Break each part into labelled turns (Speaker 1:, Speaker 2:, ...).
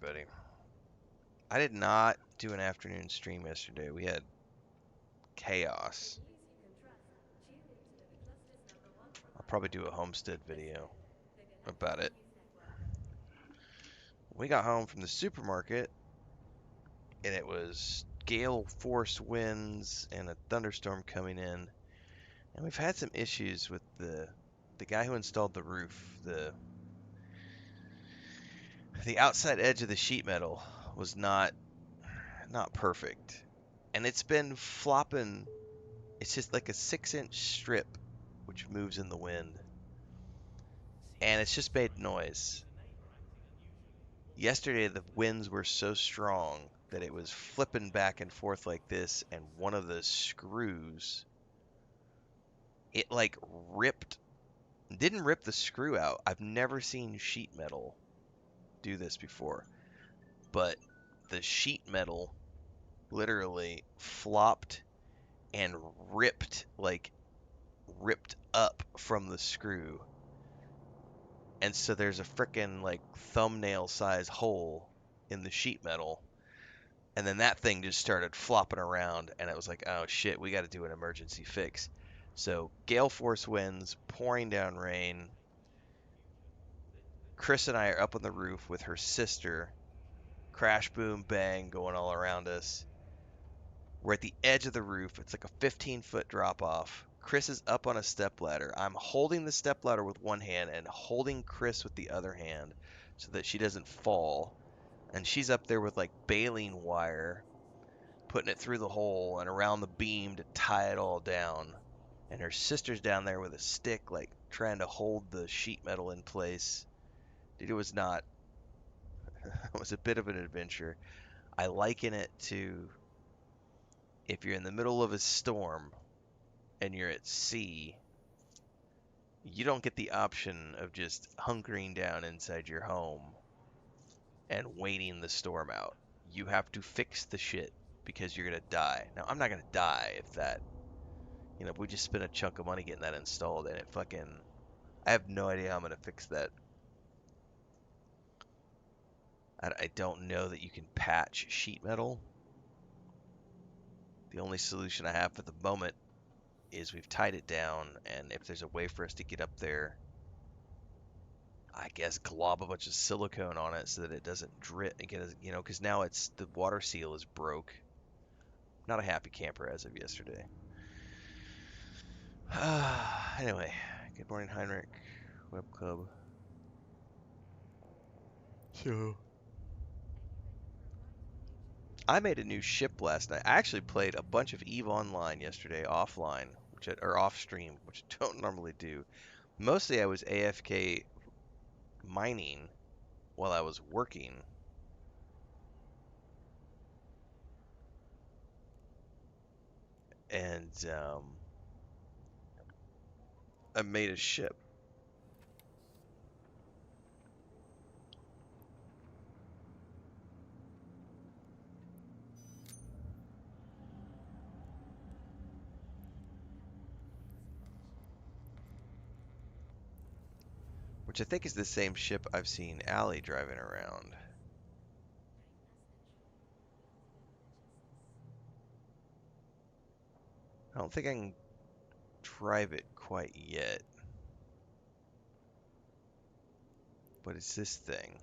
Speaker 1: everybody. I did not do an afternoon stream yesterday. We had chaos. I'll probably do a homestead video about it. We got home from the supermarket and it was gale force winds and a thunderstorm coming in. And we've had some issues with the guy who installed the roof. The outside edge of the sheet metal was not perfect. And it's been flopping. It's just like a 6-inch strip which moves in the wind. And it's just made noise. Yesterday the winds were so strong that it was flipping back and forth like this, and one of the screws, it like didn't rip the screw out. I've never seen sheet metal do this before, but the sheet metal literally flopped and ripped up from the screw. And so there's a frickin' like thumbnail size hole in the sheet metal. And then that thing just started flopping around, and it was like, oh shit, we got to do an emergency fix. So gale force winds, pouring down rain. Chris and I are up on the roof with her sister. Crash, boom, bang going all around us. We're at the edge of the roof. It's like a 15-foot drop off. Chris is up on a stepladder. I'm holding the stepladder with one hand and holding Chris with the other hand so that she doesn't fall. And she's up there with like baling wire, putting it through the hole and around the beam to tie it all down. And her sister's down there with a stick, like trying to hold the sheet metal in place. Dude, it was not. It was a bit of an adventure. I liken it to if you're in the middle of a storm and you're at sea, you don't get the option of just hunkering down inside your home and waiting the storm out. You have to fix the shit because you're going to die. Now, I'm not going to die if that, if we just spend a chunk of money getting that installed and it fucking, I have no idea how I'm going to fix that. I don't know that you can patch sheet metal. The only solution I have for the moment is we've tied it down, and if there's a way for us to get up there, I guess glob a bunch of silicone on it so that it doesn't drip, because now it's the water seal is broke. Not a happy camper as of yesterday. Anyway, good morning, Heinrich. Web Club. So, I made a new ship last night. I actually played a bunch of EVE Online yesterday offline, or off stream, which I don't normally do. Mostly I was AFK mining while I was working. And I made a ship. Which I think is the same ship I've seen Allie driving around. I don't think I can drive it quite yet. But it's this thing.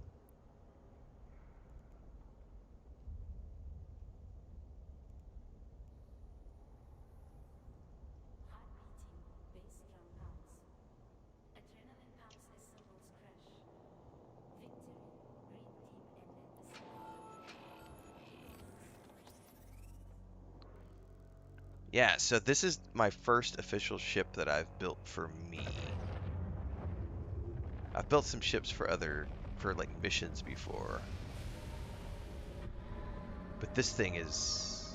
Speaker 1: Yeah, so this is my first official ship that I've built for me. I've built some ships for like missions before. But this thing is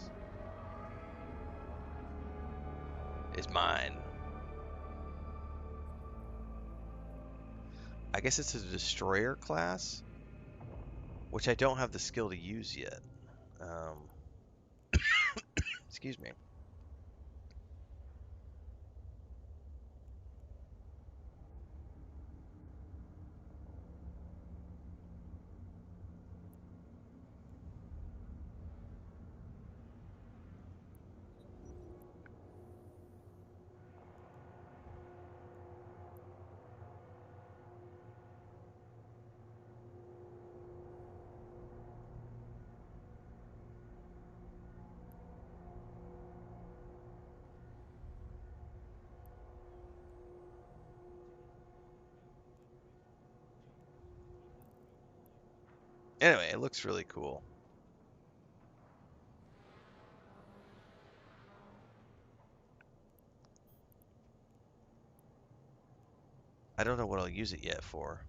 Speaker 1: mine. I guess it's a destroyer class, which I don't have the skill to use yet. Excuse me. Anyway, it looks really cool. I don't know what I'll use it yet for.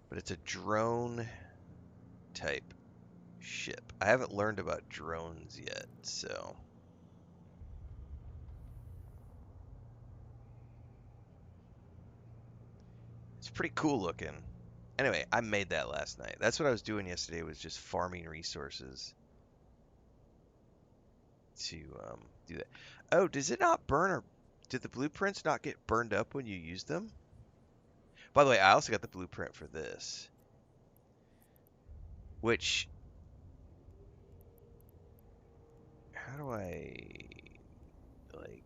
Speaker 1: But it's a drone type ship. I haven't learned about drones yet, so. It's pretty cool looking. Anyway, I made that last night. That's what I was doing yesterday, was just farming resources to do that. Oh, does it not burn, or did the blueprints not get burned up when you use them? By the way, I also got the blueprint for this, which, how do I, like,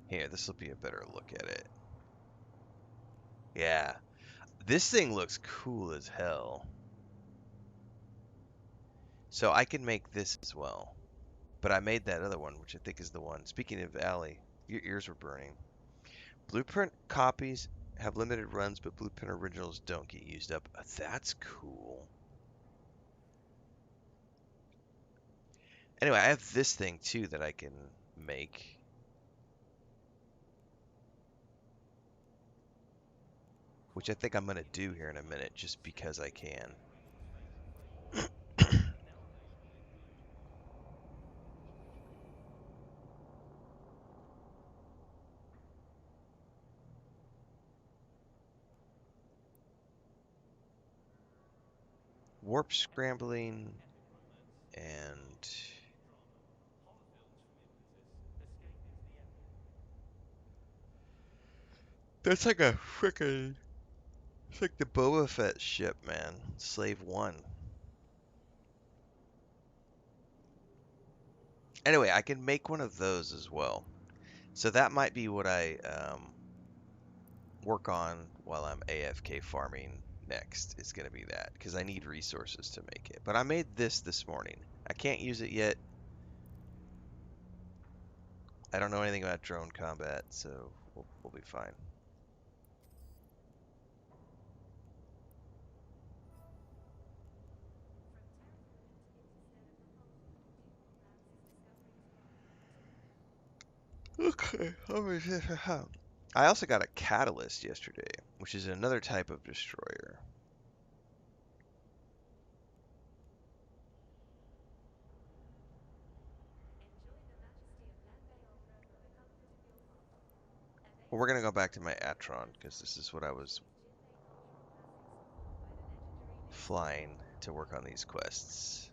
Speaker 1: here, this will be a better look at it. Yeah, this thing looks cool as hell. So I can make this as well. But I made that other one, which I think is the one. Speaking of Allie, your ears were burning. Blueprint copies have limited runs, but Blueprint originals don't get used up. That's cool. Anyway, I have this thing too that I can make. Which I think I'm going to do here in a minute just because I can. Warp scrambling and that's like a frickin', it's like the Boba Fett ship, man. Slave 1. Anyway, I can make one of those as well. So that might be what I work on while I'm AFK farming next. Is going to be that, because I need resources to make it. But I made this morning. I can't use it yet. I don't know anything about drone combat, so we'll be fine. Okay. I also got a catalyst yesterday, which is another type of destroyer. Well, we're gonna go back to my Atron because this is what I was flying to work on these quests.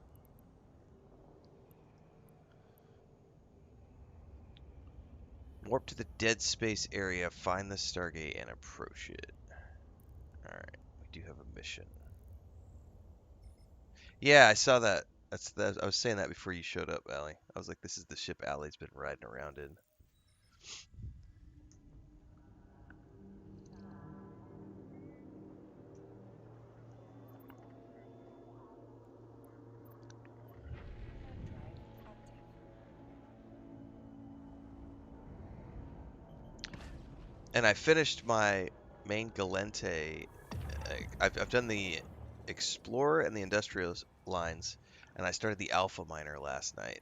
Speaker 1: Warp to the dead space area, find the Stargate, and approach it. Alright, we do have a mission. Yeah, I saw that. I was saying that before you showed up, Allie. I was like, this is the ship Allie's been riding around in. And I finished my main Galente. I've done the Explorer and the Industrial lines, and I started the Alpha Miner last night.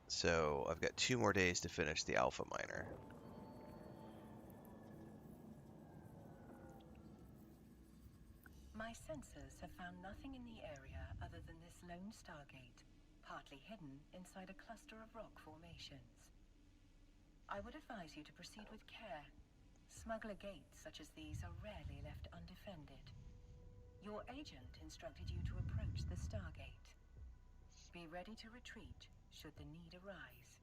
Speaker 1: So I've got 2 more days to finish the Alpha Miner.
Speaker 2: My sensors have found nothing in the area other than this lone Stargate, partly hidden inside a cluster of rock formations. I would advise you to proceed with care. Smuggler gates such as these are rarely left undefended. Your agent instructed you to approach the Stargate. Be ready to retreat should the need arise.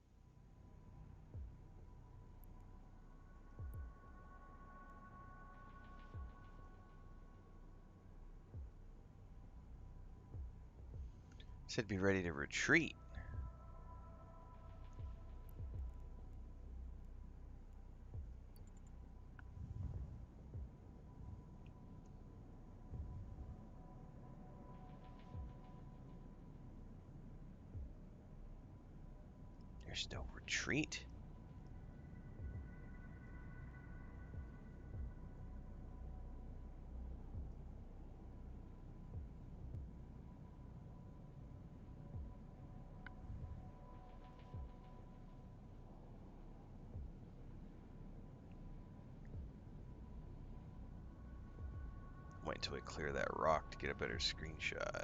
Speaker 1: Said be ready to retreat. There's no retreat. Wait until we clear that rock to get a better screenshot.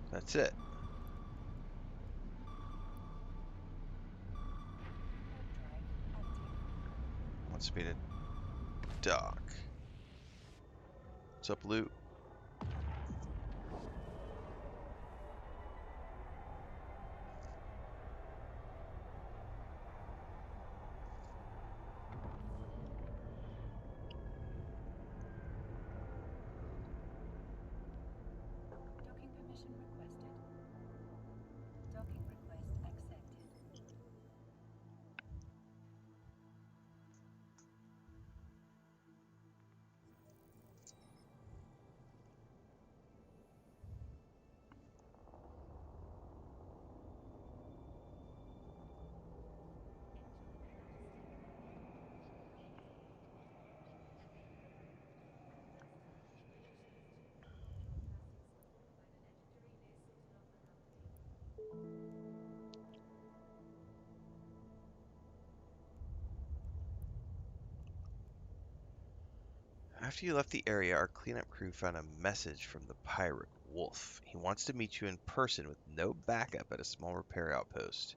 Speaker 1: That's it. Wants me to dock. What's up, Loot?
Speaker 2: Docking permission requested. Docking request accepted.
Speaker 1: After you left the area, our cleanup crew found a message from the pirate Wolf. He wants to meet you in person with no backup at a small repair outpost.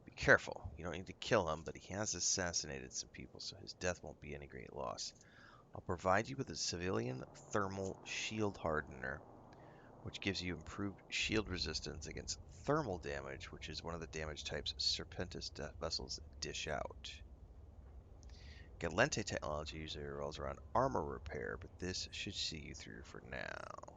Speaker 1: Be careful. You don't need to kill him, but he has assassinated some people, so his death won't be any great loss. I'll provide you with a civilian thermal shield hardener, which gives you improved shield resistance against thermal damage, which is one of the damage types Serpentis vessels dish out. Galente technology usually revolves around armor repair, but this should see you through for now.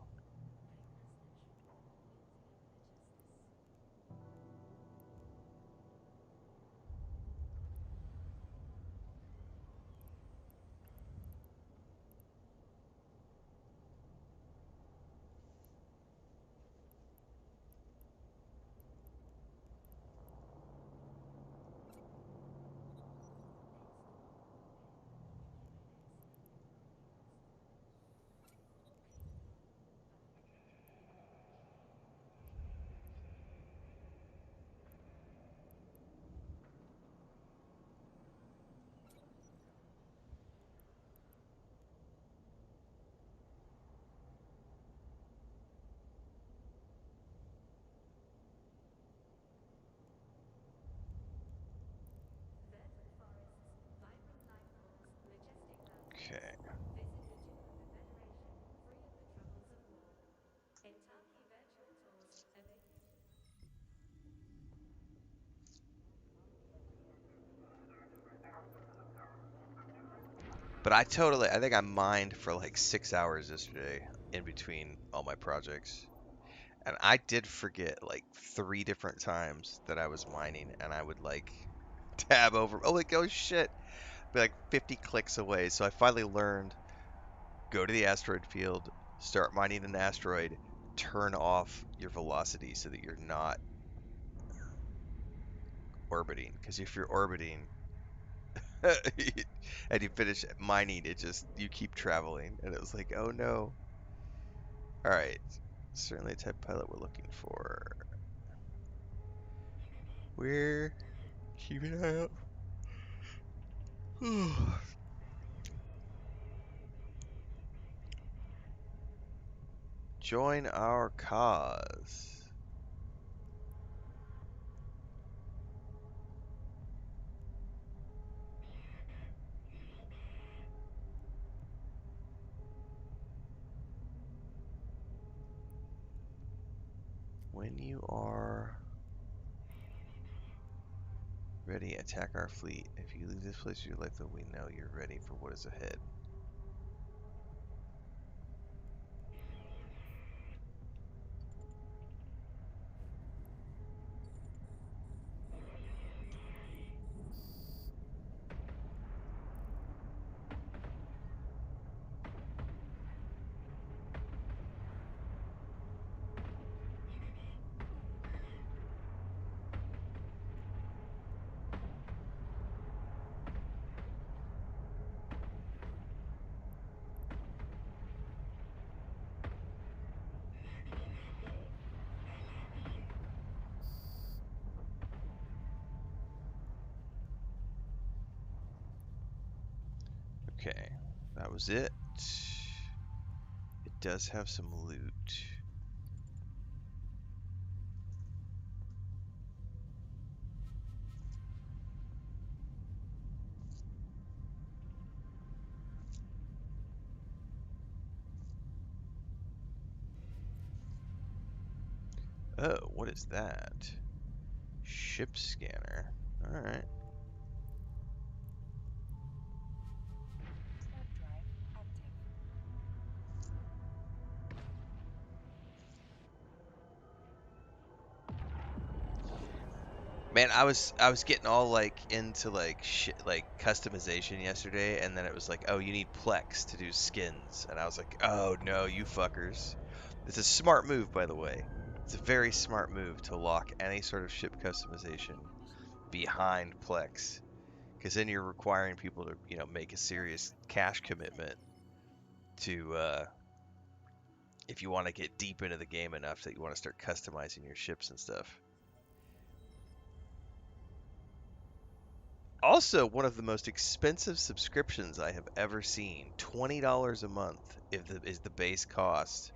Speaker 1: Okay. But I think I mined for like 6 hours yesterday in between all my projects. And I did forget like 3 different times that I was mining, and I would like tab over. Oh, like, oh shit. Be like 50 clicks away. So I finally learned go to the asteroid field, start mining an asteroid, turn off your velocity so that you're not orbiting. Because if you're orbiting and you finish mining, it just, you keep traveling. And it was like, oh no. Alright. Certainly the type of pilot we're looking for. We're keeping an eye out. Join our cause. When you are ready, attack our fleet. If you leave this place, you like that we know you're ready for what is ahead. Okay, that was it. It does have some loot. Oh, what is that? Ship scanner. Alright.
Speaker 2: Warp drive active.
Speaker 1: Man, I was getting all like into like shit like customization yesterday, and then it was like, oh, you need Plex to do skins, and I was like, oh no, you fuckers. It's a smart move, by the way. It's a very smart move to lock any sort of ship customization behind Plex, because then you're requiring people to, make a serious cash commitment to, if you want to get deep into the game enough that you want to start customizing your ships and stuff. Also, one of the most expensive subscriptions I have ever seen. $20 a month is the base cost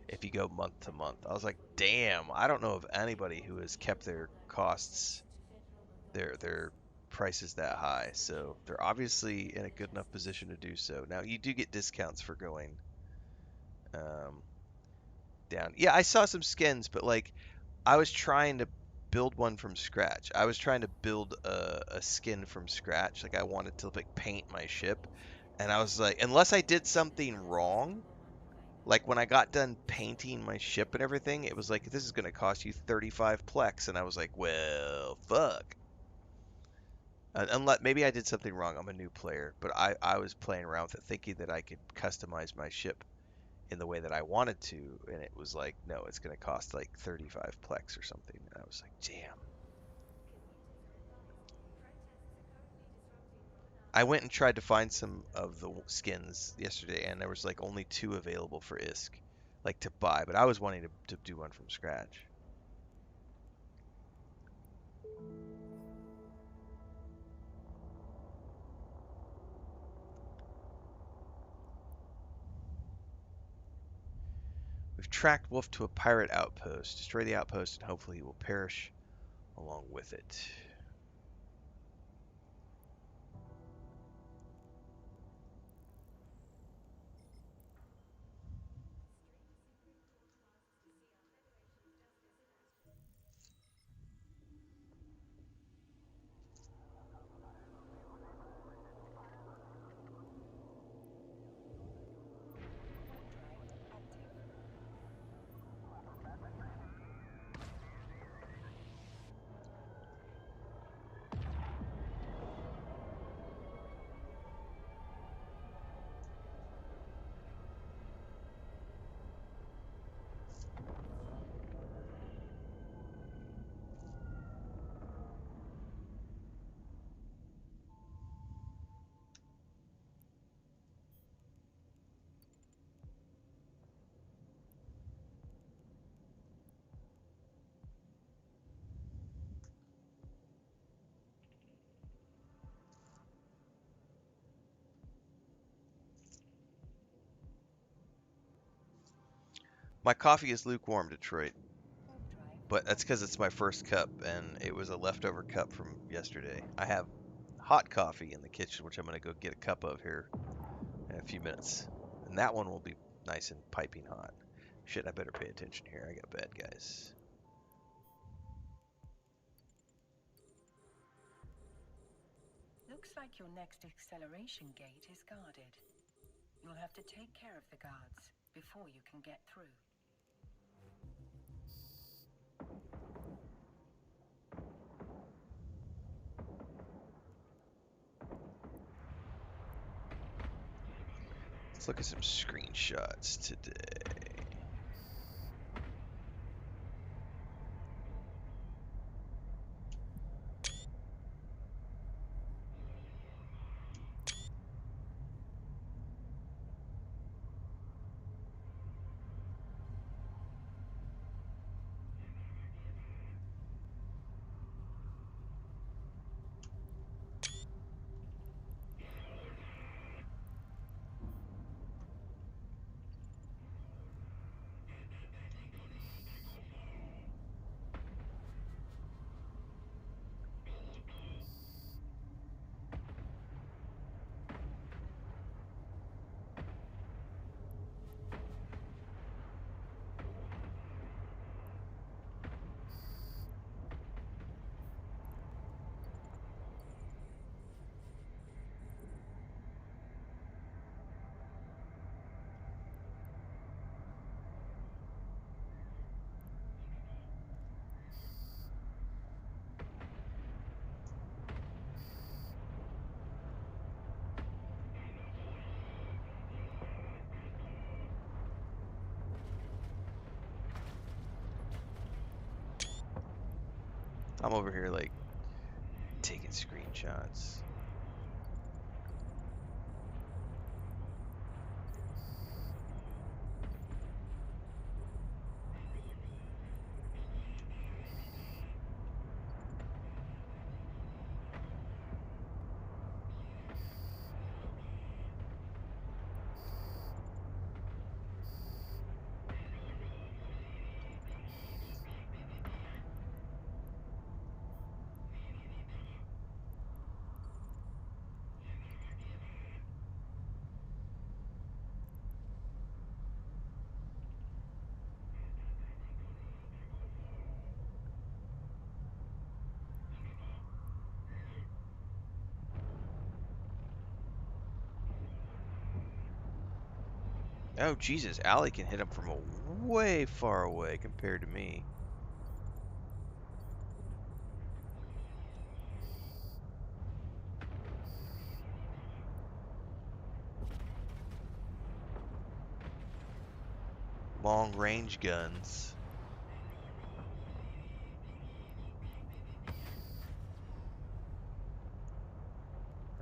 Speaker 1: if you go month to month. I was like, damn, I don't know of anybody who has kept their costs, their prices that high. So they're obviously in a good enough position to do so. Now you do get discounts for going um, down. Yeah, I saw some skins, but like I was trying to build one from scratch. I was trying to build a skin from scratch. Like I wanted to like paint my ship, and I was like, unless I did something wrong, like when I got done painting my ship and everything, it was like this is gonna cost you 35 plex, and I was like, well, fuck. Unless maybe I did something wrong. I'm a new player, but I was playing around with it, thinking that I could customize my ship in the way that I wanted to, and it was like, no, it's gonna cost like 35 plex or something. And I was like, damn. I went and tried to find some of the skins yesterday, and there was like only 2 available for ISK, like to buy. But I was wanting to do one from scratch. We've tracked Wolf to a pirate outpost. Destroy the outpost, and hopefully he will perish along with it.
Speaker 2: Warp drive active.
Speaker 1: My coffee is lukewarm, Detroit,
Speaker 2: Warp drive
Speaker 1: but that's because it's my first cup and it was a leftover cup from yesterday. I have hot coffee in the kitchen, which I'm going to go get a cup of here in a few minutes. And that one will be nice and piping hot. Shit, I better pay attention here. I got bad guys.
Speaker 2: Looks like your next acceleration gate is guarded. You'll have to take care of the guards before you can get through.
Speaker 1: Let's look at some screenshots today. I'm over here like taking screenshots. Oh, Jesus, Allie can hit him from a way far away compared to me. Long range guns.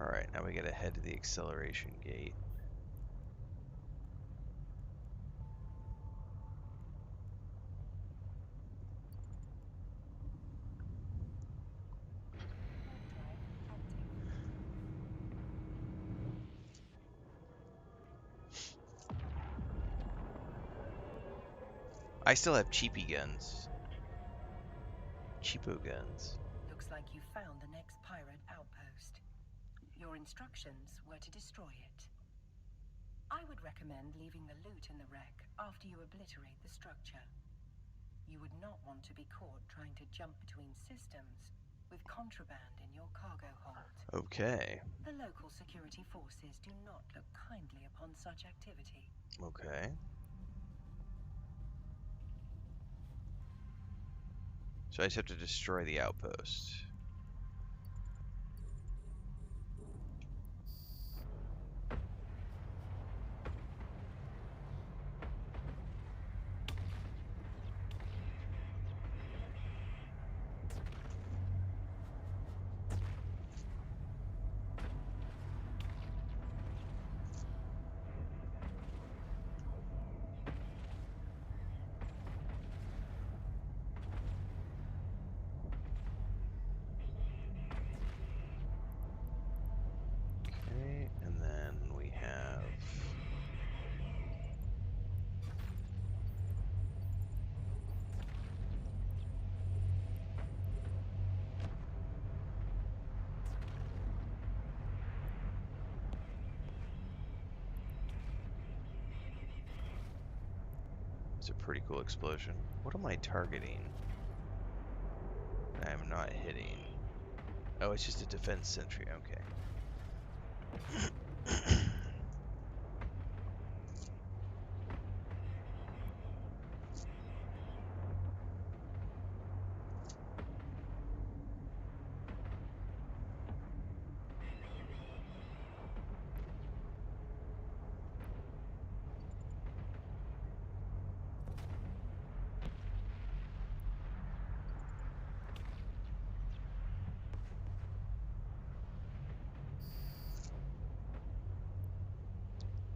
Speaker 1: Alright, now we gotta head to the acceleration gate. I still have cheapy guns. Cheapo guns.
Speaker 2: Looks like you found the next pirate outpost. Your instructions were to destroy it. I would recommend leaving the loot in the wreck after you obliterate the structure. You would not want to be caught trying to jump between systems with contraband in your cargo hold.
Speaker 1: Okay.
Speaker 2: The local security forces do not look kindly upon such activity.
Speaker 1: Okay. So I just have to destroy the outpost. It's a pretty cool explosion. What am I targeting? I am not hitting. Oh, it's just a defense sentry. Okay.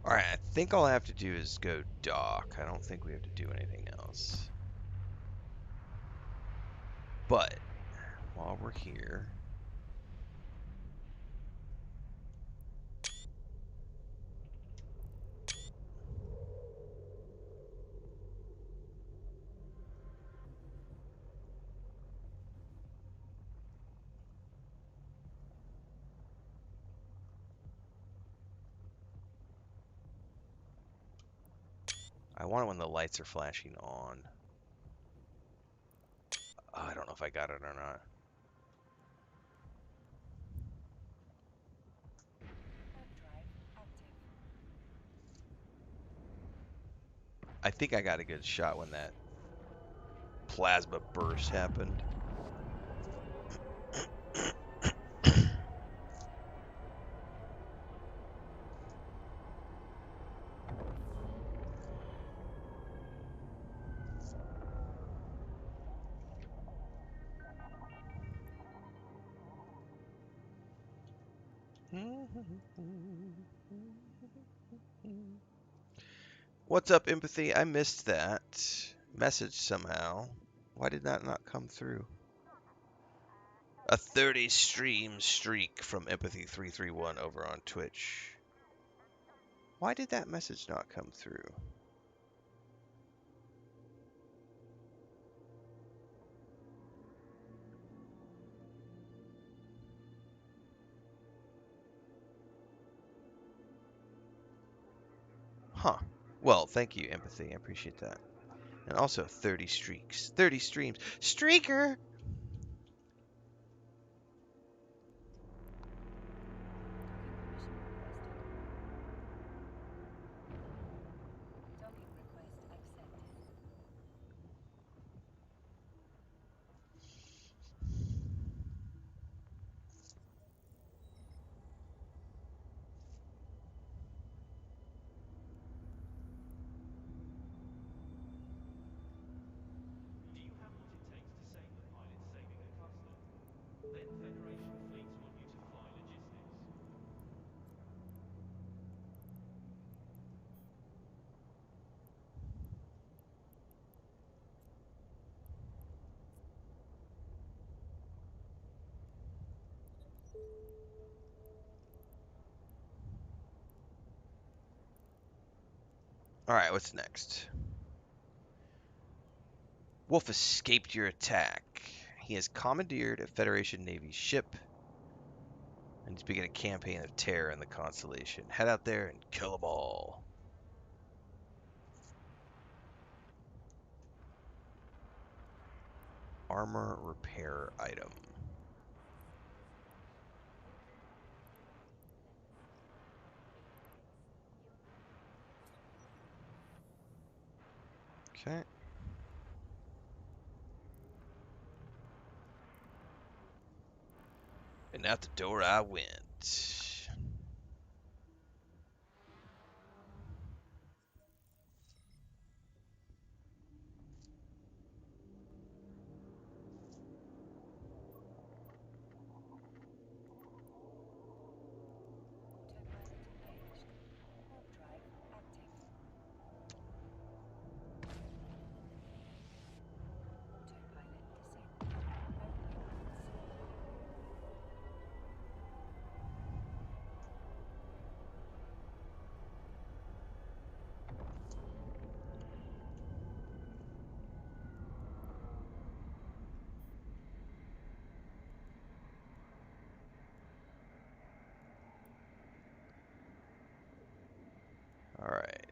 Speaker 1: Alright, I think all I have to do is go dock. I don't think we have to do anything else. But, while we're here... I want it when the lights are flashing on. Oh, I don't know if I got it or not. I think I got a good shot when that plasma burst happened. What's up, Empathy? I missed that message somehow. Why did that not come through? A 30 stream streak from Empathy331 over on Twitch. Why did that message not come through? Huh. Well, thank you, Empathy. I appreciate that. And also 30 streaks. 30 streams. Streaker! Alright, what's next? Wolf escaped your attack. He has commandeered a Federation Navy ship and he's beginning a campaign of terror in the constellation. Head out there and kill them all. Armor repair item. Okay. And out the door I went. Alright.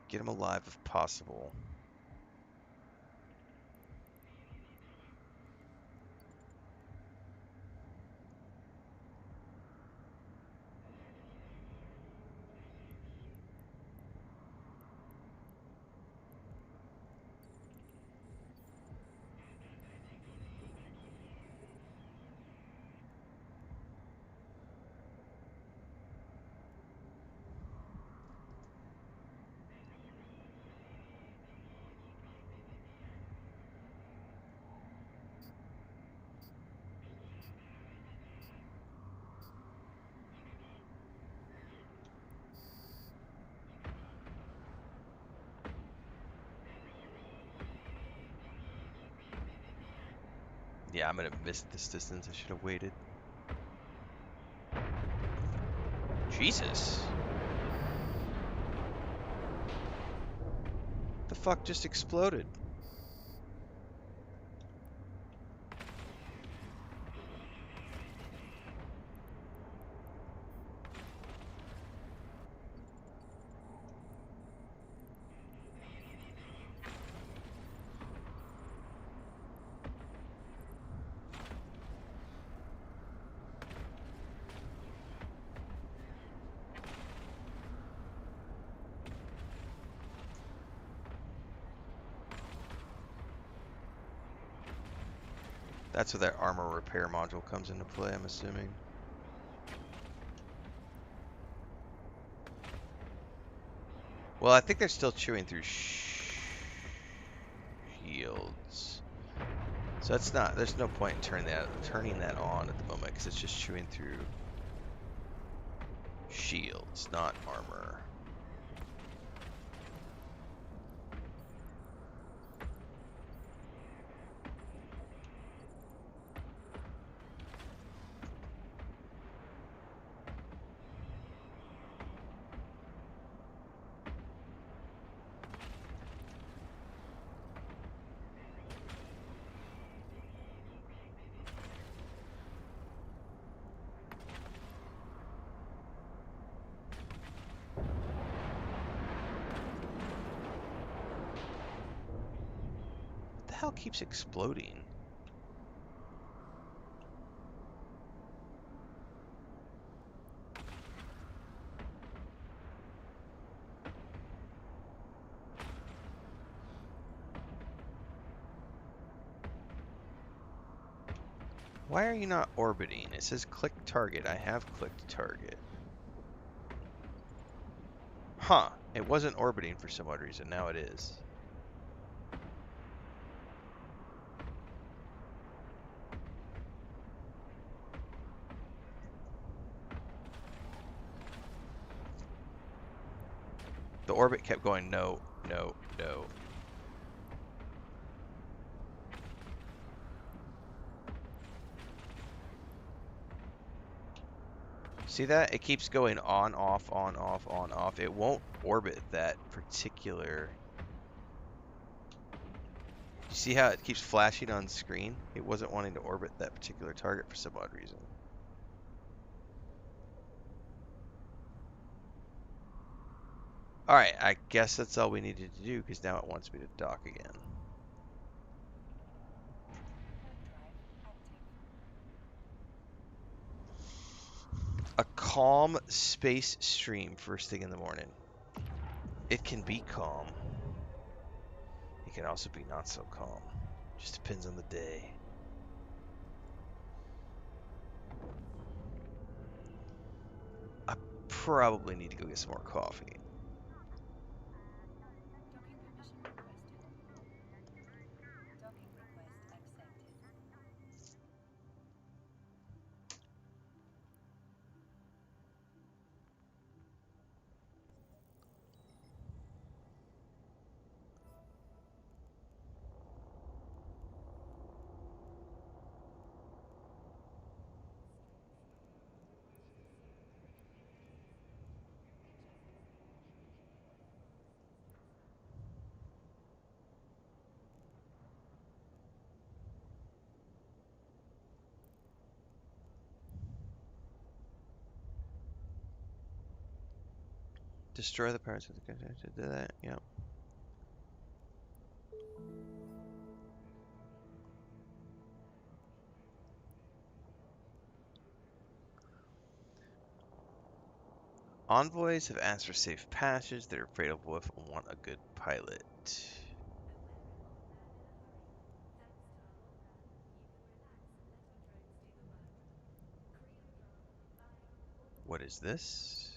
Speaker 1: Get him alive if possible. Yeah, I'm gonna miss this distance. I should have waited. Jesus. The fuck just exploded? That's where that armor repair module comes into play, I'm assuming. Well, I think they're still chewing through shields. So that's not, there's no point in turning that on at the moment because it's just chewing through shields, not armor. What the hell keeps exploding? Why are you not orbiting? It says click target. I have clicked target. Huh. It wasn't orbiting for some odd reason. Now it is. The orbit kept going no, no, no. See that? It keeps going on, off, on, off, on, off. It won't orbit that particular... You see how it keeps flashing on screen? It wasn't wanting to orbit that particular target for some odd reason. Alright, I guess that's all we needed to do because now it wants me to dock again. A calm space stream first thing in the morning. It can be calm. It can also be not so calm. Just depends on the day. I probably need to go get some more coffee.
Speaker 2: Docking permission requested. Docking request accepted.
Speaker 1: Destroy the parts of the container. Did that? Yep. Envoys have asked for safe passage. They're afraid of Wolf and want a good pilot. What is this?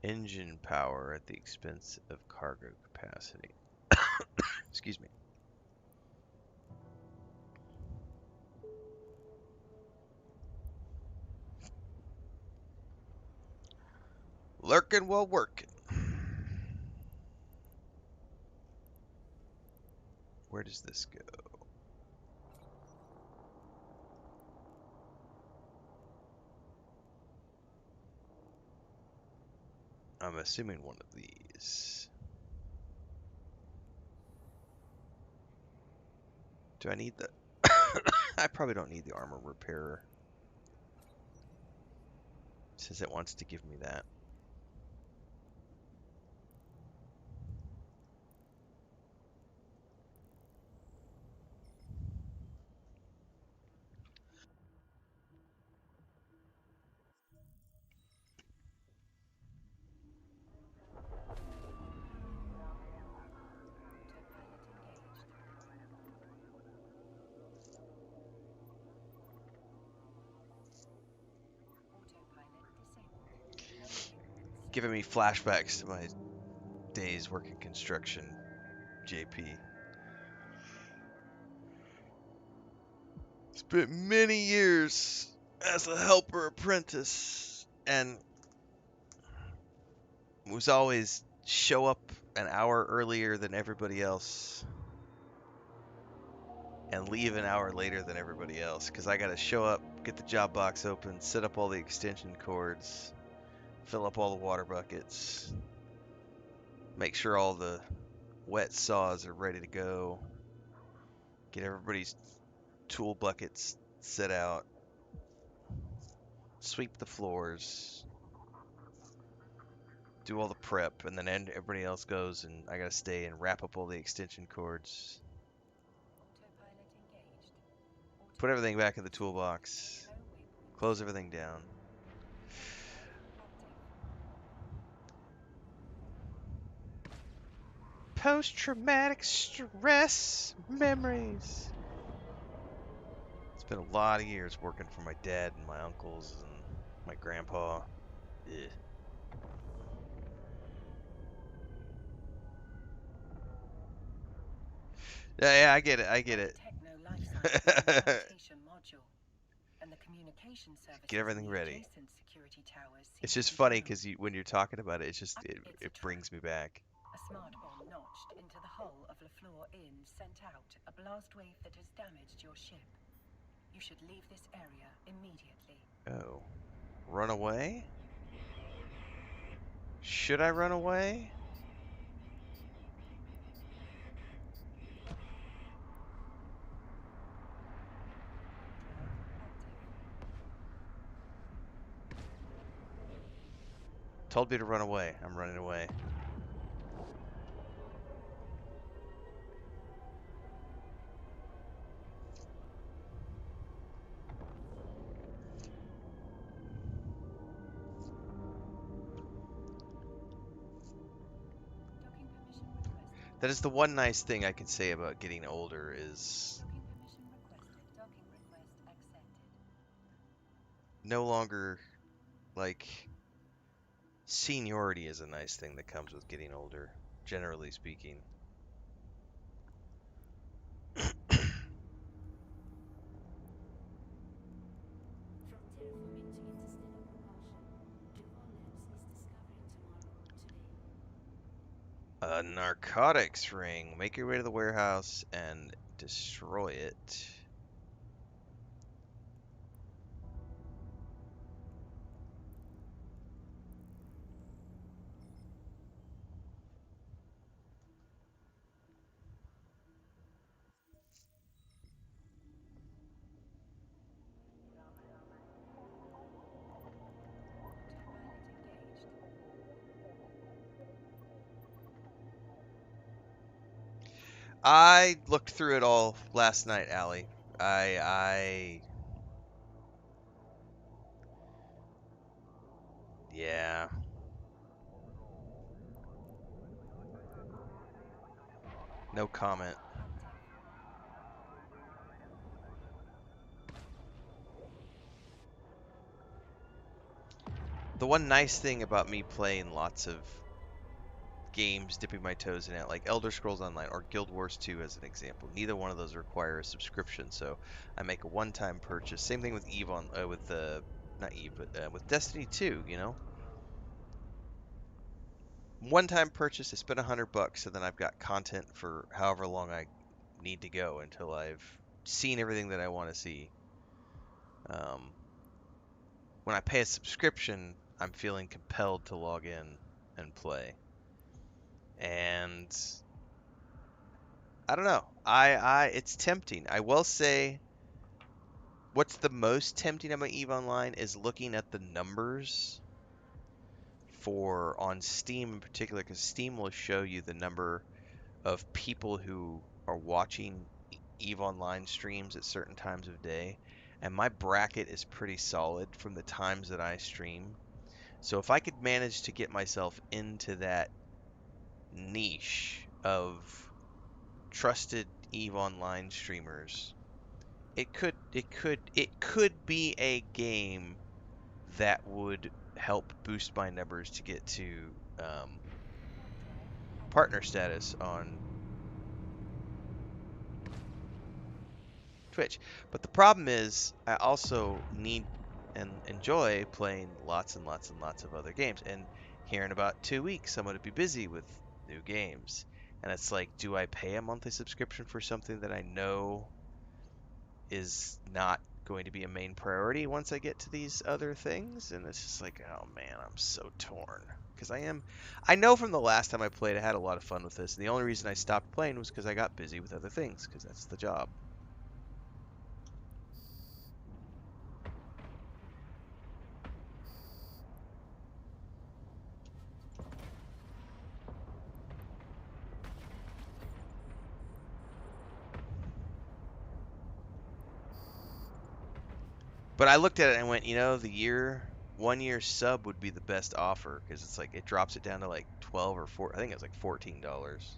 Speaker 1: Engine power at the expense of cargo capacity. Excuse me. Lurking while working. Where does this go? I'm assuming one of these. Do I need the... I probably don't need the armor repairer, since it wants to give me that. Giving me flashbacks to my days working construction, JP. Spent many years as a helper apprentice, and was always show up an hour earlier than everybody else and leave an hour later than everybody else, because I gotta show up, get the job box open, set up all the extension cords, fill up all the water buckets, make sure all the wet saws are ready to go, get everybody's tool buckets set out, sweep the floors, do all the prep, and then everybody else goes, and I gotta stay and wrap up all the extension cords, put everything back in the toolbox, close everything down. Post-traumatic stress memories. It's been a lot of years working for my dad and my uncles and my grandpa. Ugh. Yeah, I get it. I get it. Get everything ready. It's just funny because when you're talking about it, it brings me back.
Speaker 2: A smart bomb notched into the hull of LaFleur Inn sent out a blast wave that has damaged your ship. You should leave this area immediately.
Speaker 1: Oh. Run away? Should I run away? Told me to run away. I'm running away. That is the one nice thing I can say about getting older is no longer, like, seniority is a nice thing that comes with getting older, generally speaking. A narcotics ring. Make your way to the warehouse and destroy it. I looked through it all last night, Allie. I yeah. No comment. The one nice thing about me playing lots of games, dipping my toes in it, like Elder Scrolls Online or Guild Wars 2 as an example, neither one of those require a subscription, so I make a one-time purchase. Same thing with Eve on with not Eve, but with Destiny 2, you know. One-time purchase, I spend $100, so then I've got content for however long I need to go until I've seen everything that I want to see. When I pay a subscription, I'm feeling compelled to log in and play. And I don't know. It's tempting. I will say what's the most tempting about EVE Online is looking at the numbers for on Steam in particular, because Steam will show you the number of people who are watching EVE Online streams at certain times of day. And my bracket is pretty solid from the times that I stream. So if I could manage to get myself into that niche of trusted EVE Online streamers, it could be a game that would help boost my numbers to get to partner status on Twitch. But the problem is, I also need and enjoy playing lots and lots and lots of other games. And here in about 2 weeks, I'm going to be busy with new games. And it's like, do I pay a monthly subscription for something that I know is not going to be a main priority once I get to these other things? And it's just like, oh man, I'm so torn. Because I know from the last time I played, I had a lot of fun with this. And the only reason I stopped playing was because I got busy with other things, because that's the job. But I looked at it and went, the 1 year sub would be the best offer, because it's like it drops it down to like 12 or 4. I think it's like $14.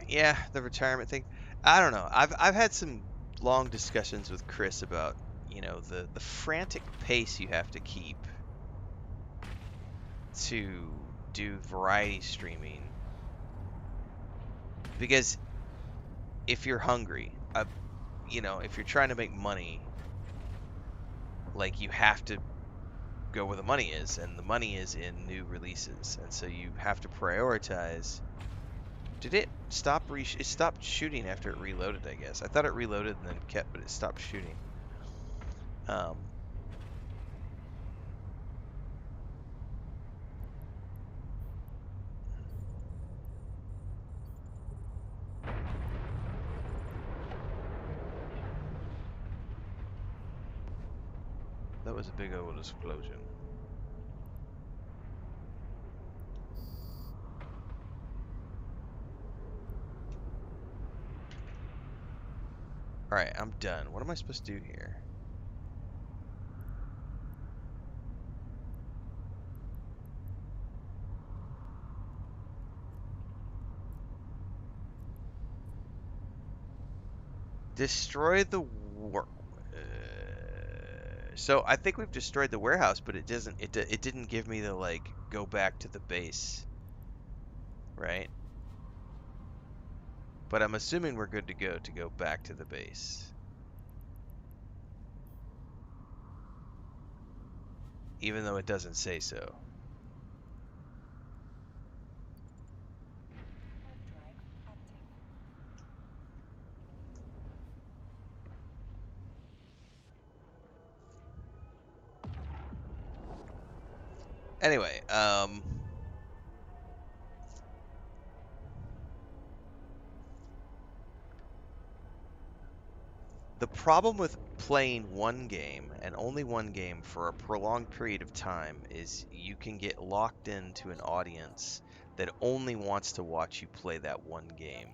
Speaker 1: Yeah, the retirement thing. I don't know. I've had some long discussions with Chris about, the frantic pace you have to keep to do variety streaming. Because if you're hungry, if you're trying to make money, like you have to go where the money is, and the money is in new releases, and so you have to prioritize. Did it stop? It stopped shooting after it reloaded, I guess. I thought it reloaded and then kept, but it stopped shooting. Um, that was a big old explosion. Alright, I'm done. What am I supposed to do here? Destroy the war. So I think we've destroyed the warehouse, but it doesn't. It didn't give me the like go back to the base, right? But I'm assuming we're good to go back to the base, even though it doesn't say so. Anyway, The problem with playing one game and only one game for a prolonged period of time is you can get locked into an audience that only wants to watch you play that one game.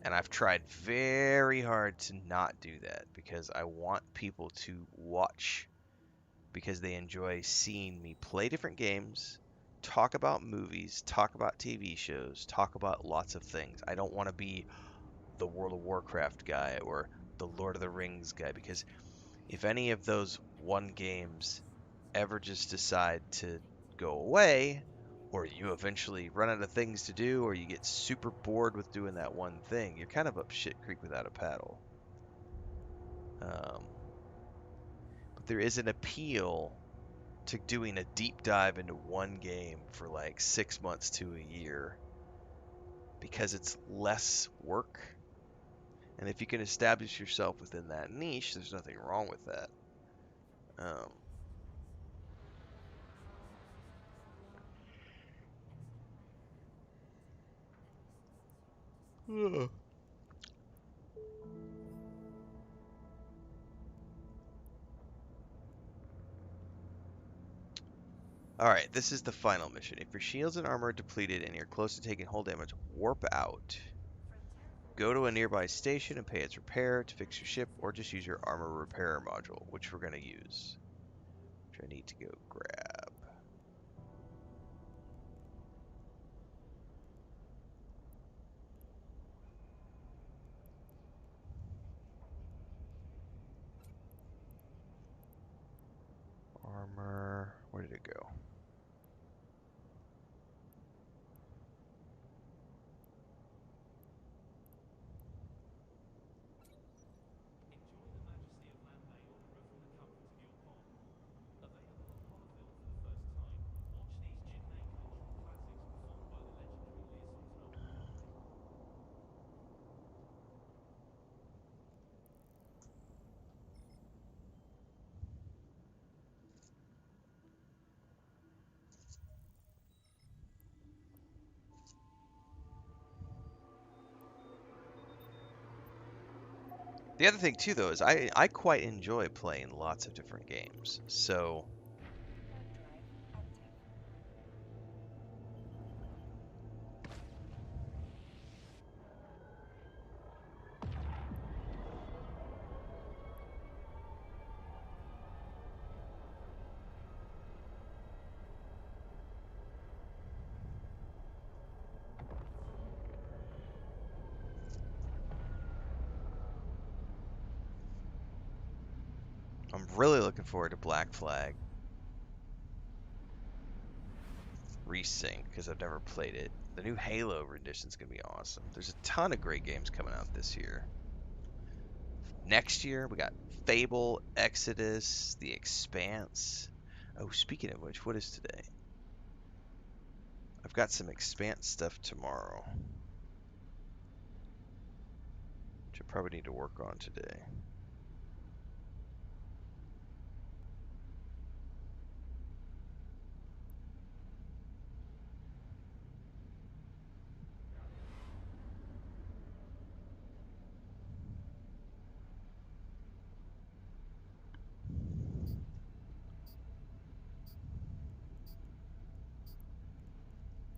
Speaker 1: And I've tried very hard to not do that because I want people to watch because they enjoy seeing me play different games, talk about movies, talk about TV shows, talk about lots of things. I don't want to be the World of Warcraft guy or the Lord of the Rings guy because if any of those one games ever just decide to go away, or you eventually run out of things to do, or you get super bored with doing that one thing, you're kind of up shit creek without a paddle. But there is an appeal to doing a deep dive into one game for like 6 months to a year because it's less work. And if you can establish yourself within that niche, there's nothing wrong with that. Um, Alright, this is the final mission. If your shields and armor are depleted and you're close to taking hull damage, warp out. Go to a nearby station and pay its repair to fix your ship, or just use your armor repair module, which we're going to use. Which I need to go grab. Armor, where did it go? The other thing too, though, is I quite enjoy playing lots of different games. So I'm really looking forward to Black Flag Resync because I've never played it. The new Halo rendition is going to be awesome. There's a ton of great games coming out this year. Next year, we got Fable, Exodus, The Expanse. Oh, speaking of which, what is today? I've got some Expanse stuff tomorrow, which I probably need to work on today.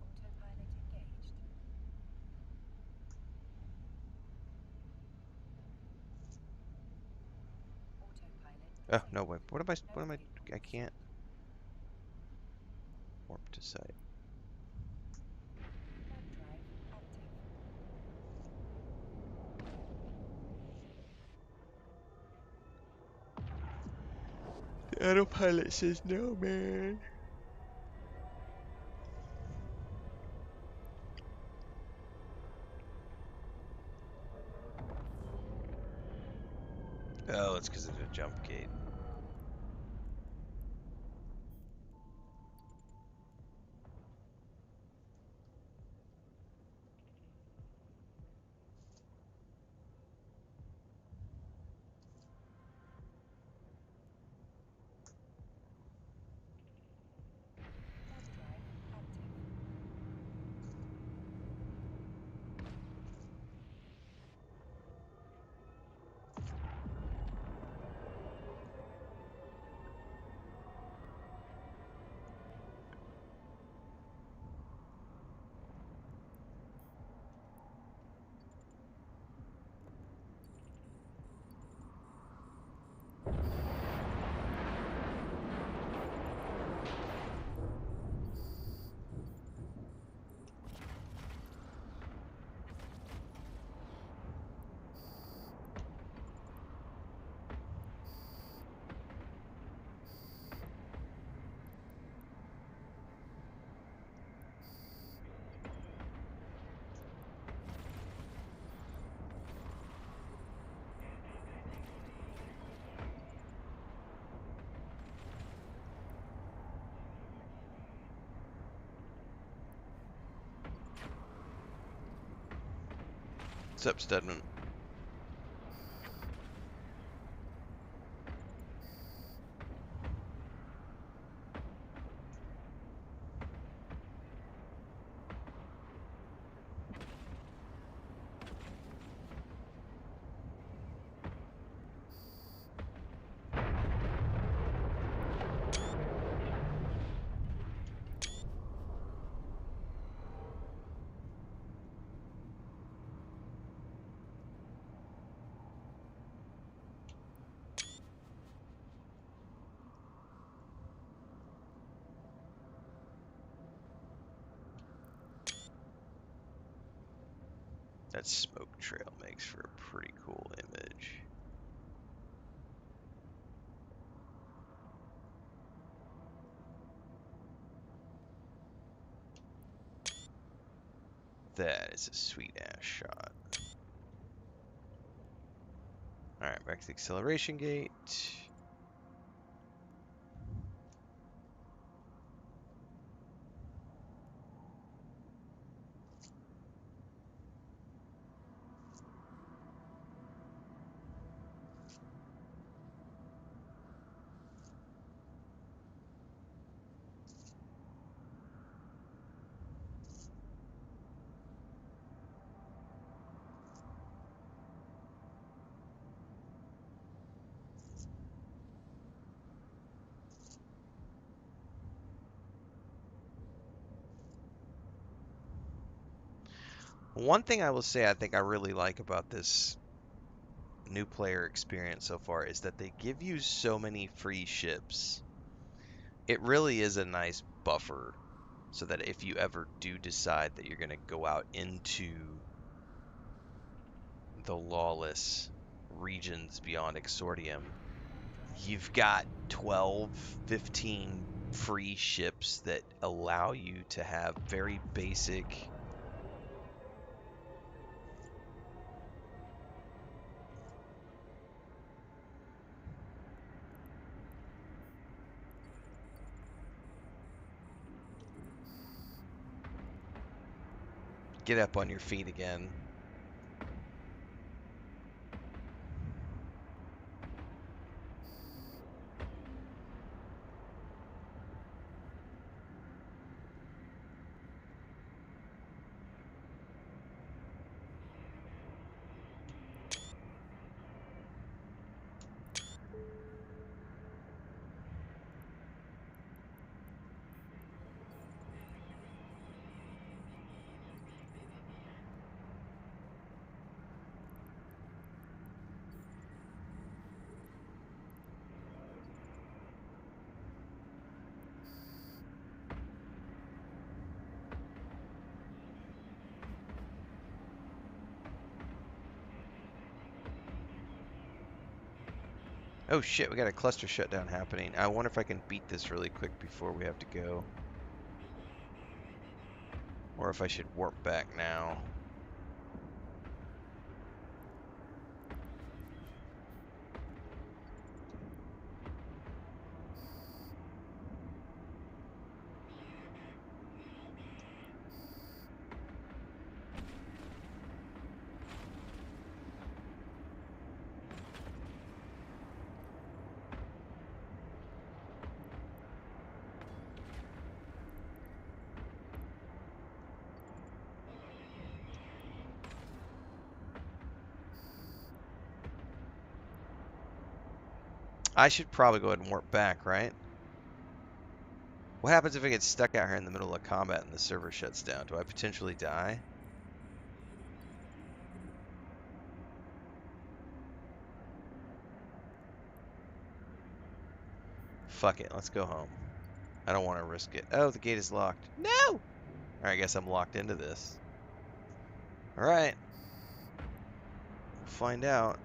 Speaker 2: Autopilot engaged. Autopilot
Speaker 1: Oh, no, wait.
Speaker 2: disabled.
Speaker 1: What am I,
Speaker 2: No
Speaker 1: what am I, I
Speaker 2: vehicles.
Speaker 1: can't warp to site.
Speaker 2: Warp drive active.
Speaker 1: The autopilot says no, man. Oh, it's because of the jump gate.
Speaker 2: Warp drive active.
Speaker 1: What's up, Studman? That smoke trail makes for a pretty cool image. That is a sweet ass shot. Alright, back to the acceleration gate. One thing I will say I think I really like about this new player experience so far is that they give you so many free ships. It really is a nice buffer so that if you ever do decide that you're going to go out into the lawless regions beyond Exordium, you've got 12, 15 free ships that allow you to have very basic get up on your feet again. Oh shit, we got a cluster shutdown happening. I wonder if I can beat this really quick before we have to go. Or if I should warp back now. I should probably go ahead and warp back, right? What happens if I get stuck out here in the middle of combat and the server shuts down? Do I potentially die? Fuck it, let's go home. I don't want to risk it. Oh, the gate is locked. No! Alright, I guess I'm locked into this. Alright. We'll find out.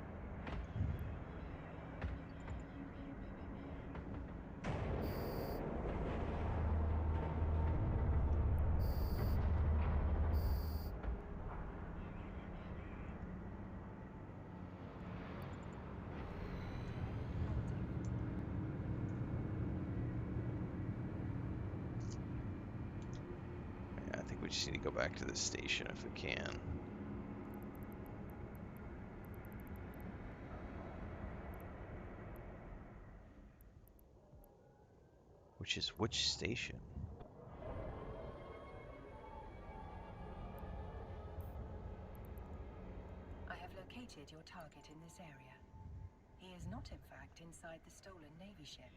Speaker 1: Yeah, I think we just need to go back to the station if we can. Which is which station?
Speaker 2: I have located your target in this area. He is not, in fact, inside the stolen Navy ship.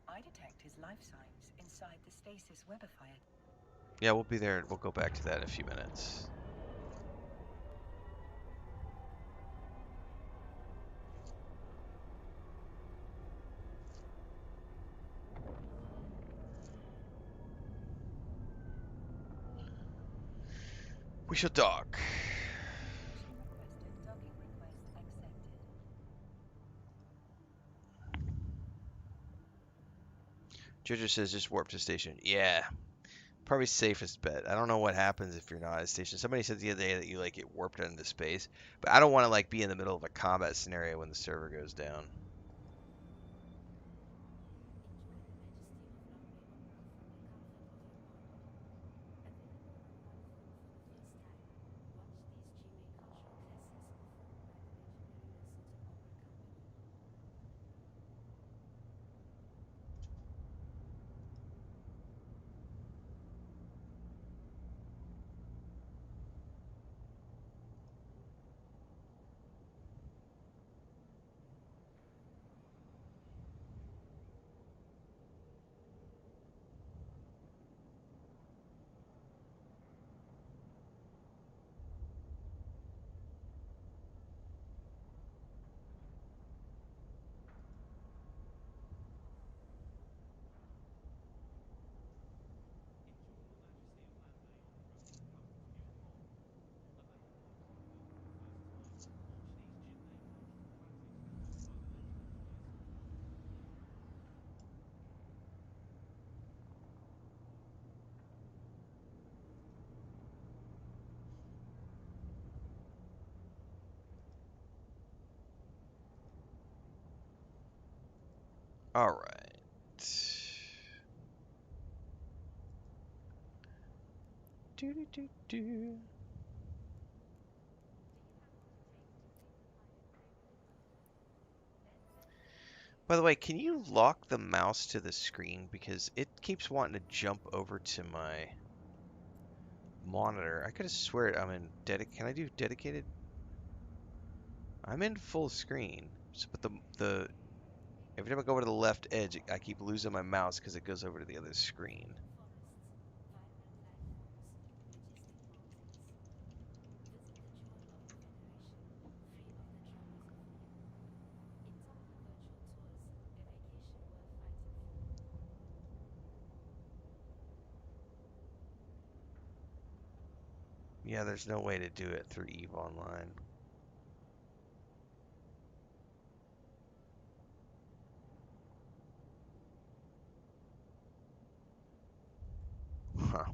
Speaker 2: I detect his life signs inside the stasis webifier.
Speaker 1: Yeah, we'll be there. We'll go back to that in a few minutes. We shall dock.
Speaker 2: Permission requested. Docking request accepted.
Speaker 1: Jojo says just warp to station. Yeah, probably safest bet. I don't know what happens if you're not at a station. Somebody said the other day that you like get warped into space, but I don't want to like be in the middle of a combat scenario when the server goes down. All right. Do do do do. By the way, can you lock the mouse to the screen because it keeps wanting to jump over to my monitor? I could have swear I'm in Can I do dedicated? I'm in full screen. But the every time I go over to the left edge, I keep losing my mouse because it goes over to the other screen. Yeah, there's no way to do it through EVE Online. Huh.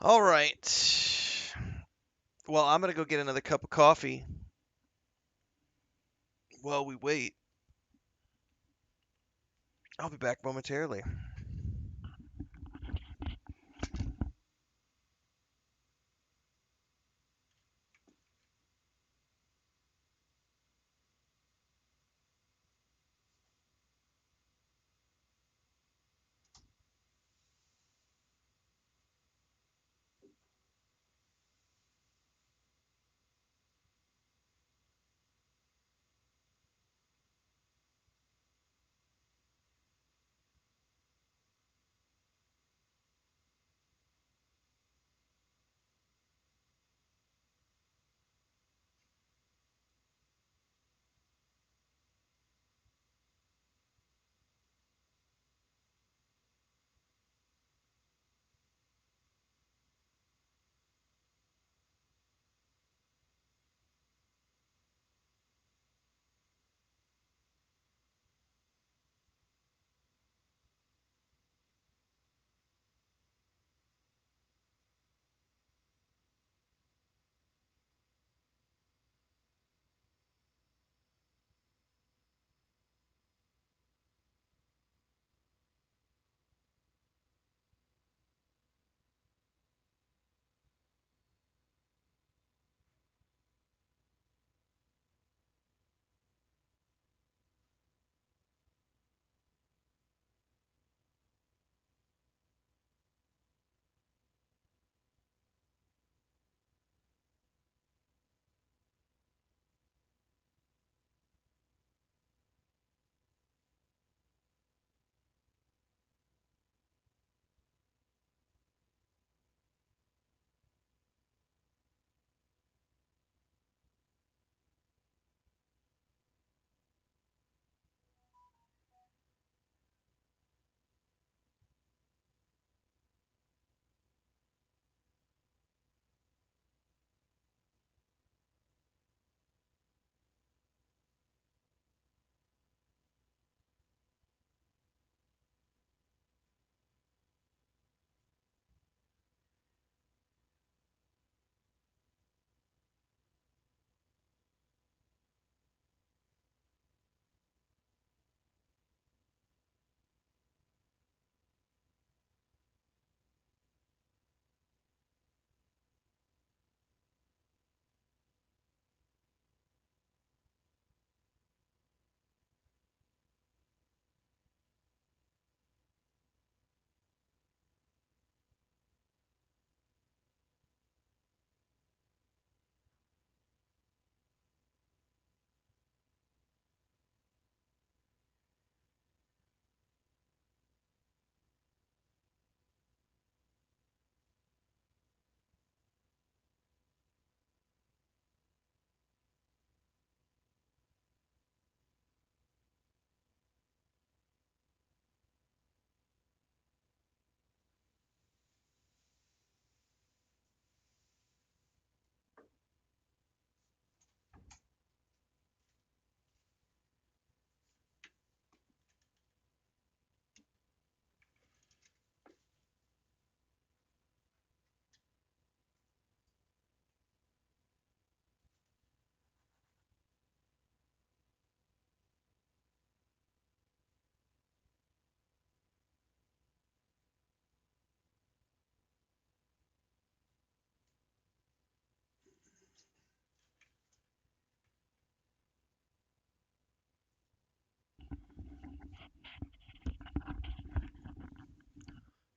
Speaker 1: All right. Well, I'm gonna go get another cup of coffee while we wait. I'll be back momentarily.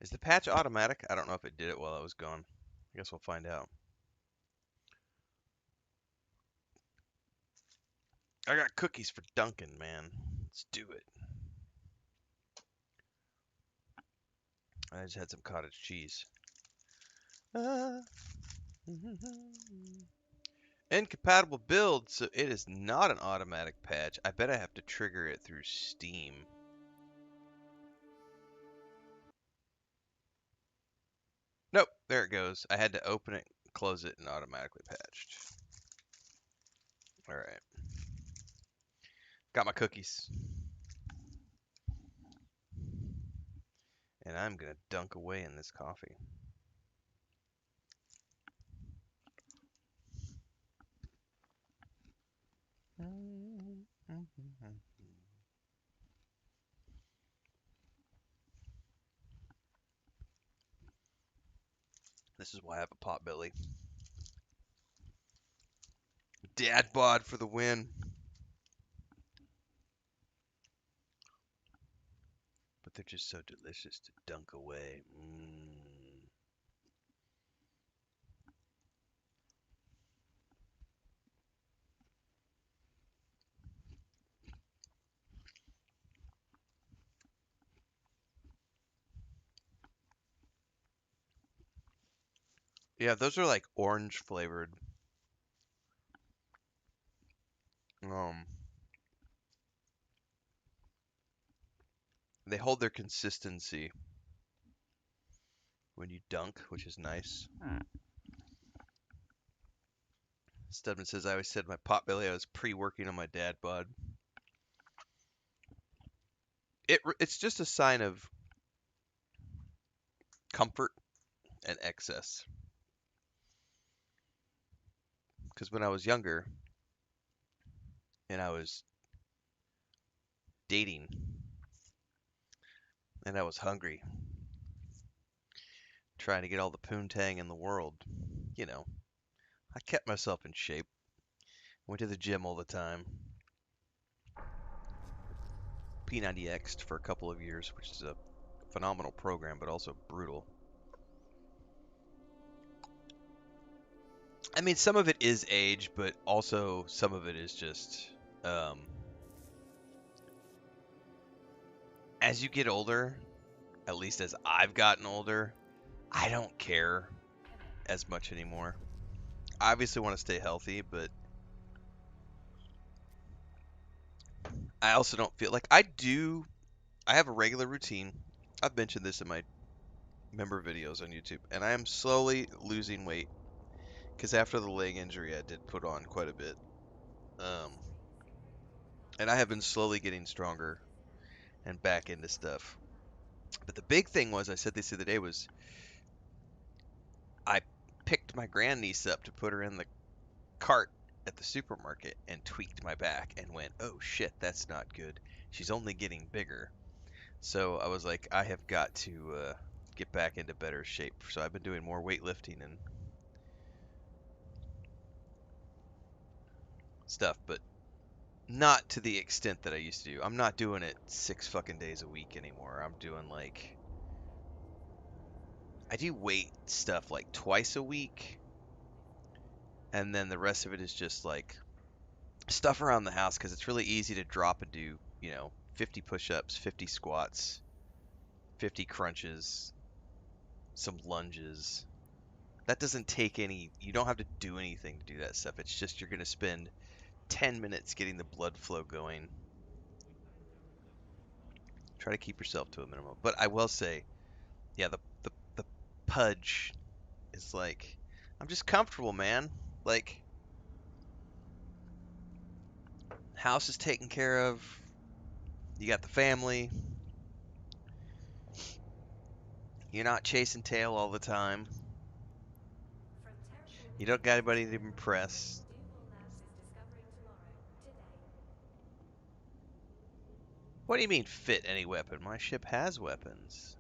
Speaker 1: Is the patch automatic? I don't know if it did it while I was gone. I guess we'll find out. I got cookies for Duncan, man. Let's do it. I just had some cottage cheese. Incompatible build, so it is not an automatic patch. I bet I have to trigger it through Steam. Nope, there it goes. I had to open it, close it, and automatically patched. Alright. Got my cookies. And I'm gonna dunk away in this coffee. This is why I have a pot belly. Dad bod for the win. But they're just so delicious to dunk away. Yeah, those are like orange flavored. Um, they hold their consistency when you dunk, which is nice. Stedman says, I always said my pot belly, I was pre-working on my dad bod. It's just a sign of comfort and excess. Because when I was younger and I was dating and I was hungry, trying to get all the poontang in the world, you know, I kept myself in shape. Went to the gym all the time. P90X'd for a couple of years, which is a phenomenal program, but also brutal. I mean, some of it is age, but also some of it is just as you get older, at least as I've gotten older, I don't care as much anymore. I obviously want to stay healthy, but I also don't feel like I do. I have a regular routine. I've mentioned this in my member videos on YouTube, and I am slowly losing weight because after the leg injury, I did put on quite a bit. Um, and I have been slowly getting stronger and back into stuff. But the big thing was, I said this the other day, was I picked my grandniece up to put her in the cart at the supermarket and tweaked my back and went, oh shit, that's not good. She's only getting bigger. So I was like, I have got to get back into better shape. So I've been doing more weightlifting and stuff, but not to the extent that I used to do. I'm not doing it 6 fucking days a week anymore. I'm doing like, I do weight stuff like twice a week, and then the rest of it is just like stuff around the house because it's really easy to drop and do, 50 push-ups, 50 squats, 50 crunches, some lunges. That doesn't take any, you don't have to do anything to do that stuff. It's just you're going to spend 10 minutes getting the blood flow going. Try to keep yourself to a minimum. But I will say, yeah, the pudge is like, I'm just comfortable, man. Like, house is taken care of. You got the family. You're not chasing tail all the time. You don't got anybody to impress. What do you mean fit any weapon? My ship has weapons.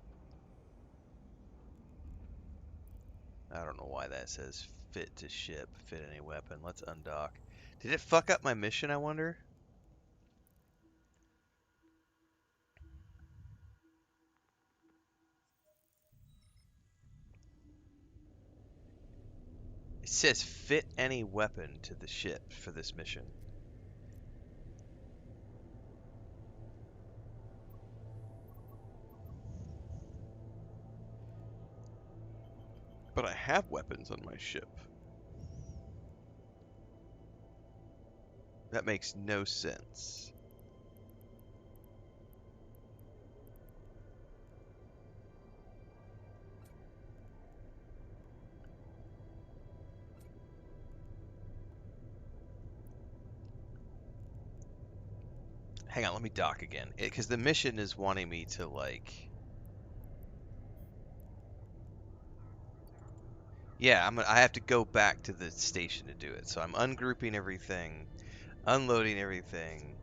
Speaker 1: I don't know why that says fit to ship, fit any weapon. Let's undock. Did it fuck up my mission, I wonder? It says fit any weapon to the ship for this mission. But I have weapons on my ship. That makes no sense. Hang on, let me dock again. Because the mission is wanting me to, like... Yeah, I have to go back to the station to do it. So I'm ungrouping everything, unloading everything,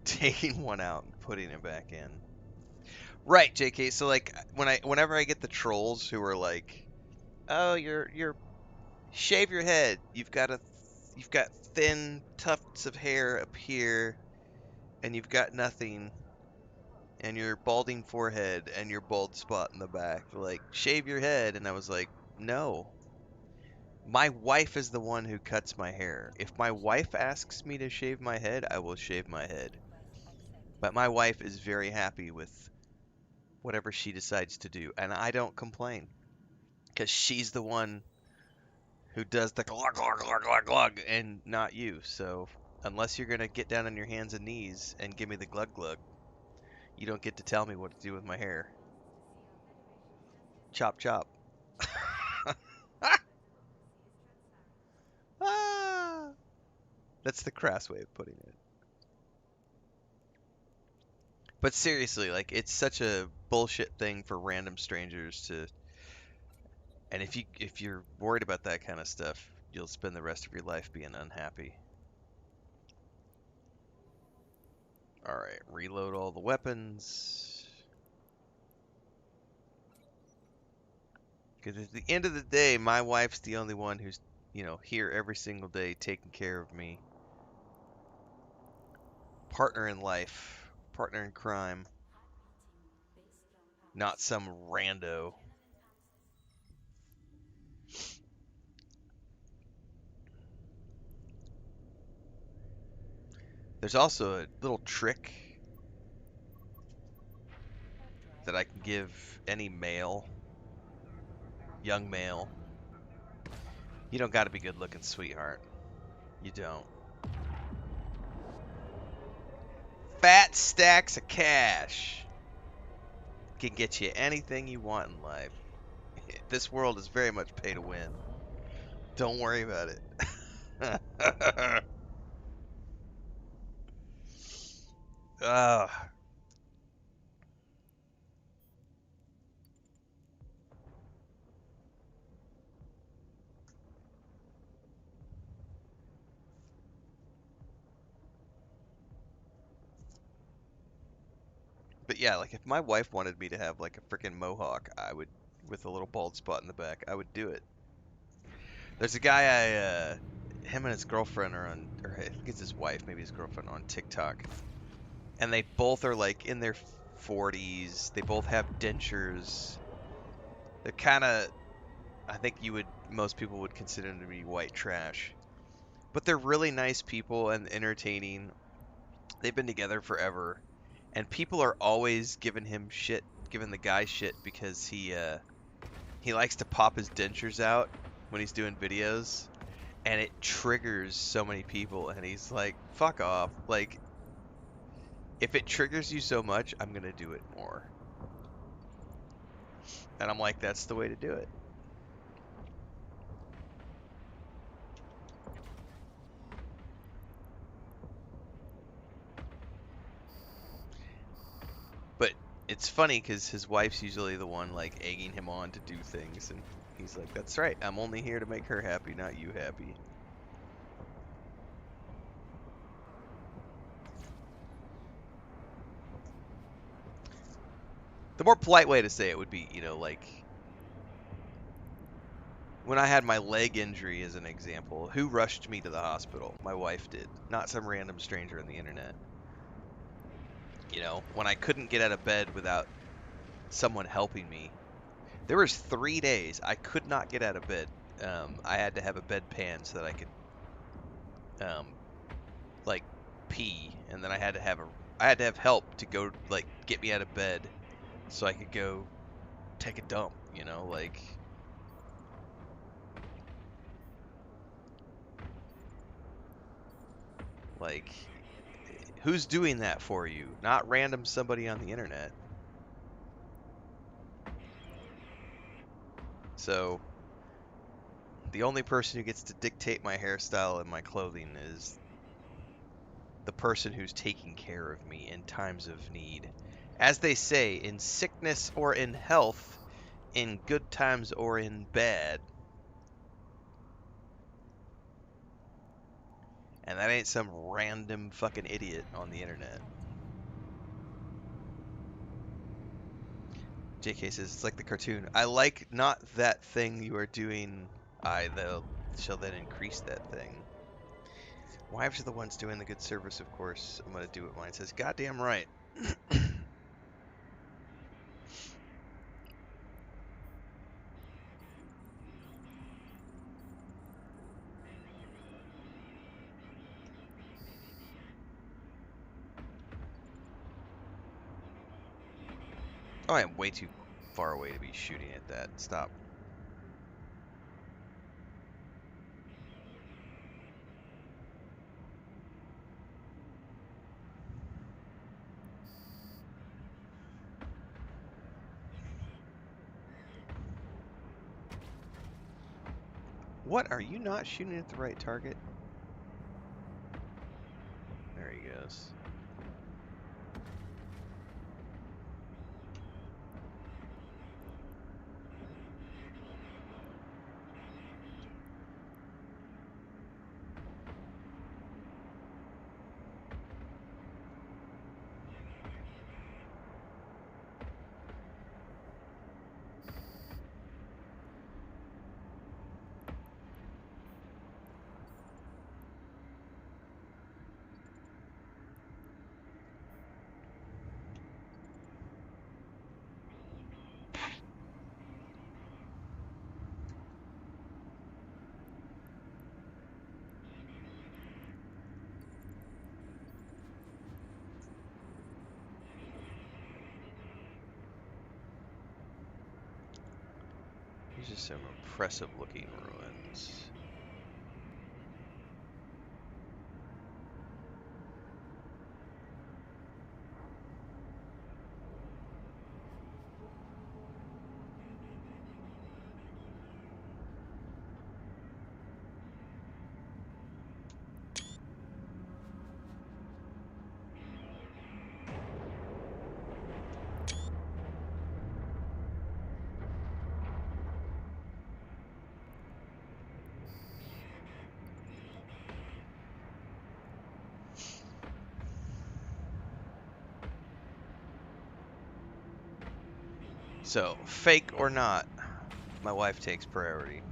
Speaker 1: taking one out and putting it back in. Right, JK. So like whenever I get the trolls who are like, "Oh, you're shave your head. You've got thin tufts of hair up here and you've got nothing and your balding forehead and your bald spot in the back. Like, shave your head." And I was like, "No. My wife is the one who cuts my hair. If my wife asks me to shave my head, I will shave my head." But my wife is very happy with whatever she decides to do, and I don't complain because she's the one who does the glug glug glug glug glug and not you. So unless you're gonna get down on your hands and knees and give me the glug glug, you don't get to tell me what to do with my hair. Chop chop. Ah, that's the crass way of putting it. But seriously, like, it's such a bullshit thing for random strangers to. And if you're worried about that kind of stuff, you'll spend the rest of your life being unhappy. All right, reload all the weapons. Because at the end of the day, my wife's the only one who's, here every single day taking care of me. Partner in life, partner in crime, not some rando. There's also a little trick that I can give any male, young male. You don't got to be good looking, sweetheart. You don't. Fat stacks of cash can get you anything you want in life. This world is very much pay to win. Don't worry about it. Ugh. But yeah, like if my wife wanted me to have like a freaking mohawk, I would, with a little bald spot in the back, I would do it. There's a guy him and his girlfriend are on, or I think it's his wife, maybe his girlfriend, on TikTok, and they both are like in their 40s. They both have dentures. They're kind of, I think most people would consider them to be white trash, but they're really nice people and entertaining. They've been together forever, and people are always giving the guy shit because he likes to pop his dentures out when he's doing videos, and it triggers so many people, and he's like, fuck off. Like, if it triggers you so much, I'm gonna do it more. And I'm like, that's the way to do it. But it's funny because his wife's usually the one like egging him on to do things, and he's like, that's right, I'm only here to make her happy, not you happy. The more polite way to say it would be, like when I had my leg injury as an example, who rushed me to the hospital? My wife did, not some random stranger on the internet. When I couldn't get out of bed without someone helping me. There was 3 days I could not get out of bed I had to have a bedpan so that I could um, like pee, and then I had to have help to go like get me out of bed so I could go take a dump. You know, like who's doing that for you? Not random somebody on the internet. So the only person who gets to dictate my hairstyle and my clothing is the person who's taking care of me in times of need. As they say, in sickness or in health, in good times or in bad. And that ain't some random fucking idiot on the internet. JK says it's like the cartoon. I like not that thing you are doing. I shall then increase that thing. Wives are the ones doing the good service, of course. I'm gonna do what mine says. Goddamn right. Oh, I am way too far away to be shooting at that. Stop. What? Are you not shooting at the right target? There he goes. These are some impressive looking ruins. So, fake or not, my wife takes priority.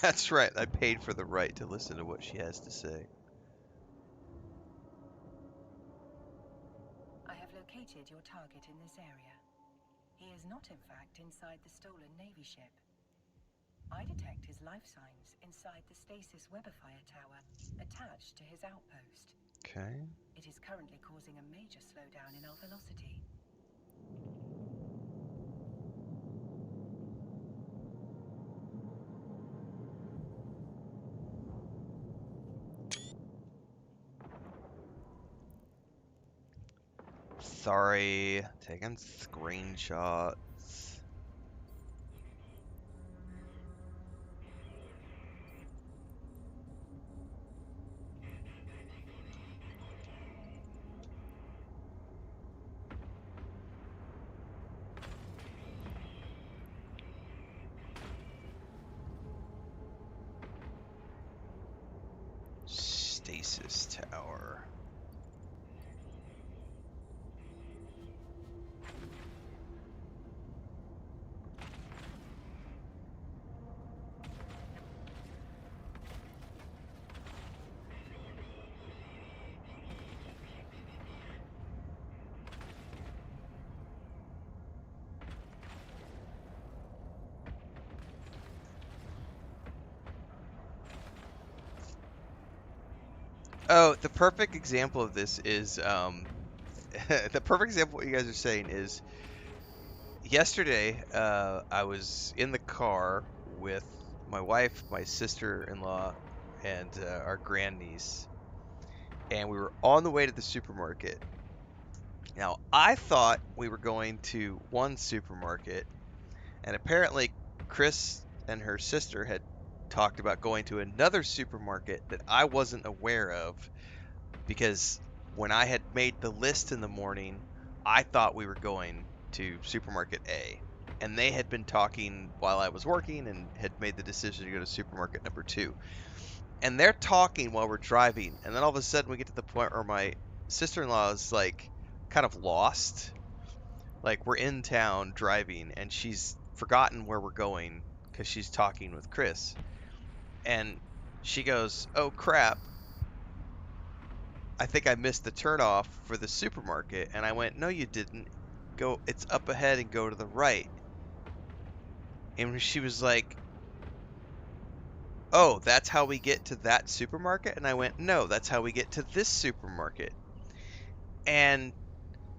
Speaker 1: That's right, I paid for the right to listen to what she has to say.
Speaker 2: I have located your target in this area. He is not, in fact, inside the stolen Navy ship. I detect his life signs inside the stasis webifier tower attached to his outpost.
Speaker 1: Okay.
Speaker 2: It is currently causing a major slowdown in our velocity.
Speaker 1: Sorry. Taking screenshots. Stasis tower. Oh, the perfect example of this is the perfect example of what you guys are saying is yesterday I was in the car with my wife, my sister-in-law, and our grandniece, and we were on the way to the supermarket. Now, I thought we were going to one supermarket, and apparently Chris and her sister had talked about going to another supermarket that I wasn't aware of because when I had made the list in the morning, I thought we were going to supermarket A. And they had been talking while I was working and had made the decision to go to supermarket number 2. And they're talking while we're driving, and then all of a sudden we get to the point where my sister-in-law is like kind of lost. Like we're in town driving and she's forgotten where we're going because she's talking with Chris. And she goes, "Oh crap, I think I missed the turnoff for the supermarket." And I went, "No, you didn't. Go, it's up ahead and go to the right." And she was like, "Oh, that's how we get to that supermarket?" And I went, "No, that's how we get to this supermarket." And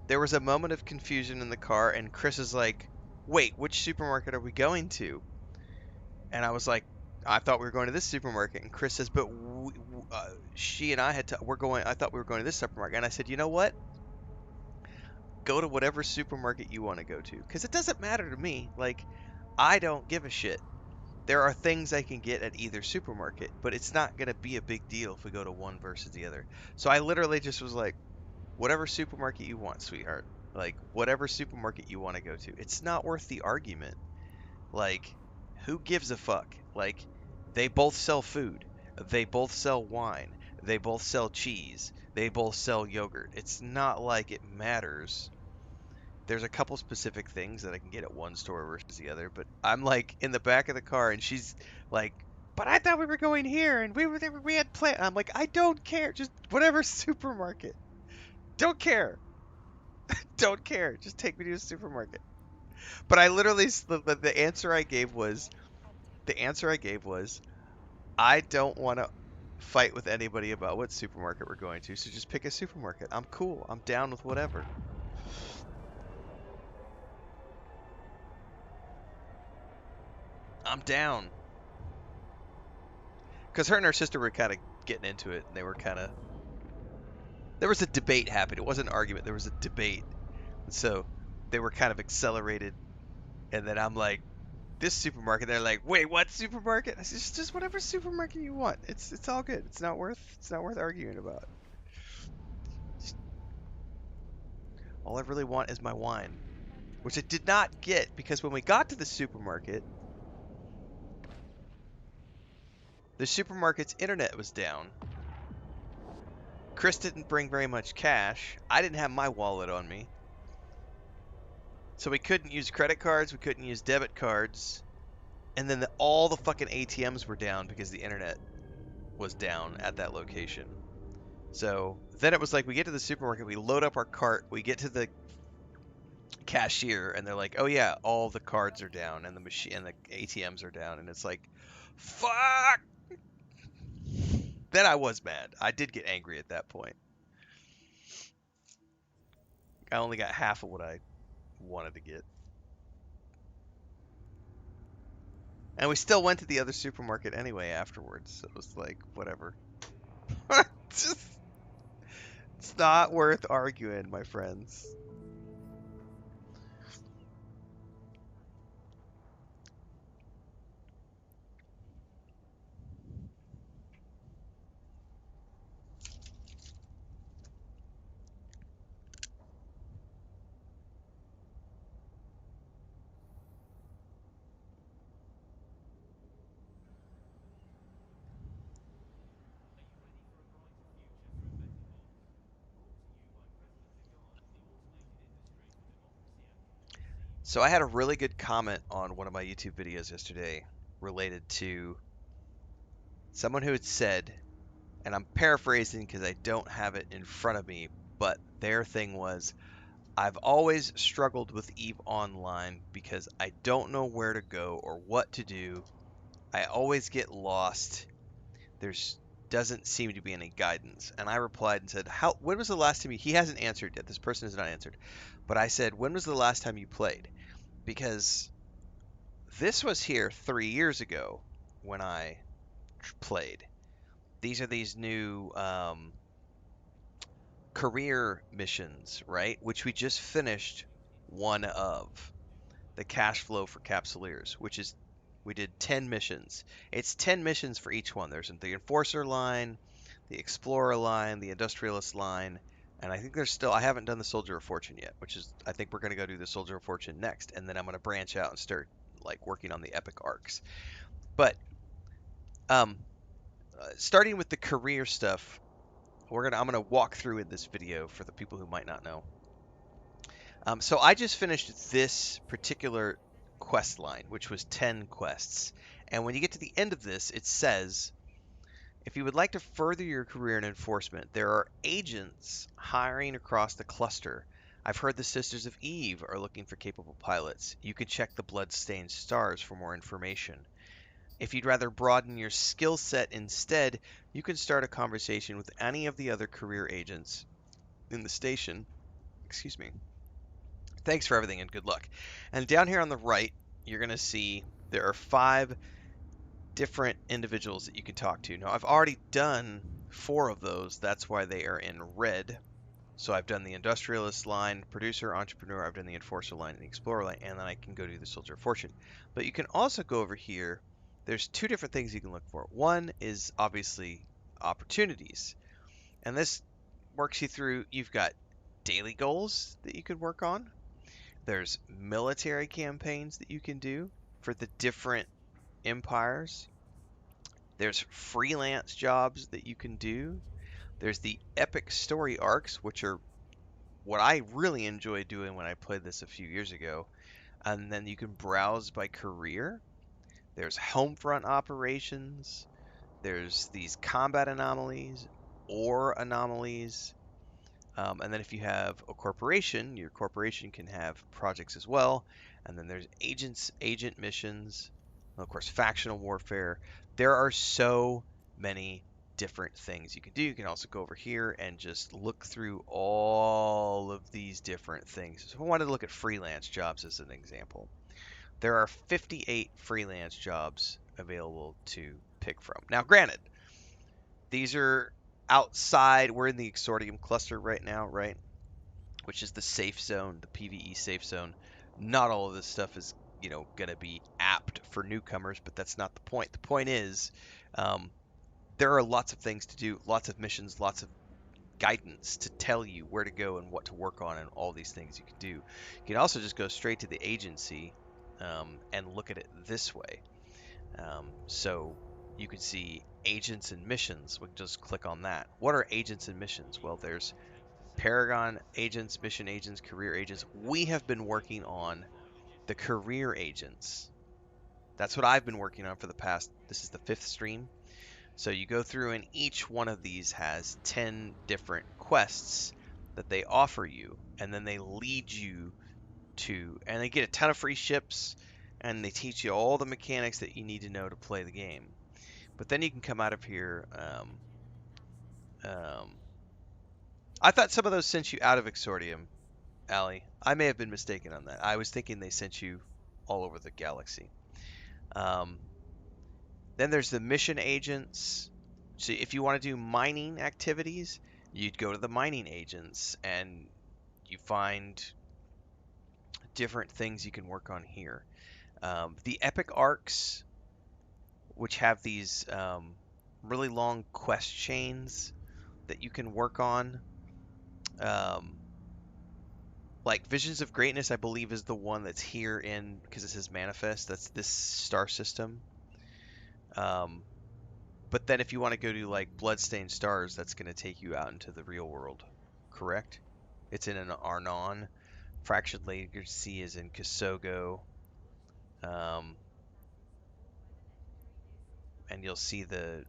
Speaker 1: there was a moment of confusion in the car, and Chris is like, "Wait, which supermarket are we going to?" And I was like, "I thought we were going to this supermarket." And Chris says, "But she and I had to, we're going, I thought we were going to this supermarket." And I said, "You know what? Go to whatever supermarket you want to go to, because it doesn't matter to me. Like, I don't give a shit. There are things I can get at either supermarket, but it's not going to be a big deal if we go to one versus the other." So I literally just was like, "Whatever supermarket you want, sweetheart. Like, whatever supermarket you want to go to. It's not worth the argument. Like, who gives a fuck? Like, they both sell food. They both sell wine. They both sell cheese. They both sell yogurt. It's not like it matters. There's a couple specific things that I can get at one store versus the other, but I'm like in the back of the car and she's like, "But I thought we were going here and we were there, we had planned." I'm like, "I don't care. Just whatever supermarket. Don't care. Don't care. Just take me to a supermarket." But I literally, the answer I gave was, the answer I gave was, "I don't want to fight with anybody about what supermarket we're going to, so just pick a supermarket. I'm cool. I'm down with whatever." I'm down. Because her and her sister were kind of getting into it, and they were kind of, there was a debate happening. It wasn't an argument. There was a debate. And so they were kind of accelerated. And then I'm like, "This supermarket." They're like, "Wait, what supermarket?" I said, "Just whatever supermarket you want. It's all good. It's not worth arguing about. Just, all I really want is my wine," which I did not get because when we got to the supermarket's internet was down. Chris didn't bring very much cash. I didn't have my wallet on me. So we couldn't use credit cards, we couldn't use debit cards. And then all the fucking ATMs were down because the internet was down at that location. So then it was like we get to the supermarket, we load up our cart, we get to the cashier, and they're like, "Oh yeah, all the cards are down and the machine and the ATMs are down," and it's like, "Fuck!" Then I was mad. I did get angry at that point. I only got half of what I wanted to get, and we still went to the other supermarket anyway afterwards. So it was like, whatever. Just, it's not worth arguing, my friends. So I had a really good comment on one of my YouTube videos yesterday related to someone who had said, and I'm paraphrasing because I don't have it in front of me, but their thing was, I've always struggled with EVE Online because I don't know where to go or what to do. I always get lost. There's doesn't seem to be any guidance. And I replied and said, "How when was the last time he hasn't answered yet. This person has not answered. But I said, "When was the last time you played?" Because this was here 3 years ago when I played. These are these new career missions, right? Which we just finished one of. The cash flow for Capsuleers, which is we did 10 missions. It's 10 missions for each one. There's the Enforcer line, the Explorer line, the Industrialist line, and I think there's still I haven't done the Soldier of Fortune yet, which is I think we're going to go do the Soldier of Fortune next, and then I'm going to branch out and start like working on the epic arcs. But um starting with the career stuff, I'm gonna walk through in this video for the people who might not know. So I just finished this particular quest line, which was 10 quests. And when you get to the end of this, it says, if you would like to further your career in enforcement, there are agents hiring across the cluster. I've heard the Sisters of Eve are looking for capable pilots. You can check the Bloodstained Stars for more information. If you'd rather broaden your skill set instead, you can start a conversation with any of the other career agents in the station. Excuse me. Thanks for everything and good luck. And down here on the right, you're going to see there are 5 different individuals that you can talk to. Now, I've already done 4 of those. That's why they are in red. So I've done the Industrialist line, Producer, Entrepreneur, I've done the Enforcer line and the Explorer line, and then I can go do the Soldier of Fortune. But you can also go over here. There's 2 different things you can look for. One is obviously opportunities. And this works you through, you've got daily goals that you can work on. There's military campaigns that you can do for the different empires. There's freelance jobs that you can do. There's the epic story arcs, which are what I really enjoyed doing when I played this a few years ago. And then you can browse by career. There's homefront operations. There's these combat anomalies, or anomalies. And then if you have a corporation, your corporation can have projects as well. And then there's agent missions, and of course, factional warfare. There are so many different things you can do. You can also go over here and just look through all of these different things. So if I wanted to look at freelance jobs as an example, there are 58 freelance jobs available to pick from. Now, granted, these are outside. We're in the Exordium cluster right now, right? Which is the safe zone, the PvE safe zone. Not all of this stuff is, going to be apt for newcomers, but that's not the point. The point is, um, there are lots of things to do, lots of missions, lots of guidance to tell you where to go and what to work on, and all these things you can do. You can also just go straight to the agency and look at it this way. So you can see agents and missions. We can just click on that. What are agents and missions? Well, there's Paragon agents, mission agents, career agents. We have been working on the career agents. That's what I've been working on for the past, this is the 5th stream. So you go through and each one of these has 10 different quests that they offer you, and then they lead you and they get a ton of free ships, and they teach you all the mechanics that you need to know to play the game. But then you can come out of here. Um, I thought some of those sent you out of Exordium, Allie. I may have been mistaken on that. I was thinking they sent you all over the galaxy. Um, then there's the mission agents. So if you want to do mining activities, you'd go to the mining agents and you find different things you can work on here. The epic arcs, which have these really long quest chains that you can work on. Um, like Visions of Greatness, I believe, is the one that's here in, because it says Manifest. That's this star system. Um, but then if you want to go to like Bloodstained Stars, that's going to take you out into the real world. Correct? It's in an Arnon. Fractured Legacy is in Kisogo. Um, and you'll see the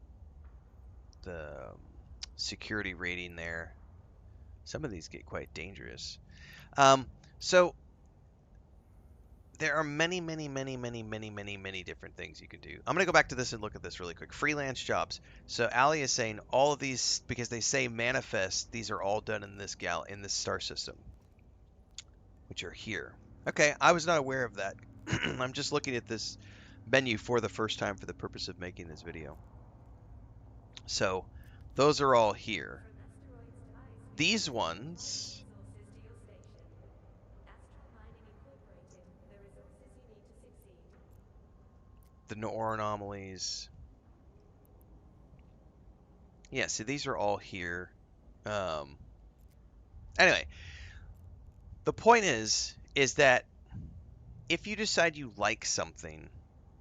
Speaker 1: security rating there. Some of these get quite dangerous. So there are many, many, many, many, many, many, many different things you can do. I'm going to go back to this and look at this really quick. Freelance jobs. So Ali is saying all of these, because they say manifest, these are all done in this in this star system, which are here. Okay, I was not aware of that. I'm just looking at this menu for the first time for the purpose of making this video. So those are all here. These ones, the Noor anomalies. Yeah, see, these are all here. Anyway, the point is that if you decide you like something,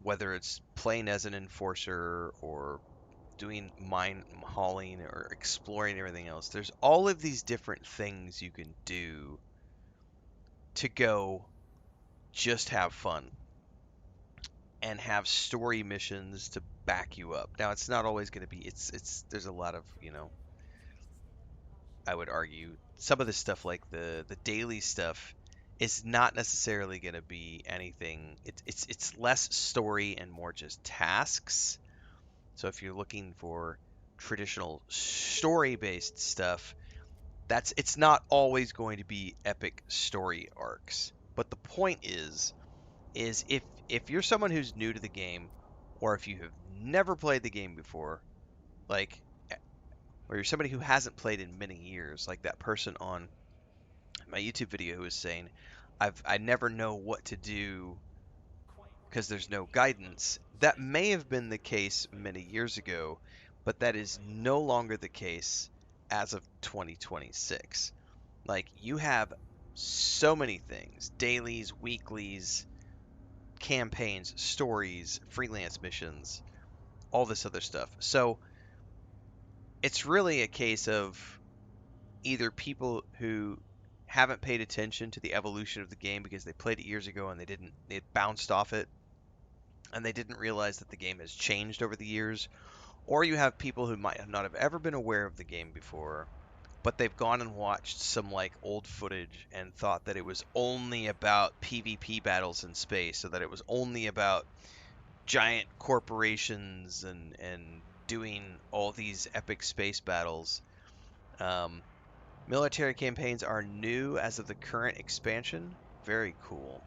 Speaker 1: whether it's playing as an enforcer or doing mine hauling or exploring everything else, there's all of these different things you can do to go just have fun and have story missions to back you up. Now, it's not always going to be, there's a lot of, I would argue some of the stuff like the daily stuff is not necessarily going to be anything. It's less story and more just tasks. So if you're looking for traditional story-based stuff, it's not always going to be epic story arcs. But the point is if you're someone who's new to the game, or if you have never played the game before, like, or you're somebody who hasn't played in many years, like that person on my YouTube video who was saying, I never know what to do because there's no guidance. That may have been the case many years ago, but that is no longer the case as of 2026. Like, you have so many things, dailies, weeklies, campaigns, stories, freelance missions, all this other stuff. So it's really a case of either people who haven't paid attention to the evolution of the game because they played it years ago and they bounced off it and they didn't realize that the game has changed over the years, or you have people who might not have ever been aware of the game before, but they've gone and watched some like old footage and thought that it was only about PvP battles in space, so that it was only about giant corporations and doing all these epic space battles. Um, Military campaigns are new as of the current expansion. Very cool.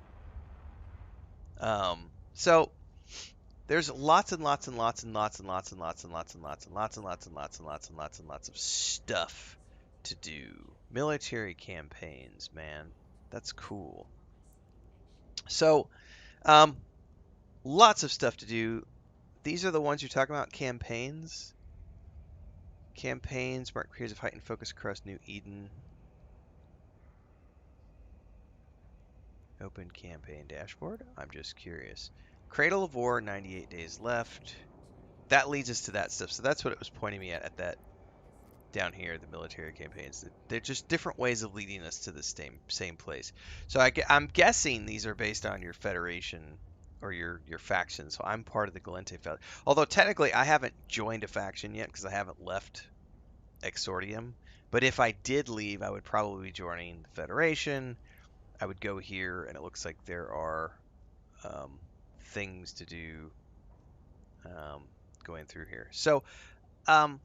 Speaker 1: So there's lots and lots and lots and lots and lots and lots and lots and lots and lots and lots and lots and lots and lots and lots of stuff to do. Military campaigns, man. That's cool. So, um, lots of stuff to do. These are the ones you're talking about, campaigns. Campaigns, mark periods of heightened focus across New Eden. Open campaign dashboard. I'm just curious. Cradle of War, 98 days left. That leads us to that stuff. So that's what it was pointing me at that down here, the military campaigns. They're just different ways of leading us to the same place. So I'm guessing these are based on your federation or your faction. So I'm part of the Galente faction. Although technically I haven't joined a faction yet because I haven't left Exordium. But if I did leave, I would probably be joining the Federation. I would go here, and it looks like there are um, things to do um, going through here. So um,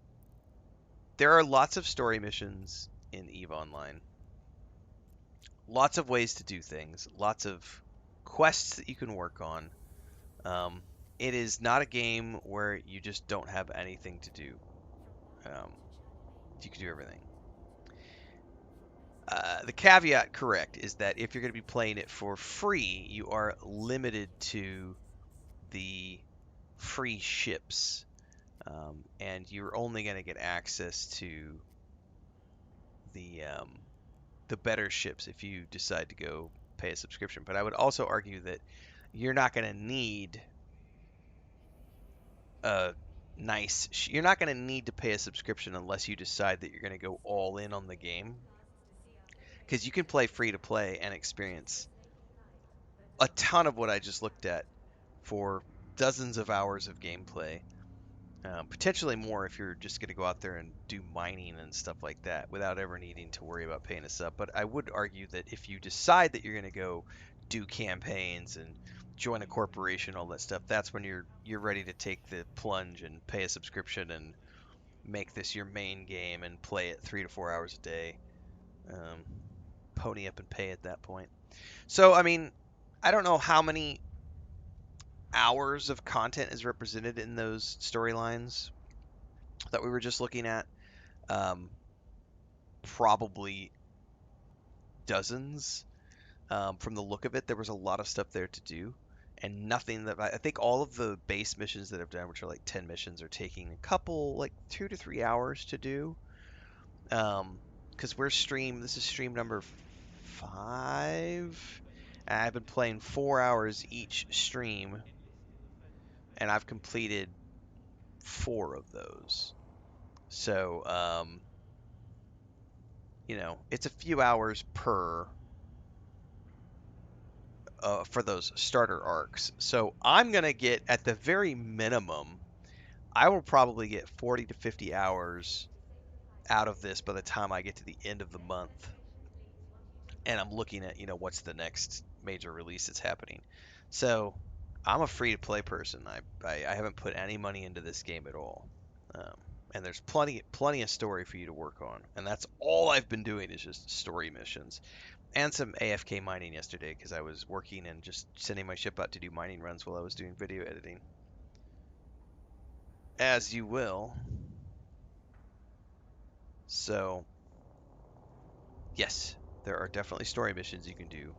Speaker 1: there are lots of story missions in EVE Online, lots of ways to do things, lots of quests that you can work on. Um, it is not a game where you just don't have anything to do. Um, you can do everything. The caveat, correct, is that if you're going to be playing it for free, you are limited to the free ships, and you're only going to get access to the um, the better ships if you decide to go pay a subscription. But I would also argue that you're not going to need a you're not going to need to pay a subscription unless you decide that you're going to go all in on the game, because you can play free to play and experience a ton of what I just looked at for dozens of hours of gameplay. Potentially more if you're just going to go out there and do mining and stuff like that without ever needing to worry about paying a sub. But I would argue that if you decide that you're going to go do campaigns and join a corporation, all that stuff, that's when you're ready to take the plunge and pay a subscription and make this your main game and play it 3 to 4 hours a day. Um, Pony up and pay at that point. So I mean, I don't know how many hours of content is represented in those storylines that we were just looking at. Um, Probably dozens. From the look of it, there was a lot of stuff there to do, and nothing that I think all of the base missions that I've done, which are like 10 missions, are taking a couple, like 2 to 3 hours to do. Because this is stream number 5, and I've been playing 4 hours each stream, and I've completed 4 of those. So, it's a few hours per for those starter arcs. So I'm going to get, at the very minimum, I will probably get 40 to 50 hours out of this by the time I get to the end of the month. And I'm looking at, what's the next major release that's happening. So I'm a free to play person. I haven't put any money into this game at all. Um, and there's plenty of story for you to work on. And that's all I've been doing is just story missions. And some AFK mining yesterday because I was working and just sending my ship out to do mining runs while I was doing video editing. As you will. So, yes, there are definitely story missions you can do.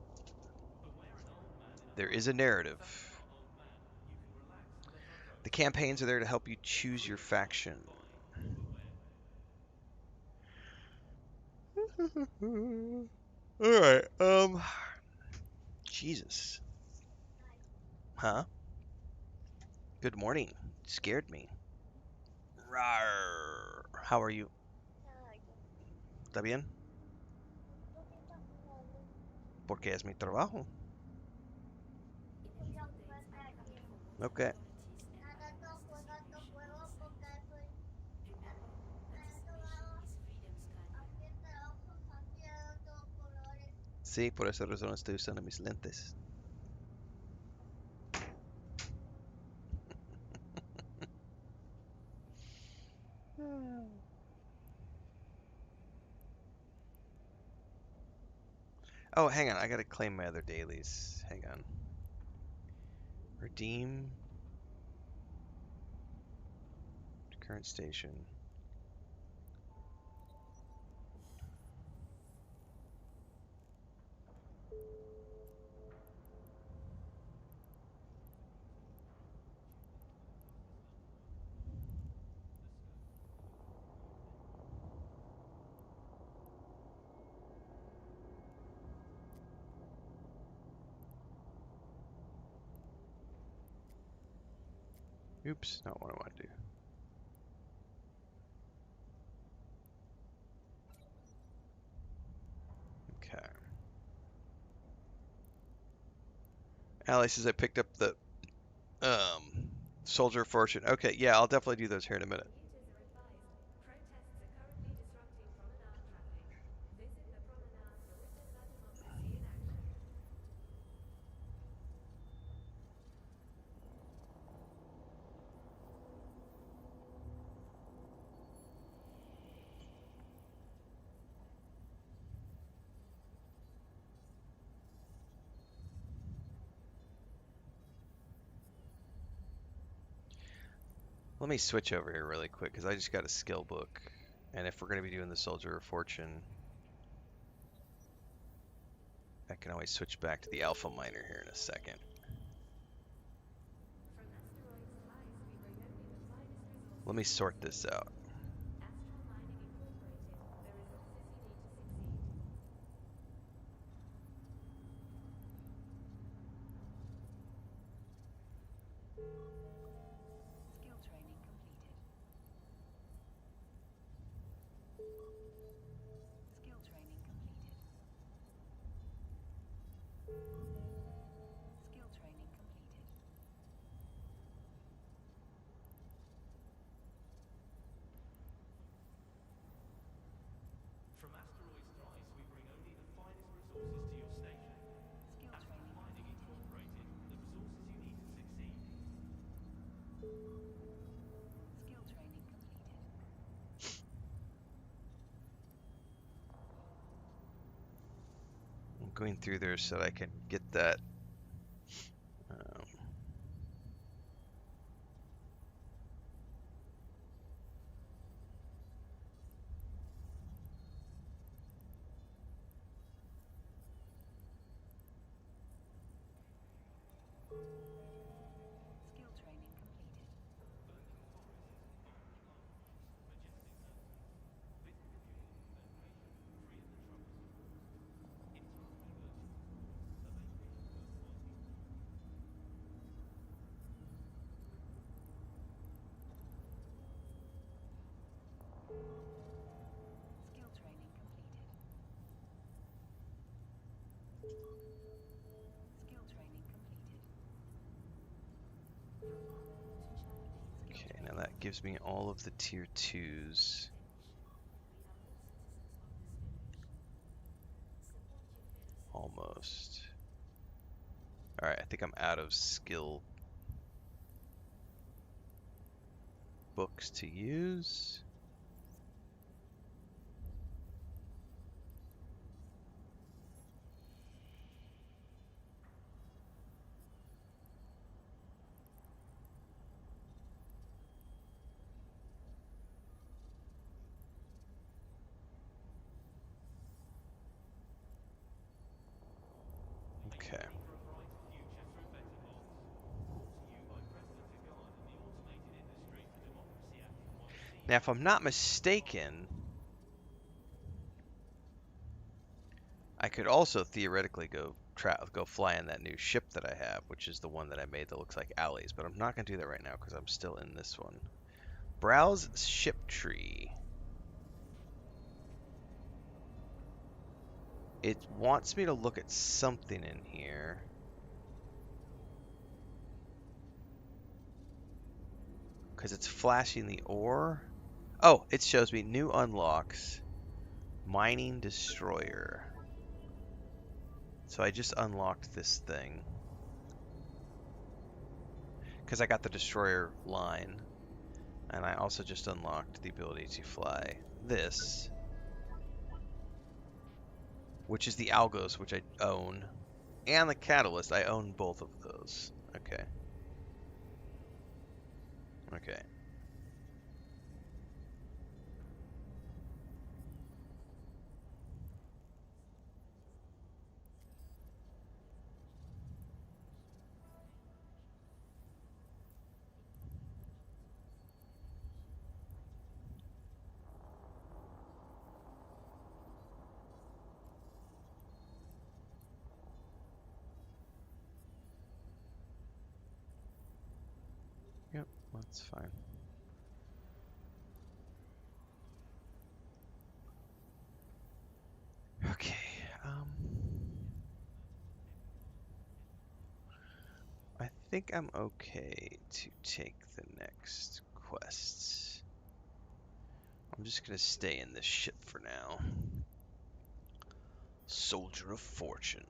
Speaker 1: There is a narrative. The campaigns are there to help you choose your faction. Alright, Jesus. Huh? Good morning. Scared me. Rawr. How are you? ¿Está bien? Porque es mi trabajo. Okay. Sí, por esa razón estoy usando mis lentes. Oh, hang on. I gotta claim my other dailies. Hang on. Redeem. Current station. Oops, not what I want to do. Okay. Ally says I picked up the Soldier of Fortune. Okay, yeah, I'll definitely do those here in a minute. Let me switch over here really quick because I just got a skill book. And if we're going to be doing the Soldier of Fortune, I can always switch back to the Alpha Miner here in a second. Let me sort this out.
Speaker 2: Skill training completed. Skill training completed. Skill training completed.
Speaker 3: From Asteroids Thrice, we bring only the finest resources to your station.
Speaker 2: Skill
Speaker 3: Astral
Speaker 2: training
Speaker 3: Mining
Speaker 2: completed.
Speaker 3: Incorporated, the resources you need to succeed.
Speaker 2: Skill training completed.
Speaker 1: I'm going through there so that I can get that.
Speaker 2: Skill training completed. Skill training completed. Skill training completed.
Speaker 1: Okay, now that gives me all of the tier 2s. Almost. Alright, I think I'm out of skill books to use. Okay. Now, if I'm not mistaken, I could also theoretically go fly in that new ship that I have, which is the one that I made that looks like Alley's, but I'm not going to do that right now because I'm still in this one. Browse ship tree. It wants me to look at something in here. Because it's flashing the ore. Oh, it shows me new unlocks. Mining destroyer. So I just unlocked this thing. Because I got the destroyer line. And I also just unlocked the ability to fly this. Which is the Algos, which I own. And the Catalyst, I own both of those. Okay. Okay. Yep, that's fine. Okay, I think I'm okay to take the next quests. I'm just gonna stay in this ship for now. Soldier of Fortune.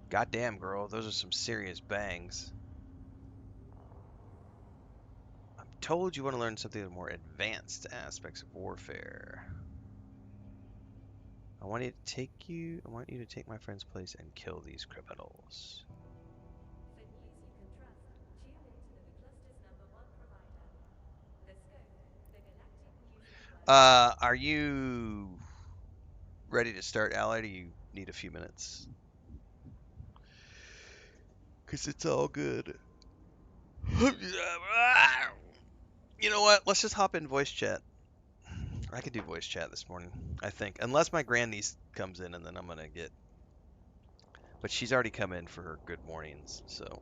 Speaker 1: Goddamn, girl, those are some serious bangs. I'm told you want to learn something of more advanced aspects of warfare. I want you to take my friend's place and kill these criminals. Are you ready to start, Allied? Or you need a few minutes? Cause it's all good. You know what? Let's just hop in voice chat. I could do voice chat this morning, I think. Unless my grandniece comes in and then I'm gonna get. But she's already come in for her good mornings, so.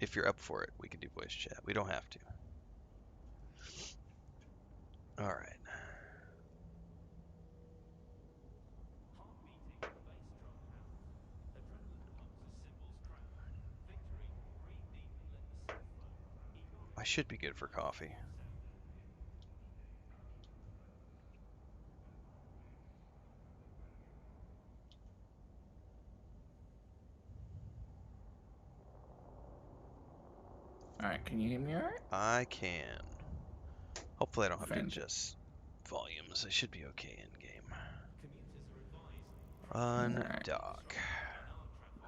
Speaker 1: If you're up for it, we can do voice chat. We don't have to. Alright.
Speaker 3: Heart beating, bass drum pound. Adrenaline pumps as cymbals crack. Victory, breathe deep and let the synth flow. Ego
Speaker 1: I
Speaker 3: raised,
Speaker 1: should be good for
Speaker 3: trust the
Speaker 1: coffee.
Speaker 3: fourth sound.
Speaker 4: Alright, can you hear me alright?
Speaker 1: I can. Hopefully I don't have to
Speaker 4: Fantastic.
Speaker 1: adjust volumes. I should be okay in game.
Speaker 3: Commuters are advised.
Speaker 4: Alright.
Speaker 1: Undock.
Speaker 3: Promenade travel.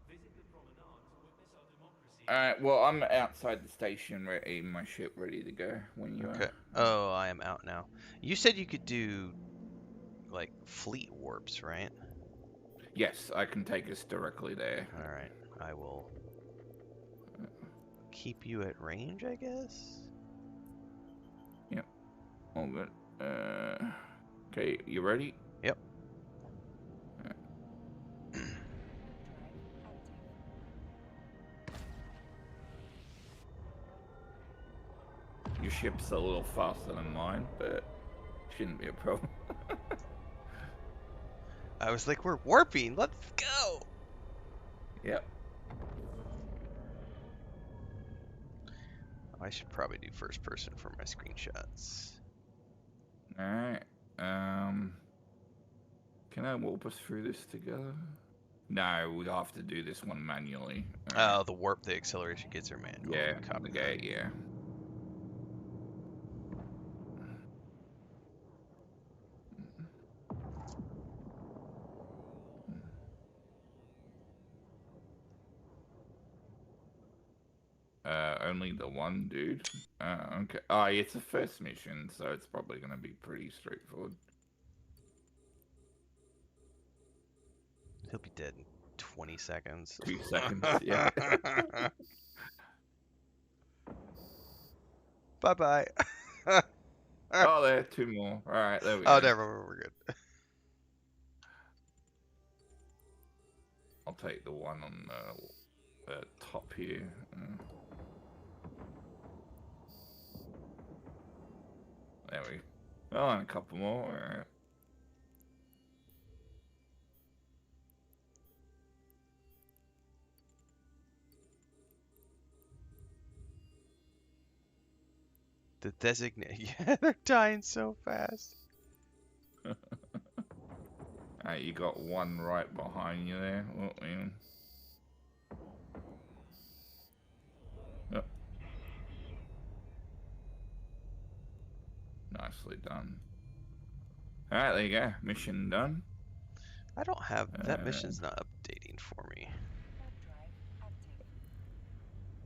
Speaker 3: Visit the promenade to witness our democracy.
Speaker 4: Alright, well, I'm outside the station, ready, my ship ready to go when you
Speaker 1: Okay.
Speaker 4: are.
Speaker 1: Oh, I am out now. You said you could do like fleet warps, right?
Speaker 4: Yes, I can take us directly there.
Speaker 1: All right. I will keep you at range, I guess.
Speaker 4: Yep. All good. Okay, you ready?
Speaker 1: Yep.
Speaker 4: Your ship's a little faster than mine, but shouldn't be a problem.
Speaker 1: I was like, we're warping. Let's go.
Speaker 4: Yep.
Speaker 1: I should probably do first person for my screenshots.
Speaker 4: Alright. Can I warp us through this together? No, we have to do this one manually.
Speaker 1: Oh, the warp, the acceleration gets are manual.
Speaker 4: Yeah,
Speaker 1: Copy
Speaker 4: okay,
Speaker 1: that.
Speaker 4: yeah. Only the one dude. Okay. Oh, yeah, it's a first mission, so it's probably gonna be pretty straightforward.
Speaker 1: He'll be dead in 20 seconds.
Speaker 4: 2 seconds, yeah.
Speaker 1: Bye-bye.
Speaker 4: Oh, there, two more. All right, there we
Speaker 1: Oh,
Speaker 4: go.
Speaker 1: never mind. We're good.
Speaker 4: I'll take the one on the top here. There we go. Oh, and a couple more. All right.
Speaker 1: The designate. Yeah, they're dying so fast.
Speaker 4: Alright, you got one right behind you there. Oh, yeah. Yep. Nicely done. Alright, there you go. Mission done.
Speaker 1: I don't have that mission's not updating for me.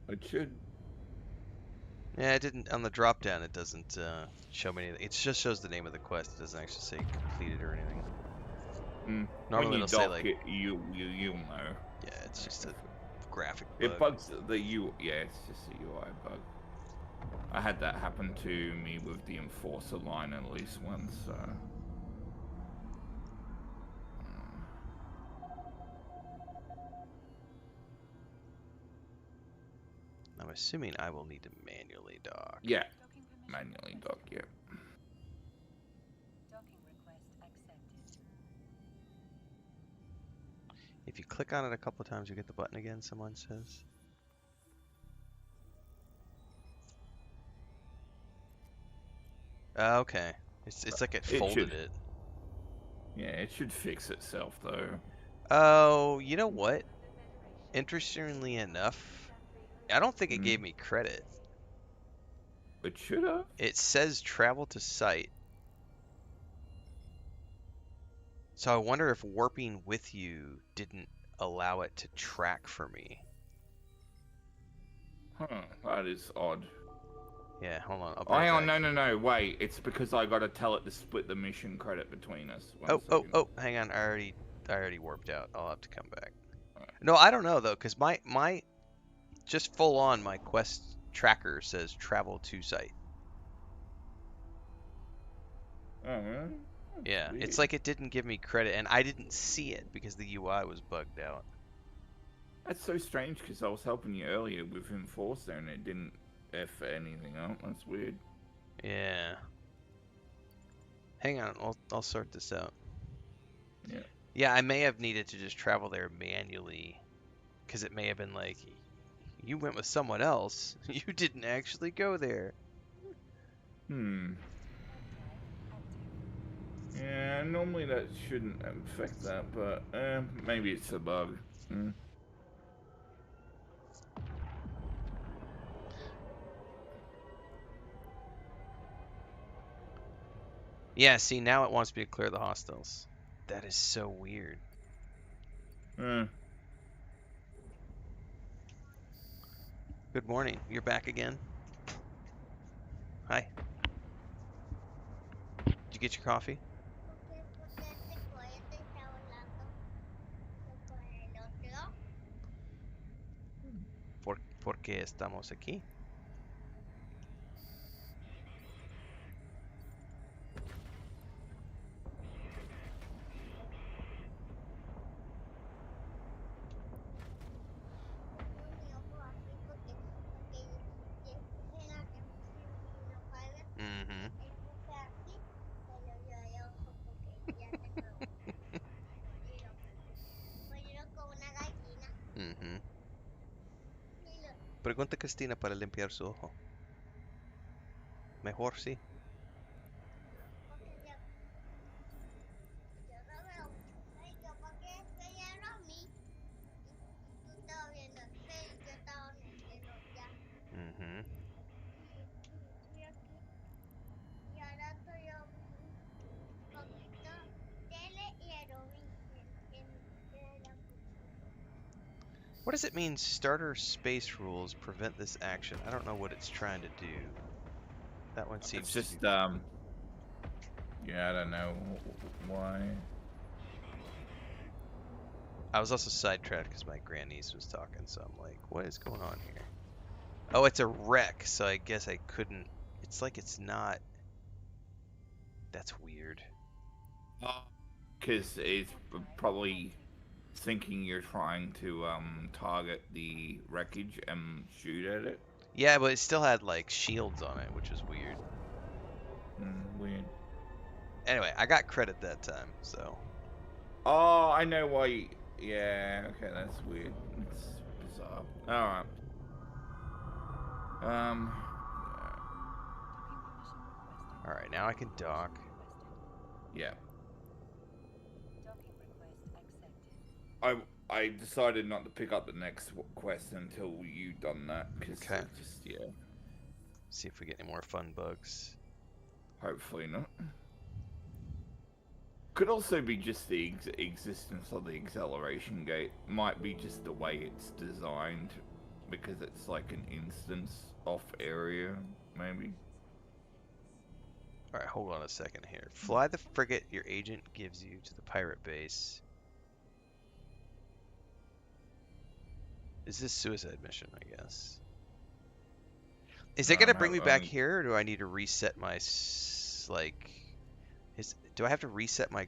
Speaker 4: It should.
Speaker 1: Yeah, it didn't on the drop down. It doesn't show me anything. It just shows the name of the quest. It doesn't actually say completed or anything. Normally
Speaker 4: when you
Speaker 1: it'll say
Speaker 4: dock
Speaker 1: like
Speaker 4: it, you'll know.
Speaker 1: yeah, it's just a graphic
Speaker 4: It
Speaker 1: bug.
Speaker 4: bugs the U. Yeah, it's just a UI bug. I had that happen to me with the Enforcer line at least once. So.
Speaker 1: I'm assuming I will need to manually dock.
Speaker 4: Yeah, manually dock. Yeah.
Speaker 2: Docking request accepted.
Speaker 1: If you click on it a couple of times, you get the button again. Someone says. Okay, it's like it folded it.
Speaker 4: Yeah, it should fix itself though.
Speaker 1: Oh, you know what? Interestingly enough, I don't think it gave me credit.
Speaker 4: It should have.
Speaker 1: It says travel to site. So I wonder if warping with you didn't allow it to track for me.
Speaker 4: Huh, that is odd.
Speaker 1: Yeah, hold on. I'll be
Speaker 4: Oh,
Speaker 1: right
Speaker 4: hang on,
Speaker 1: back.
Speaker 4: no, wait. It's because I gotta tell it to split the mission credit between us. One
Speaker 1: Oh, oh,
Speaker 4: second.
Speaker 1: oh, hang on. I already warped out. I'll have to come back.
Speaker 4: Alright.
Speaker 1: No, I don't know though, cause my just full on my quest tracker says travel to site.
Speaker 4: Oh, really? That's
Speaker 1: Yeah, it's
Speaker 4: weird.
Speaker 1: like it didn't give me credit, and I didn't see it because the UI was bugged out.
Speaker 4: That's so strange because I was helping you earlier with Enforcer and it didn't F anything up. That's weird.
Speaker 1: Yeah. Hang on, I'll sort this out.
Speaker 4: Yeah.
Speaker 1: Yeah, I may have needed to just travel there manually, because it may have been like, you went with someone else. You didn't actually go there.
Speaker 4: Hmm. Yeah, normally that shouldn't affect that, but maybe it's a bug. Hmm.
Speaker 1: Yeah, see, now it wants me to clear the hostiles. That is so weird.
Speaker 4: Eh.
Speaker 1: Good morning. You're back again? Hi. Did you get your coffee? ¿Por qué estamos aquí? Mm-hmm. Mm-hmm. Pregunta Cristina para limpiar su ojo. Mejor sí. Mm-hmm. What does it mean, starter space rules prevent this action? I don't know what it's trying to do. That one
Speaker 4: It's
Speaker 1: seems to be...
Speaker 4: just yeah, I don't know why.
Speaker 1: I was also sidetracked because my grandniece was talking, so I'm like, what is going on here? Oh, it's a wreck, so I guess I couldn't... It's like it's not... That's weird.
Speaker 4: Because it's probably thinking you're trying to target the wreckage and shoot at it.
Speaker 1: Yeah, but it still had, like, shields on it, which was weird.
Speaker 4: Weird.
Speaker 1: Anyway, I got credit that time, so...
Speaker 4: Oh, I know why. Yeah, okay, that's weird. It's bizarre. Alright. Um.
Speaker 1: Alright, now I can dock.
Speaker 4: Yeah.
Speaker 2: Docking request accepted.
Speaker 4: I decided not to pick up the next quest until you done that because
Speaker 1: Okay.
Speaker 4: just yeah.
Speaker 1: See if we get any more fun bugs.
Speaker 4: Hopefully not. Could also be just the existence of the acceleration gate. Might be just the way it's designed, because it's like an instance off area, maybe.
Speaker 1: Alright, hold on a second here. Fly the frigate your agent gives you to the pirate base. Is this suicide mission, I guess? Is it gonna bring me back here, or do I need to reset my, like... do I have to reset my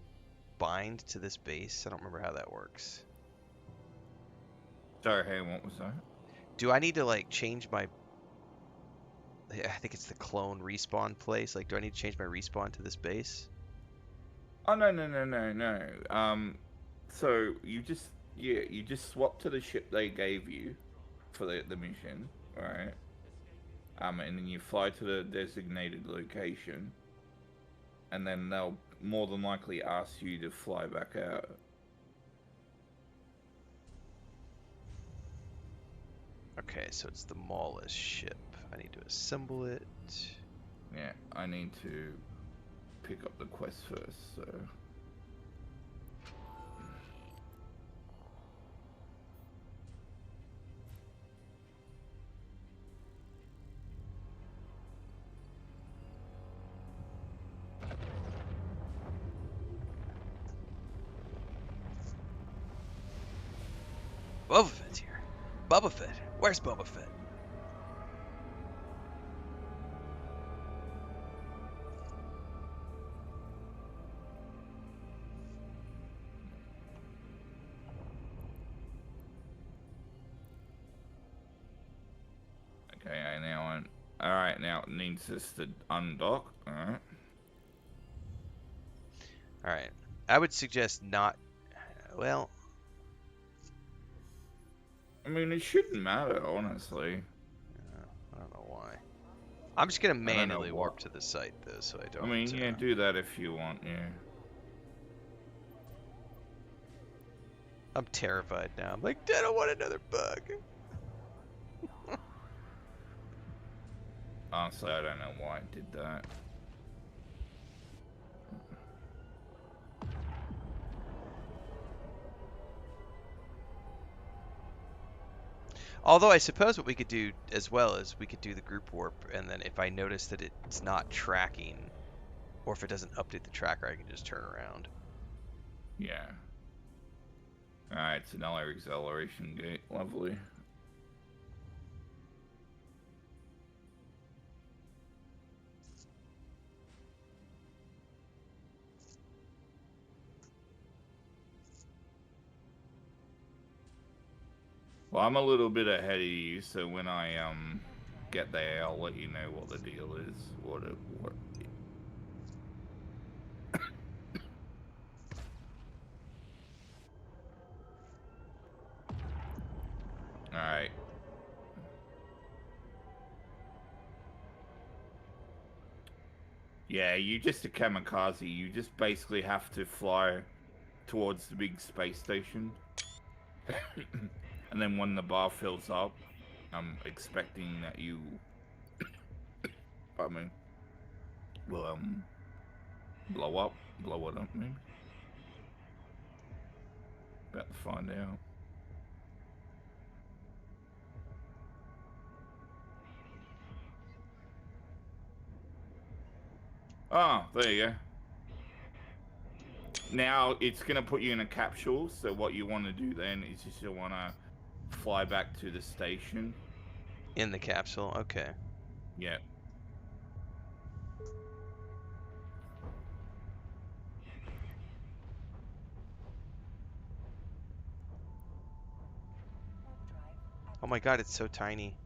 Speaker 1: bind to this base? I don't remember how that works.
Speaker 4: Sorry, hey, what was that?
Speaker 1: Do I need to, like, change my... I think it's the clone respawn place. Like, do I need to change my respawn to this base?
Speaker 4: Oh no. So you just swap to the ship they gave you for the mission, right? And then you fly to the designated location, and then they'll more than likely ask you to fly back out.
Speaker 1: Okay, so it's the Maulus ship. I need to assemble it.
Speaker 4: Yeah, I need to pick up the quest first, so...
Speaker 1: Boba Fett's here. Boba Fett. Where's Boba Fett?
Speaker 4: Okay, alright, now it needs us to undock. Alright.
Speaker 1: All right. I would suggest not. Well,
Speaker 4: I mean, it shouldn't matter, honestly.
Speaker 1: I don't know why. I'm just gonna
Speaker 4: I don't know
Speaker 1: manually
Speaker 4: what.
Speaker 1: warp to the site though, so I
Speaker 4: I
Speaker 1: don't.
Speaker 4: mean, yeah, do that if you want, yeah.
Speaker 1: I'm terrified now. I'm like, I don't want another bug.
Speaker 4: Honestly, I don't know why I did that.
Speaker 1: Although I suppose what we could do as well is we could do the group warp, and then if I notice that it's not tracking, or if it doesn't update the tracker, I can just turn around.
Speaker 4: Yeah. Alright, it's another acceleration gate. Lovely. Well, I'm a little bit ahead of you, so when I get there, I'll let you know what the deal is. What. Alright. Yeah, you just a kamikaze. You just basically have to fly towards the big space station. And then when the bar fills up, I'm expecting that you, I mean, will blow it up, maybe. About to find out. Oh, there you go. Now it's gonna put you in a capsule. So what you want to do then is just you want to fly back to the station.
Speaker 1: In the capsule, okay.
Speaker 4: Yeah.
Speaker 1: Oh my god, it's so tiny.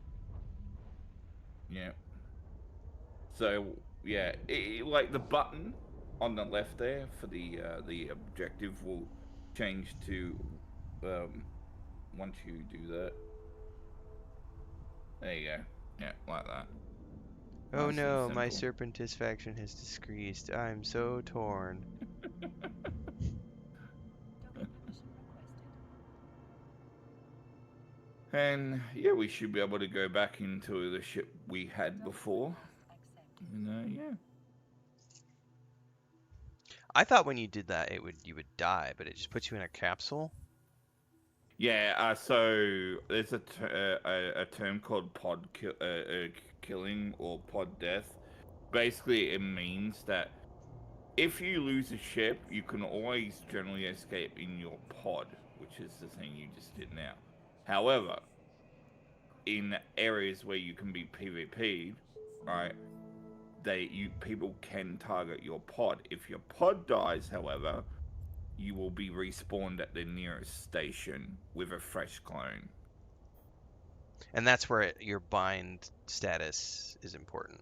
Speaker 4: Yeah. So yeah, like the button on the left there for the objective will change to once you do that. There you go. Yeah, like that.
Speaker 1: Oh
Speaker 4: Nice and
Speaker 1: no, my
Speaker 4: simple.
Speaker 1: serpentist faction has decreased. I'm so torn.
Speaker 4: And yeah, we should be able to go back into the ship we had before. And yeah.
Speaker 1: I thought when you did that, you would die, but it just puts you in a capsule.
Speaker 4: Yeah, so there's a term called killing or pod death. Basically, it means that if you lose a ship, you can always generally escape in your pod, which is the thing you just did now. However, in areas where you can be PvP'd, right, people can target your pod. If your pod dies, however, you will be respawned at the nearest station with a fresh clone.
Speaker 1: And that's where your bind status is important.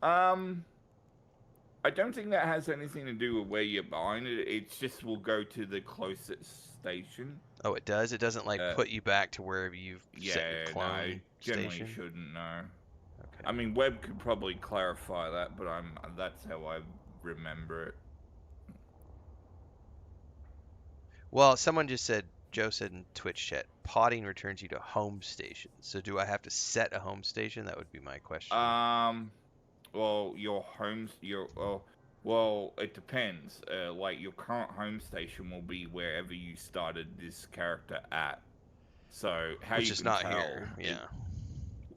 Speaker 4: I don't think that has anything to do with where you're buying it. It just will go to the closest station.
Speaker 1: Oh, it does? It doesn't like put you back to wherever you've set your clone
Speaker 4: no, generally
Speaker 1: station?
Speaker 4: shouldn't, no.
Speaker 1: Okay.
Speaker 4: I mean, Webb could probably clarify that, but that's how I remember it.
Speaker 1: Well, someone just said, Joe said in Twitch chat, potting returns you to home station. So do I have to set a home station? That would be my question.
Speaker 4: Well, well, it depends. Like your current home station will be wherever you started this character at. So how
Speaker 1: Which
Speaker 4: you
Speaker 1: is
Speaker 4: can
Speaker 1: not
Speaker 4: tell?
Speaker 1: here. Yeah.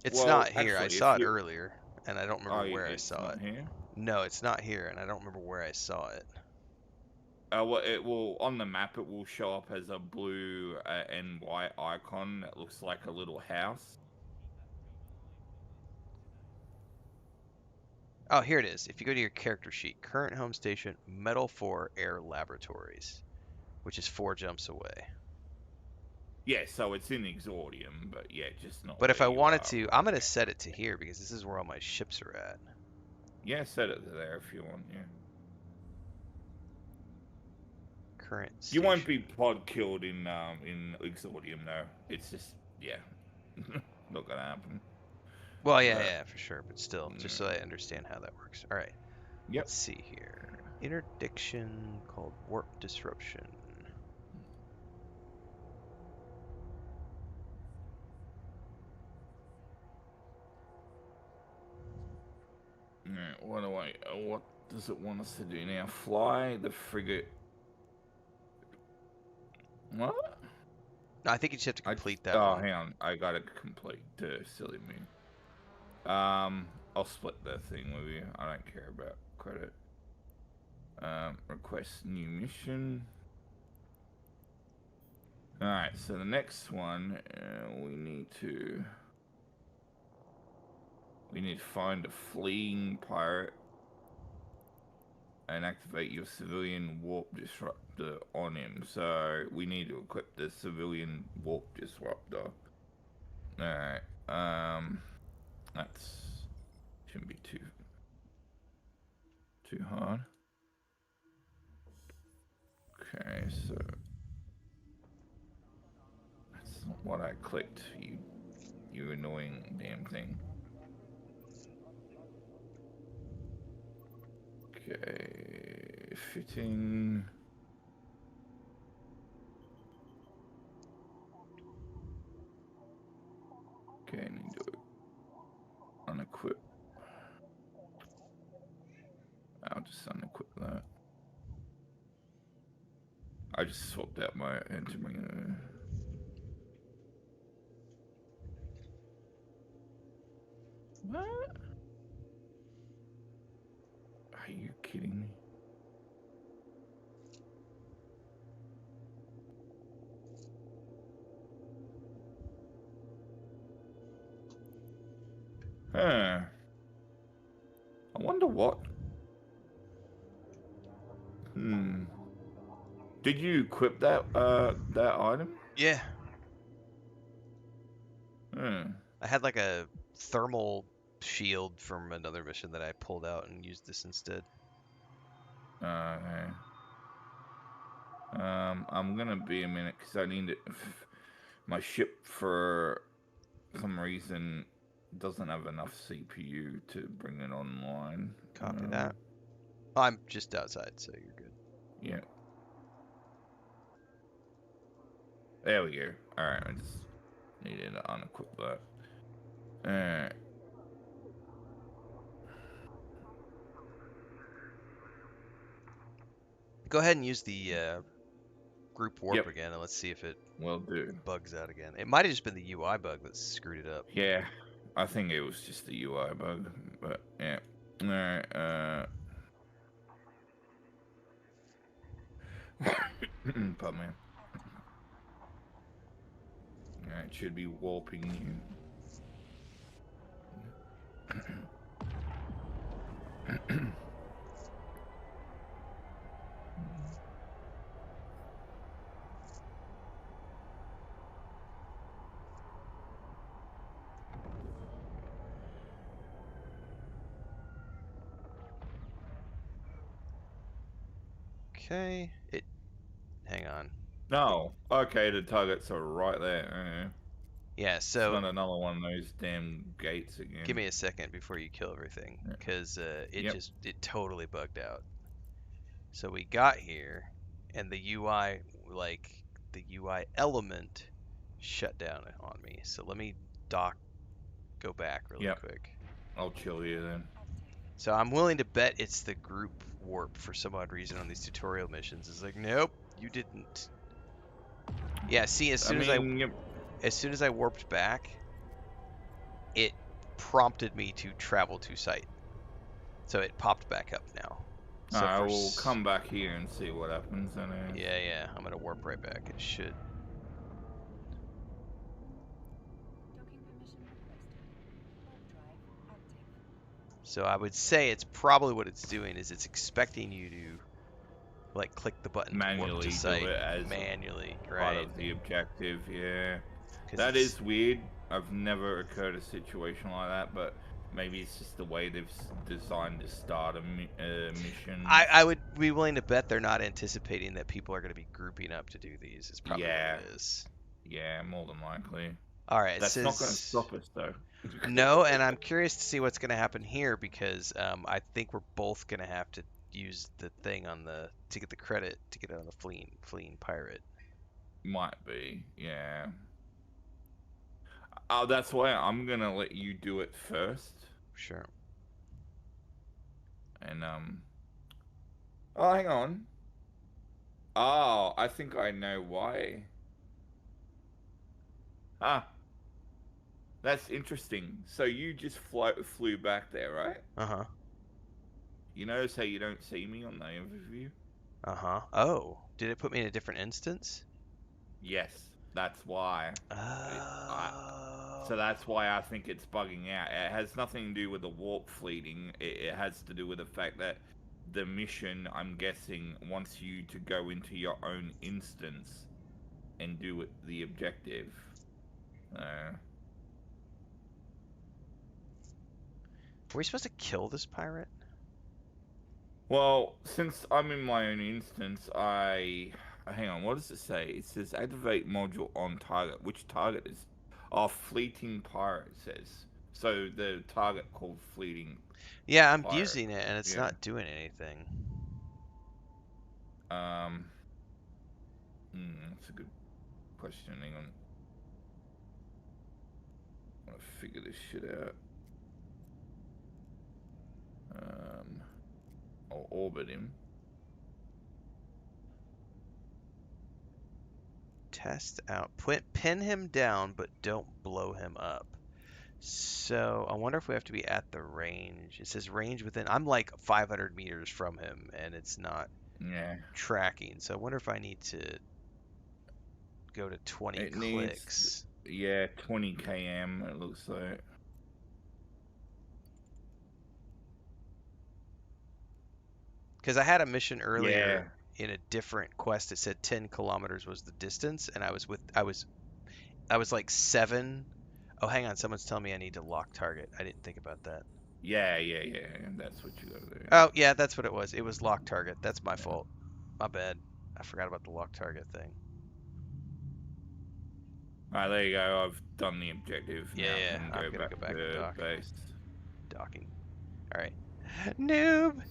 Speaker 1: It's
Speaker 4: Well,
Speaker 1: not here. I
Speaker 4: actually,
Speaker 1: saw it earlier, and I don't remember where I
Speaker 4: it's
Speaker 1: saw
Speaker 4: not
Speaker 1: it.
Speaker 4: here.
Speaker 1: No, it's not here, and I don't remember where I saw it.
Speaker 4: Well, it will on the map. It will show up as a blue and white icon that looks like a little house.
Speaker 1: Oh, here it is. If you go to your character sheet, current home station, Metal 4 Air Laboratories, which is 4 jumps away.
Speaker 4: Yeah, so it's in Exordium, but yeah, just not
Speaker 1: But
Speaker 4: where
Speaker 1: if I
Speaker 4: you
Speaker 1: wanted
Speaker 4: are
Speaker 1: to,
Speaker 4: right
Speaker 1: I'm going to
Speaker 4: now.
Speaker 1: set it to here because this is where all my ships are at.
Speaker 4: Yeah, set it there if you want. Yeah,
Speaker 1: Current
Speaker 4: you won't
Speaker 1: station.
Speaker 4: be pod killed in Exordium though. It's just yeah, not gonna happen.
Speaker 1: Well, yeah,
Speaker 4: But
Speaker 1: yeah, for sure. But still, just so I understand how that works. All right.
Speaker 4: yep.
Speaker 1: Let's see here. Interdiction called warp disruption.
Speaker 4: What does it want us to do now? Fly the frigate. What?
Speaker 1: No, I think you just have to complete that
Speaker 4: Oh,
Speaker 1: one.
Speaker 4: hang on. I gotta complete the silly me. I'll split that thing with you. I don't care about credit. Request new mission. Alright, so the next one, we need to find a fleeing pirate and activate your civilian warp disruptor on him. So we need to equip the civilian warp disruptor. Alright, that's shouldn't be too hard. Okay, so that's not what I clicked, you annoying damn thing. Okay, fitting. Okay, I need to unequip. I'll just unequip that. I just swapped out my entering. What? Are you kidding me? Huh. I wonder what. Did you equip that item?
Speaker 1: Yeah.
Speaker 4: Hmm.
Speaker 1: I had like a thermal shield from another mission that I pulled out and used this instead.
Speaker 4: Okay. I'm gonna be a minute because I need it. My ship for some reason doesn't have enough CPU to bring it online.
Speaker 1: Copy that. I'm just outside, so you're good.
Speaker 4: Yeah. There we go. Alright, I just needed to unequip that. Alright.
Speaker 1: Go ahead and use the group warp
Speaker 4: Yep.
Speaker 1: again, and let's see if it
Speaker 4: Will do.
Speaker 1: bugs out again. It might have just been the UI bug that screwed it up.
Speaker 4: Yeah. I think it was just the UI bug, but yeah. Alright, pardon me. Alright, should be warping you.
Speaker 1: Okay. Hang on.
Speaker 4: No. Okay, the targets are right there.
Speaker 1: Yeah,
Speaker 4: It's
Speaker 1: so
Speaker 4: not another one of those damn gates again.
Speaker 1: give me a second before you kill everything,
Speaker 4: Yeah.
Speaker 1: because
Speaker 4: Yep.
Speaker 1: it totally bugged out. So we got here, and the UI, like, the UI element shut down on me. So let me go back really
Speaker 4: Yep.
Speaker 1: quick.
Speaker 4: I'll chill you then.
Speaker 1: So I'm willing to bet it's the group warp for some odd reason on these tutorial missions. It's like, nope, you didn't. Yeah, see, as soon
Speaker 4: Yep.
Speaker 1: as soon as I warped back, it prompted me to travel to site. So it popped back up now. So
Speaker 4: I
Speaker 1: for
Speaker 4: will come back here and see what happens. And
Speaker 1: yeah, I'm gonna warp right back. It should.
Speaker 2: Docking permission requested. Warp drive active.
Speaker 1: So I would say it's probably what it's doing is it's expecting you to like click the button to warp to
Speaker 4: manually do
Speaker 1: site
Speaker 4: it as
Speaker 1: manually,
Speaker 4: part
Speaker 1: right?
Speaker 4: of the objective. Yeah,
Speaker 1: Because
Speaker 4: that
Speaker 1: it's
Speaker 4: is weird. I've never occurred a situation like that, but maybe it's just the way they've designed the starter missions.
Speaker 1: I would be willing to bet they're not anticipating that people are going to be grouping up to do these. Is probably what
Speaker 4: Yeah,
Speaker 1: it is.
Speaker 4: yeah, more than likely.
Speaker 1: All right, it
Speaker 4: That's not going to
Speaker 1: says
Speaker 4: stop us though.
Speaker 1: no, and I'm curious to see what's going to happen here because I think we're both going to have to use the thing on the to get the credit to get on the fleeing pirate.
Speaker 4: Might be, yeah. Oh, that's why I'm gonna let you do it first,
Speaker 1: Sure.
Speaker 4: and Oh, hang on. Oh, I think I know why. Ah, that's interesting. So you just flew back there, right?
Speaker 1: Uh-huh.
Speaker 4: You notice how you don't see me on the overview?
Speaker 1: Uh-huh. Oh, did it put me in a different instance?
Speaker 4: Yes, that's why.
Speaker 1: Oh.
Speaker 4: So that's why I think it's bugging out. It has nothing to do with the warp fleeting. It has to do with the fact that the mission, I'm guessing, wants you to go into your own instance and do the objective.
Speaker 1: Were we supposed to kill this pirate?
Speaker 4: Well, since I'm in my own instance, hang on, what does it say? It says activate module on target. Which target is... Oh, fleeting pirate, it says. So the target called fleeting
Speaker 1: Yeah, I'm
Speaker 4: pirate.
Speaker 1: using it and it's
Speaker 4: Yeah.
Speaker 1: not doing anything.
Speaker 4: That's a good question. Hang on. I want to figure this shit out. I'll orbit him.
Speaker 1: Test out. Pin him down, but don't blow him up. So I wonder if we have to be at the range. It says range within. I'm like 500 meters from him, and it's not
Speaker 4: Yeah.
Speaker 1: tracking. So I wonder if I need to go to 20
Speaker 4: It
Speaker 1: clicks.
Speaker 4: needs, yeah, 20 km. It looks like.
Speaker 1: Because I had a mission
Speaker 4: Yeah.
Speaker 1: earlier in a different quest that said 10 kilometers was the distance, and I was like 7. Oh, hang on. Someone's telling me I need to lock target. I didn't think about that.
Speaker 4: Yeah. That's what you gotta do.
Speaker 1: Oh, yeah, that's what it was. It was lock target. That's my fault. My bad. I forgot about the lock target thing.
Speaker 4: Alright, there you go. I've done the objective.
Speaker 1: Yeah,
Speaker 4: Now
Speaker 1: yeah.
Speaker 4: I can
Speaker 1: I'm
Speaker 4: go
Speaker 1: gonna
Speaker 4: back
Speaker 1: go back and
Speaker 4: to
Speaker 1: dock.
Speaker 4: base.
Speaker 1: Docking. All right. Noob.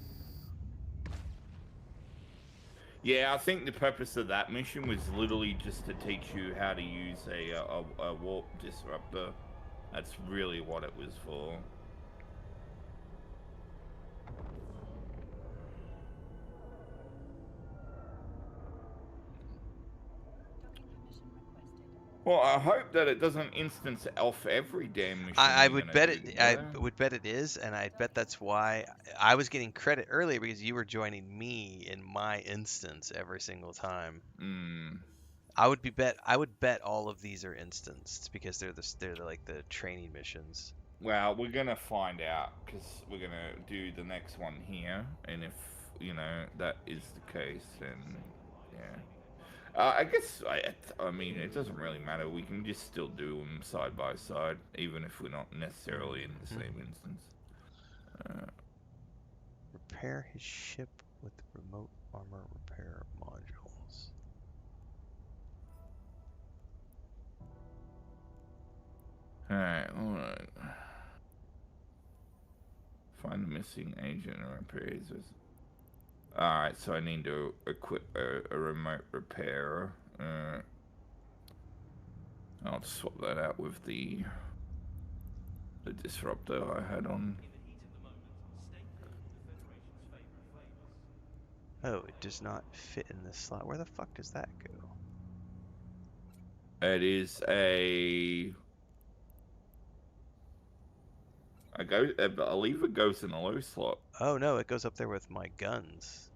Speaker 4: Yeah, I think the purpose of that mission was literally just to teach you how to use a warp disruptor. That's really what it was for.
Speaker 2: Docking permission requested.
Speaker 4: Well, I hope that it doesn't instance off every damn mission.
Speaker 1: I
Speaker 4: we're
Speaker 1: would
Speaker 4: gonna
Speaker 1: bet
Speaker 4: do
Speaker 1: it.
Speaker 4: together.
Speaker 1: I would bet it is, and I bet that's why I was getting credit earlier because you were joining me in my instance every single time. I would bet all of these are instanced because they're like the training missions.
Speaker 4: Well, we're gonna find out because we're gonna do the next one here, and if that is the case, then yeah. I guess I mean it doesn't really matter. We can just still do them side by side, even if we're not necessarily in the same instance.
Speaker 1: Repair his ship with remote armor repair modules.
Speaker 4: Alright. Find the missing agent and repair his. Alright, so I need to equip a remote repairer. I'll swap that out with the disruptor I had on.
Speaker 1: Oh, it does not fit in this slot. Where the fuck does that go?
Speaker 4: It is a I believe it goes in a low slot.
Speaker 1: Oh no, it goes up there with my guns.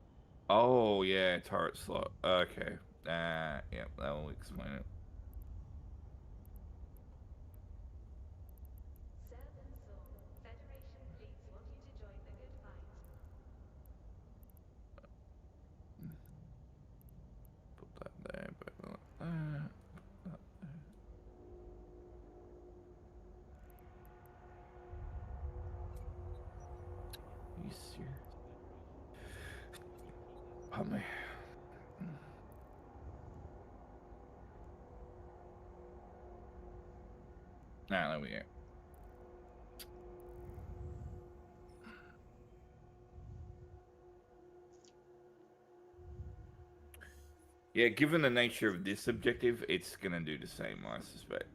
Speaker 4: Oh yeah, turret slot. Okay. Yeah, that will explain it.
Speaker 2: Federation fleets want you to join the good fight.
Speaker 4: Put that there, but that. You serious? Pardon me. There we go. Yeah, given the nature of this objective, it's gonna do the same, I suspect.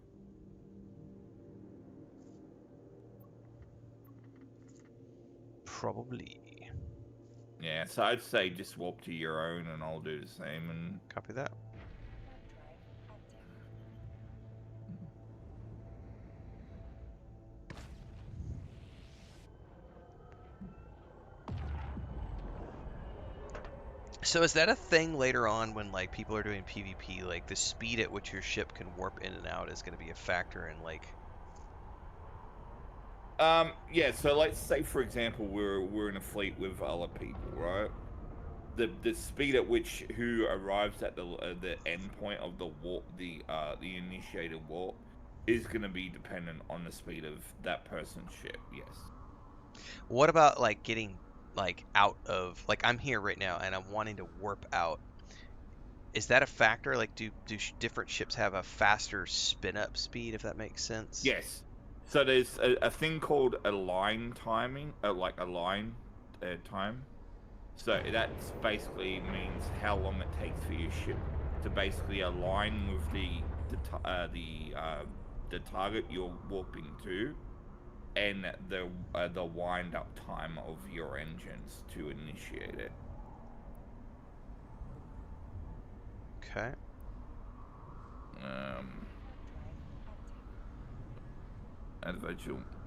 Speaker 1: Probably.
Speaker 4: Yeah, so I'd say just swap to your own and I'll do the same and
Speaker 1: Copy that. So is that a thing later on when like people are doing PvP, like the speed at which your ship can warp in and out is going to be a factor in like
Speaker 4: yeah, so let's say for example we're in a fleet with other people, right? The speed at which who arrives at the end point of the warp, the initiated warp, is going to be dependent on the speed of that person's ship. Yes.
Speaker 1: what about like getting like out of like I'm here right now and I'm wanting to warp out. Is that a factor? Like do different ships have a faster spin up speed if that makes sense?
Speaker 4: Yes. So there's a thing called align timing, like align time. So that basically means how long it takes for your ship to basically align with the target you're warping to, and the wind up time of your engines to initiate it.
Speaker 1: Okay.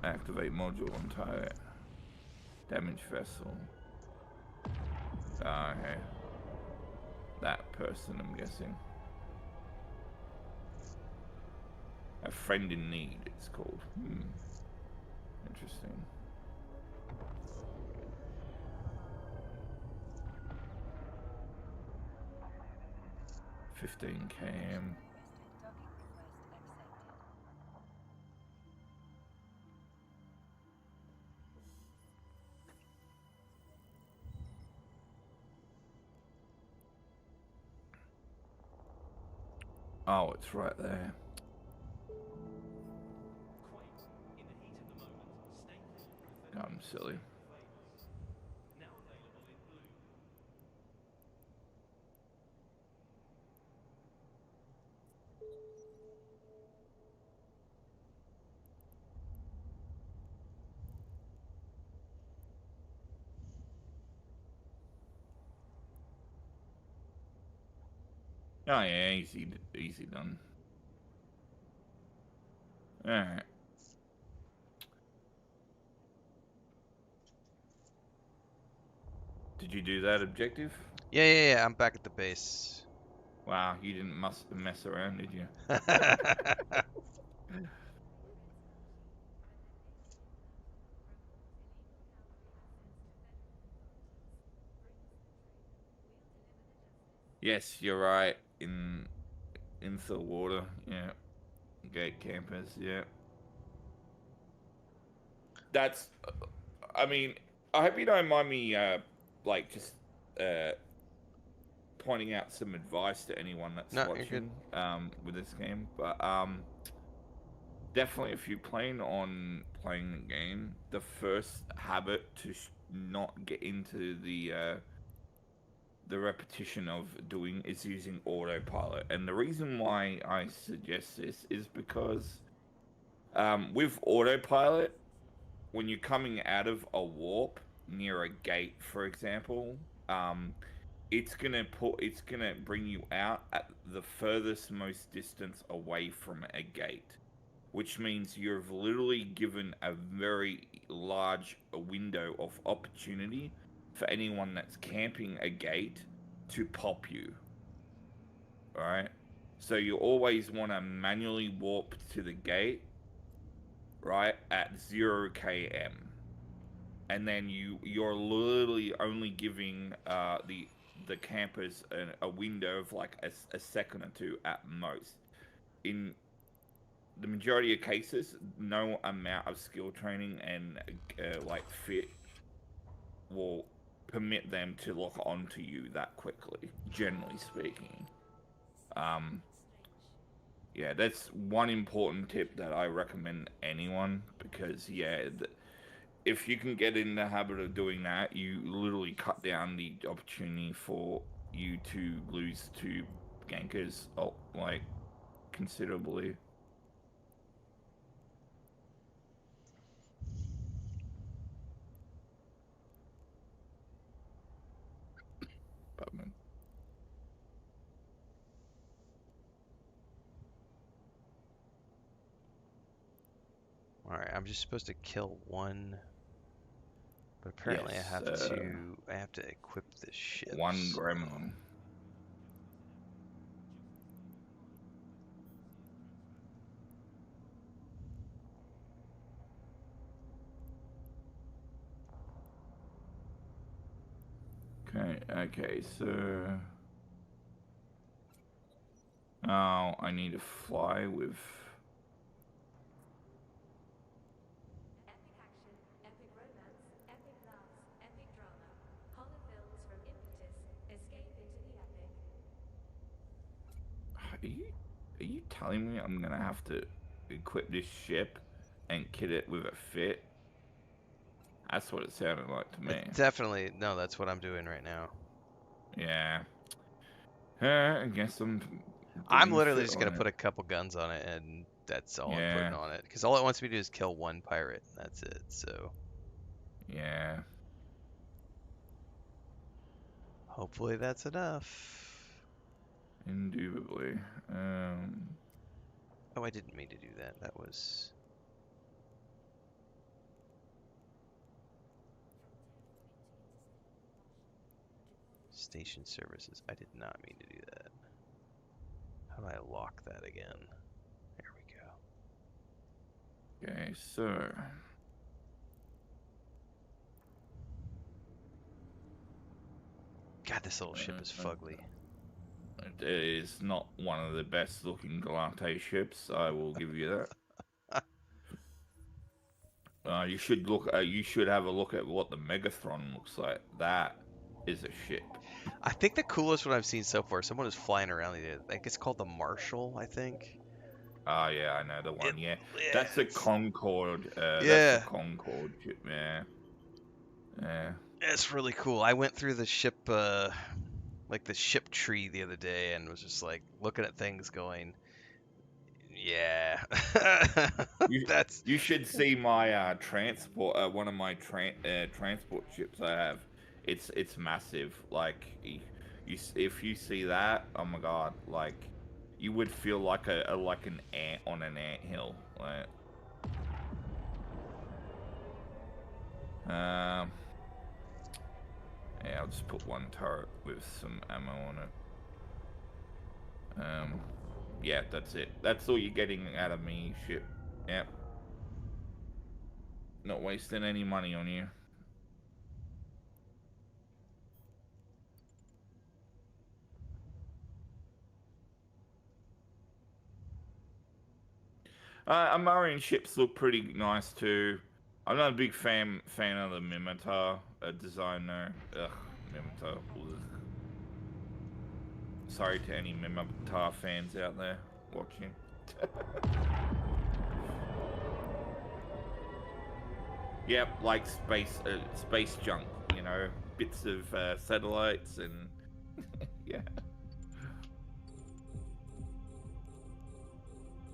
Speaker 4: Activate module on target. Damage vessel. Okay. That person, I'm guessing. A friend in need, it's called. Interesting. $15 km. Oh, it's right there. I'm silly. Oh yeah, easy done. Alright. Did you do that objective?
Speaker 1: Yeah, I'm back at the base.
Speaker 4: Wow, you didn't mess around, did you? Yes, you're right. In the water, yeah. Gate campers, yeah. That's. I mean, I hope you don't mind me, like just pointing out some advice to anyone that's
Speaker 1: No, you're good.
Speaker 4: watching, with this game. But definitely, if you plan on playing the game, the first habit to not get into the repetition of doing is using autopilot. And the reason why I suggest this is because with autopilot, when you're coming out of a warp near a gate, for example, it's gonna bring you out at the furthest most distance away from a gate. which means you've literally given a very large window of opportunity for anyone that's camping a gate to pop you. Alright? So you always want to manually warp to the gate, right, at 0 km. And then you're literally only giving the campers a window of like a second or two at most. In the majority of cases, no amount of skill training and like fit will permit them to lock onto you that quickly, generally speaking. Yeah, that's one important tip that I recommend anyone, because yeah, if you can get in the habit of doing that, you literally cut down the opportunity for you to lose to gankers, like, considerably. But,
Speaker 1: Alright, I'm just supposed to kill one, but apparently
Speaker 4: yes,
Speaker 1: I have to equip this ship.
Speaker 4: one
Speaker 1: So.
Speaker 4: gremlin. Okay, so... Oh, I need to fly with...
Speaker 5: Epic action, epic romance, epic laughs, epic drama. Horror films from Impetus. Escape into the epic.
Speaker 4: Are you telling me I'm gonna have to equip this ship and kit it with a fit? That's what it sounded like to me.
Speaker 1: Definitely, no, that's what I'm doing right now.
Speaker 4: Yeah. I guess I'm
Speaker 1: I'm
Speaker 4: doing
Speaker 1: literally
Speaker 4: fit
Speaker 1: just
Speaker 4: on
Speaker 1: gonna
Speaker 4: it.
Speaker 1: put a couple guns on it, and that's all I'm
Speaker 4: Yeah.
Speaker 1: putting on it. Because all it wants me to do is kill one pirate, and that's it. So
Speaker 4: Yeah.
Speaker 1: hopefully that's enough.
Speaker 4: Indubitably.
Speaker 1: Oh, I didn't mean to do that. That was... Station services. I did not mean to do that. How do I lock that again? There we go.
Speaker 4: Okay, so...
Speaker 1: God, this little ship is fugly.
Speaker 4: It is not one of the best looking Galante ships, I will give you that. You should look. You should have a look at what the Megathron looks like. That is a ship.
Speaker 1: I think the coolest one I've seen so far, someone was flying around the... I think it's called the Marshall, I think.
Speaker 4: Oh yeah, I know the one. Yeah,
Speaker 1: Yeah,
Speaker 4: that's a Concorde.
Speaker 1: Yeah.
Speaker 4: That's a Concorde ship. Yeah. Yeah.
Speaker 1: It's really cool. I went through the ship, like the ship tree the other day, and was just like looking at things, going, "Yeah, that's."
Speaker 4: You should see my transport. One of my transport ships I have. It's massive. Like if you see that, oh my god, like you would feel like like an ant on an anthill. Like, yeah, I'll just put one turret with some ammo on it. Yeah, that's it. That's all you're getting out of me, ship. Yep. Not wasting any money on you. Amarian ships look pretty nice too. I'm not a big fan of the Mimitar design though. Ugh, Mimitar. Ugh. Sorry to any Mimitar fans out there watching. Yep, like space junk, you know, bits of satellites and yeah.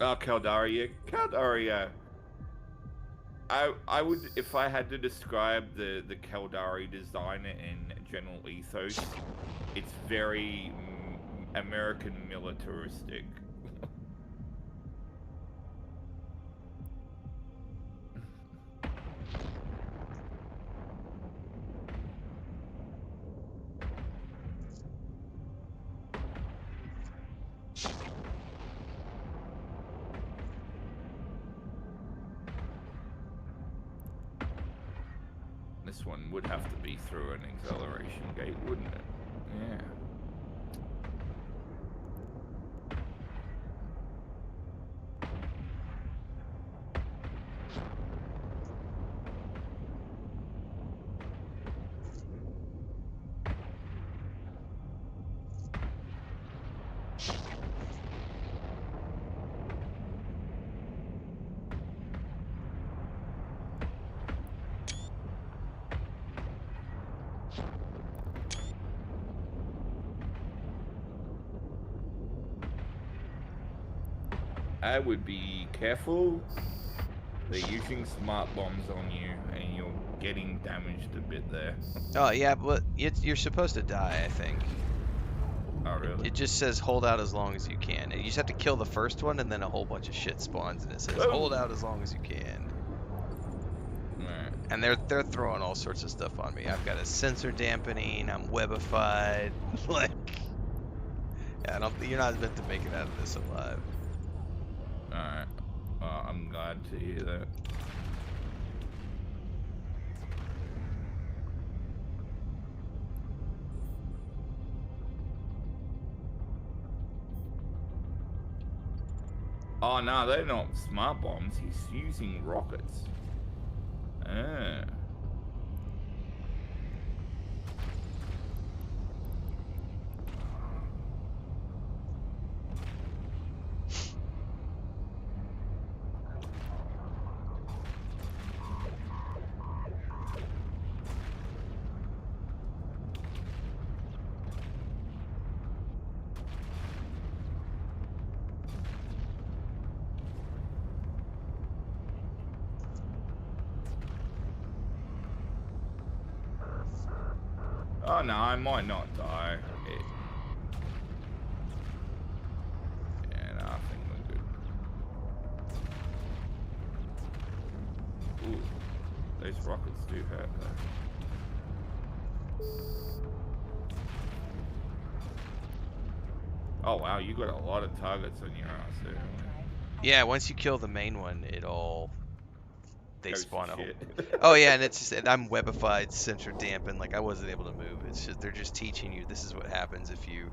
Speaker 4: Oh, Caldari, Caldari. I would, if I had to describe the Caldari design and general ethos, it's very American militaristic. this one would have to be through an acceleration gate, wouldn't it? Yeah. I would be careful. They're using smart bombs on you, and you're getting damaged a bit there.
Speaker 1: Oh yeah, but you're supposed to die, I think.
Speaker 4: Oh, really?
Speaker 1: It just says hold out as long as you can. And you just have to kill the first one, and then a whole bunch of shit spawns, and it says hold
Speaker 4: Whoa.
Speaker 1: out as long as you can.
Speaker 4: Alright.
Speaker 1: And they're throwing all sorts of stuff on me. I've got a sensor dampening. I'm webified. Like, yeah, you're not meant to make it out of this alive.
Speaker 4: Alright. Well, I'm glad to hear that. Oh, no, they're not smart bombs. He's using rockets. Ah. Oh, no, I might not die. Yeah, no, I think we're good. Ooh, those rockets do hurt, though. Oh, wow, you got a lot of targets on your ass there.
Speaker 1: Yeah, once you kill the main one, they
Speaker 4: Goes to
Speaker 1: spawn a whole.
Speaker 4: shit.
Speaker 1: Oh yeah, and it's just I'm webified, sensor dampened, like I wasn't able to move. It's just they're just teaching you this is what happens if you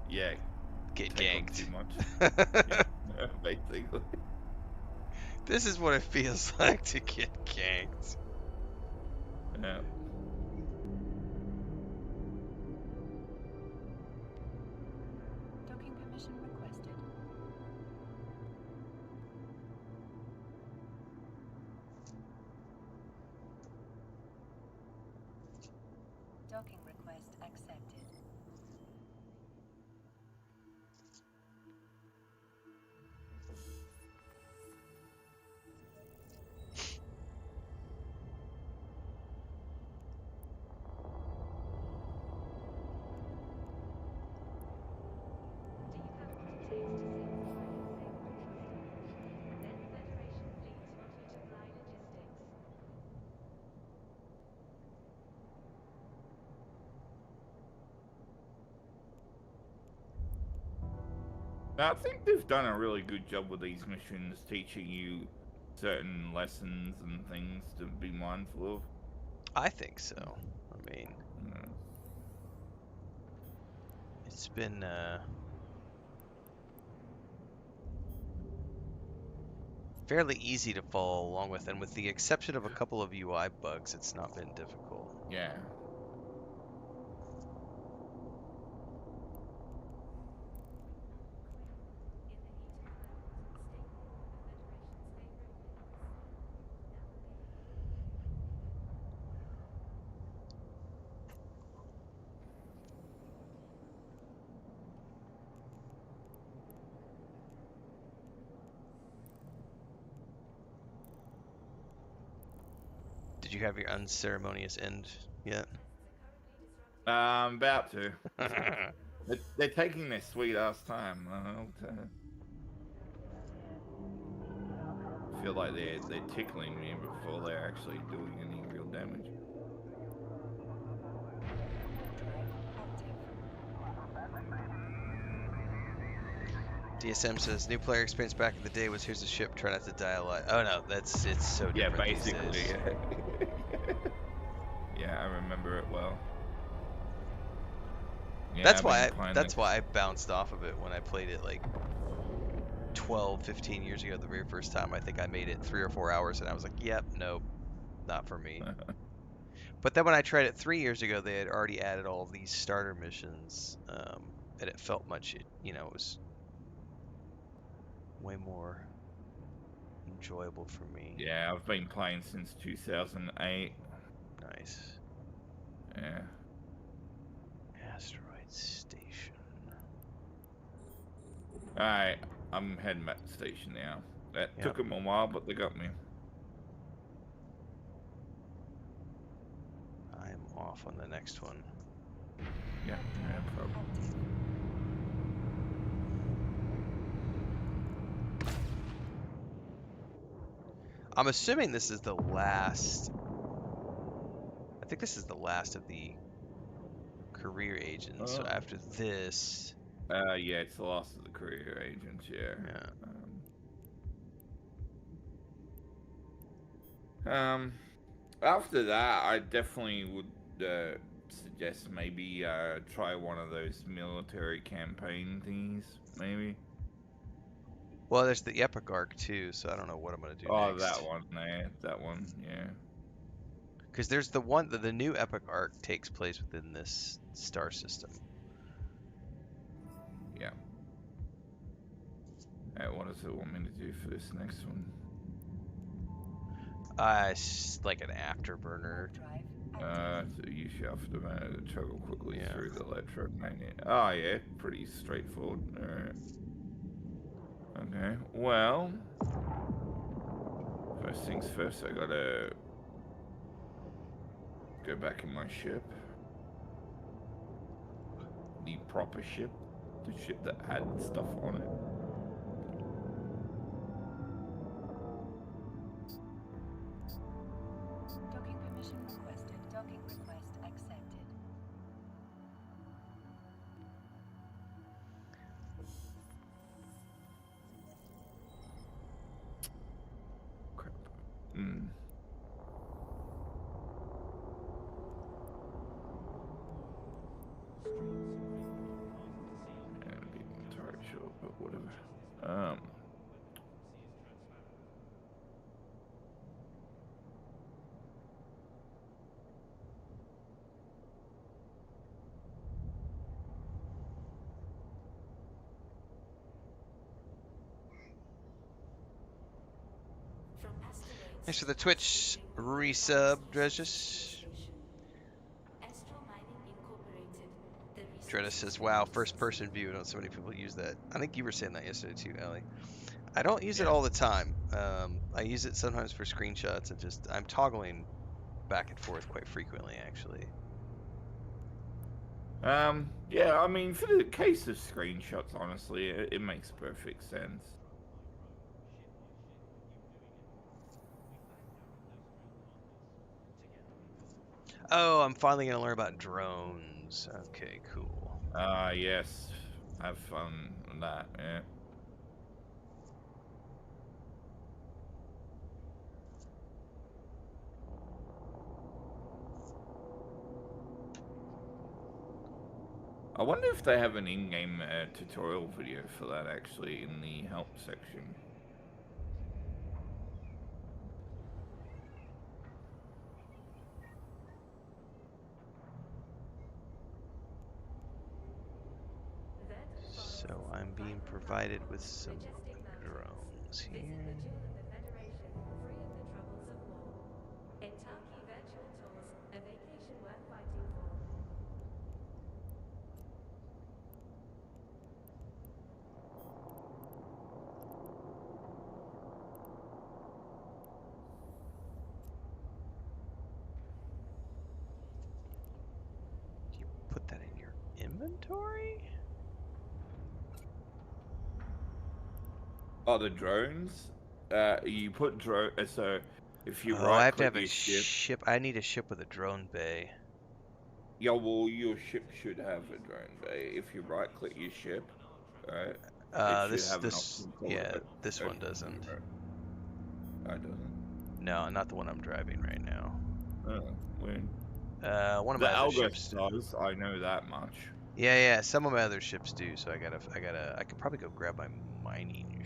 Speaker 4: Yeah,
Speaker 1: get
Speaker 4: take on
Speaker 1: ganked.
Speaker 4: too much. Yeah, basically.
Speaker 1: This is what it feels like to get ganked.
Speaker 4: Yeah.
Speaker 2: Docking permission requested. Docking request accepted.
Speaker 4: Now, I think they've done a really good job with these missions, teaching you certain lessons and things to be mindful of.
Speaker 1: I think so. I mean,
Speaker 4: Yeah.
Speaker 1: it's been fairly easy to follow along with, and with the exception of a couple of UI bugs, it's not been difficult.
Speaker 4: Yeah.
Speaker 1: Did you have your unceremonious end yet?
Speaker 4: About to. They're taking their sweet ass time. I feel like they're tickling me before they're actually doing any real damage.
Speaker 1: DSM says new player experience back in the day was here's a ship, try not to die alive. Oh no, it's so
Speaker 4: Yeah,
Speaker 1: different these
Speaker 4: basically.
Speaker 1: days.
Speaker 4: Yeah. Yeah, I've been playing
Speaker 1: That's
Speaker 4: this.
Speaker 1: why I bounced off of it when I played it like 12, 15 years ago the very first time. I think I made it 3 or 4 hours and I was like, "Yep, nope, not for me." But then when I tried it 3 years ago, they had already added all of these starter missions, and it felt much, it was way more enjoyable for me.
Speaker 4: Yeah, I've been playing since 2008.
Speaker 1: Nice.
Speaker 4: Yeah.
Speaker 1: Asteroid Station.
Speaker 4: Alright, I'm heading back to the station now. That
Speaker 1: Yep.
Speaker 4: took them a while, but they got me.
Speaker 1: I'm off on the next one.
Speaker 4: Yeah, no problem.
Speaker 1: I'm assuming this is the last. I think this is the last of the career agents. So
Speaker 4: Oh.
Speaker 1: after this,
Speaker 4: Yeah, it's the last of the career agents, yeah. After that, I definitely would suggest maybe try one of those military campaign things, maybe.
Speaker 1: well, there's the Epic Arc too. So I don't know what I'm gonna do
Speaker 4: Oh,
Speaker 1: next.
Speaker 4: that one there, that one, yeah.
Speaker 1: Because there's the one the new Epic Arc takes place within this star system.
Speaker 4: Yeah. What does it want me to do for this next one?
Speaker 1: It's like an afterburner.
Speaker 4: So you shaft the matter to travel quickly
Speaker 1: Yeah.
Speaker 4: through the electromagnet. Oh yeah, pretty straightforward. Alright. Okay, well, first things first, I gotta go back in my ship. The proper ship. The ship that had stuff on it.
Speaker 2: Docking permission requested. Docking request accepted.
Speaker 4: Crap. Hmm. I'd be entirely sure, but whatever.
Speaker 1: Thanks for the Twitch resub, Dredges. Dredges says, "Wow, first-person view. I know so many people use that. I think you were saying that yesterday too, Ellie. I don't use it all the time. I use it sometimes for screenshots and just I'm toggling back and forth quite frequently, actually.
Speaker 4: Yeah, I mean, for the case of screenshots, honestly, it makes perfect sense.
Speaker 1: Oh, I'm finally gonna learn about drones. Okay, cool.
Speaker 4: Yes. Have fun with that, yeah. I wonder if they have an in-game tutorial video for that, actually, in the help section.
Speaker 1: So I'm being provided with some drones here. Do you put that in your inventory?
Speaker 4: Oh, the drones? You put drone. So, if you
Speaker 1: Oh, I have to
Speaker 4: right-click
Speaker 1: have a
Speaker 4: your ship,
Speaker 1: ship. I need a ship with a drone bay.
Speaker 4: yeah, well, your ship should have a drone bay. If you right-click your ship, right, it should have an option called
Speaker 1: Yeah,
Speaker 4: a
Speaker 1: this one doesn't.
Speaker 4: I doesn't.
Speaker 1: No, not the one I'm driving right now.
Speaker 4: Oh, weird.
Speaker 1: One of
Speaker 4: The
Speaker 1: my other
Speaker 4: Algos
Speaker 1: ships.
Speaker 4: does. I know that much.
Speaker 1: Yeah. Some of my other ships do, so I could probably go grab my mining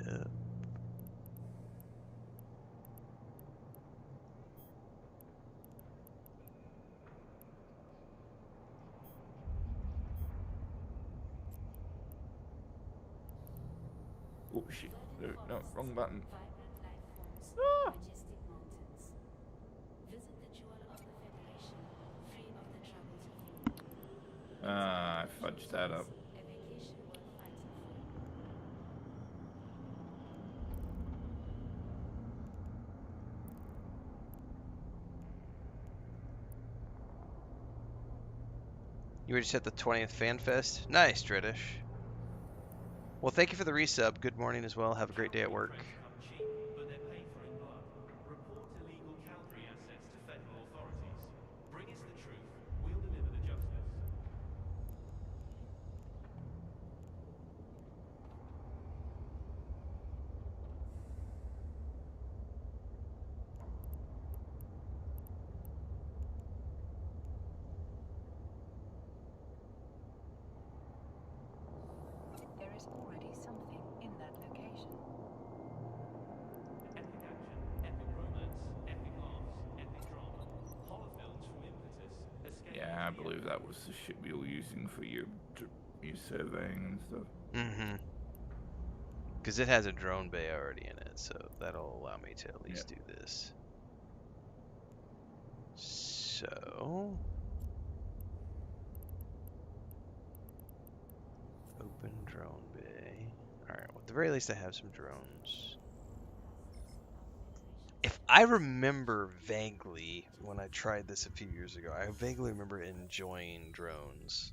Speaker 1: ship.
Speaker 4: Oh shit! No, wrong button.
Speaker 5: Vibrant life forms,
Speaker 4: Ah!
Speaker 5: majestic mountains. Visit the Jewel of the Federation, free of the troubles of war.
Speaker 4: Ah, I fudged that up.
Speaker 5: A vacation worth fighting for.
Speaker 1: You were just at the 20th Fan Fest? Nice, Dritish. Well, thank you for the resub. Good morning as well. Have a great day at work.
Speaker 3: Cavalry come cheap, but they're paid for in blood. Report illegal cavalry assets to federal authorities. Bring us the truth. We'll deliver the justice.
Speaker 2: There is already something in that location.
Speaker 3: Epic action, epic romance, epic laughs, epic drama. Horror films from Impetus. Escape
Speaker 4: Yeah, I
Speaker 3: from
Speaker 4: believe that was the ship you were using for your surveying and stuff.
Speaker 1: Mm-hmm. Because it has a drone bay already in it, so that'll allow me to at least do this. So... Open drone bay. Alright, well, at the very least I have some drones. If I remember vaguely when I tried this a few years ago, I vaguely remember enjoying drones.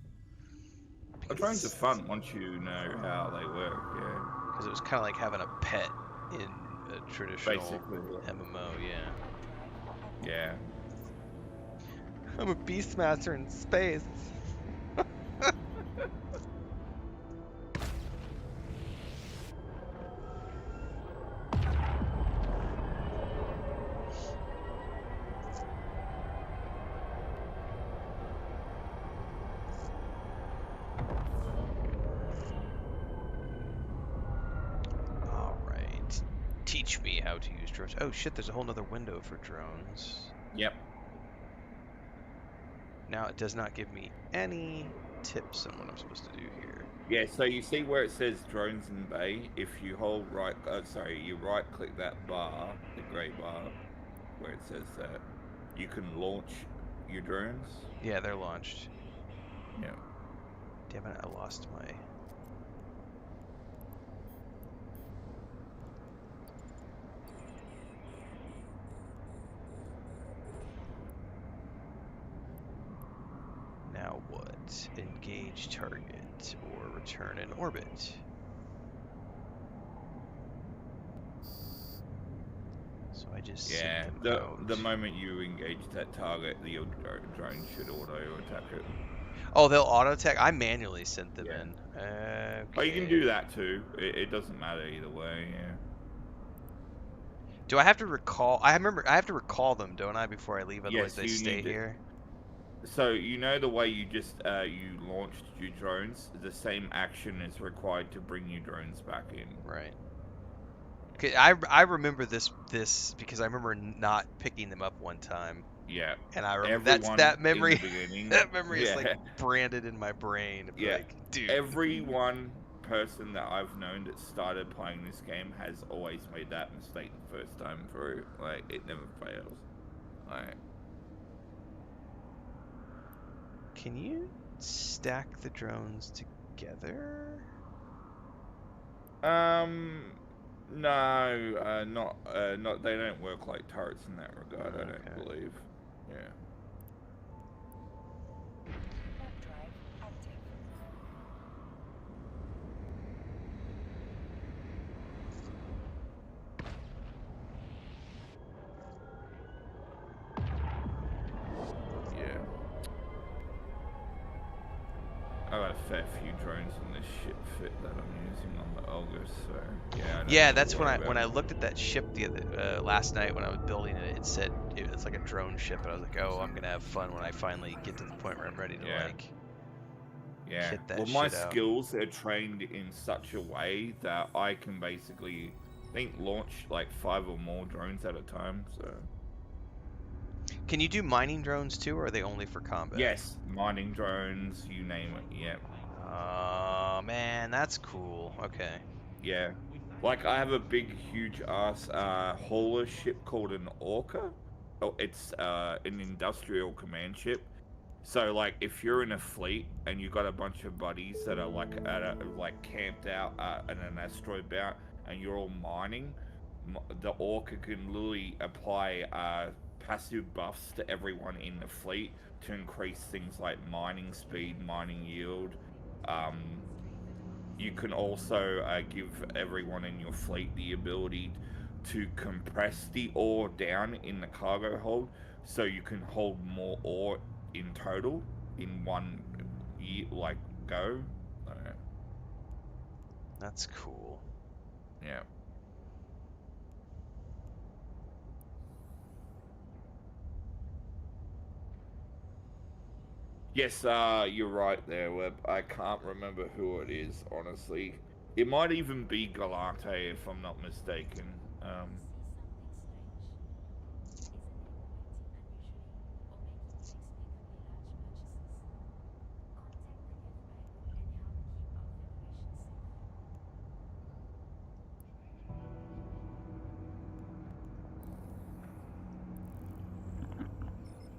Speaker 4: Drones are fun once you know how they work, yeah.
Speaker 1: Because it was kind of like having a pet in a traditional
Speaker 4: Basically, yeah.
Speaker 1: MMO, yeah.
Speaker 4: Yeah.
Speaker 1: I'm a Beastmaster in space. Alright. Teach me how to use drones. Oh shit, there's a whole nother window for drones.
Speaker 4: Yep.
Speaker 1: Now it does not give me any tips on what I'm supposed to do here.
Speaker 4: Yeah, so you see where it says drones in bay? If you hold you right click that bar, the grey bar, where it says that, you can launch your drones.
Speaker 1: Yeah, they're launched.
Speaker 4: Yeah.
Speaker 1: Damn it, I lost my... Now what? Engage target or return in orbit. So I just
Speaker 4: Yeah.
Speaker 1: sent them out.
Speaker 4: The moment you engage that target, your drone should auto attack it.
Speaker 1: Oh, they'll auto attack. I manually sent them
Speaker 4: Yeah.
Speaker 1: in.
Speaker 4: Oh, you can
Speaker 1: Okay.
Speaker 4: do that too. It doesn't matter either way. Yeah.
Speaker 1: Do I have to recall? I have to recall them, don't I, before I leave? Otherwise,
Speaker 4: Yes,
Speaker 1: they
Speaker 4: you
Speaker 1: stay
Speaker 4: need to.
Speaker 1: here.
Speaker 4: So you know the way you just you launched your drones, the same action is required to bring your drones back in.
Speaker 1: Right. Okay, I remember this because I remember not picking them up one time,
Speaker 4: Yeah.
Speaker 1: and I remember
Speaker 4: Everyone
Speaker 1: that
Speaker 4: in
Speaker 1: memory.
Speaker 4: the beginning.
Speaker 1: That memory is
Speaker 4: Yeah.
Speaker 1: like branded in my brain.
Speaker 4: Yeah.
Speaker 1: Like, dude.
Speaker 4: Every one person that I've known that started playing this game has always made that mistake the first time through. Like, it never fails. Like,
Speaker 1: Can you stack the drones together?
Speaker 4: no, not. They don't work like turrets in that regard. I
Speaker 1: Okay.
Speaker 4: don't believe. Yeah.
Speaker 2: Warp drive active.
Speaker 4: Yeah. I got a fair few drones in this ship fit that I'm using on the Olga, so yeah. I don't
Speaker 1: Yeah,
Speaker 4: have to
Speaker 1: that's when
Speaker 4: worry
Speaker 1: I
Speaker 4: about
Speaker 1: when I
Speaker 4: it.
Speaker 1: looked at that ship the other last night when I was building it. It said it's like a drone ship, and I was like, oh, I'm gonna have fun when I finally get to the point where I'm ready to
Speaker 4: Yeah.
Speaker 1: like
Speaker 4: Yeah.
Speaker 1: Kit that
Speaker 4: Well, my
Speaker 1: shit out.
Speaker 4: skills are trained in such a way that I can basically, I think, launch like 5 or more drones at a time. So.
Speaker 1: Can you do mining drones too, or are they only for combat?
Speaker 4: Yes, mining drones, you name it. Yeah.
Speaker 1: Oh man, that's cool. Okay.
Speaker 4: Yeah. Like I have a big, huge ass hauler ship called an Orca. Oh, it's an industrial command ship. So like if you're in a fleet and you got a bunch of buddies that are like like camped out in an asteroid belt and you're all mining, the Orca can literally apply passive buffs to everyone in the fleet to increase things like mining speed, mining yield. Um, you can also give everyone in your fleet the ability to compress the ore down in the cargo hold so you can hold more ore in total in one year, like go.
Speaker 1: That's cool.
Speaker 4: Yeah. Yes, you're right there, Web. I can't remember who it is, honestly. It might even be Galante, if I'm not mistaken. Um,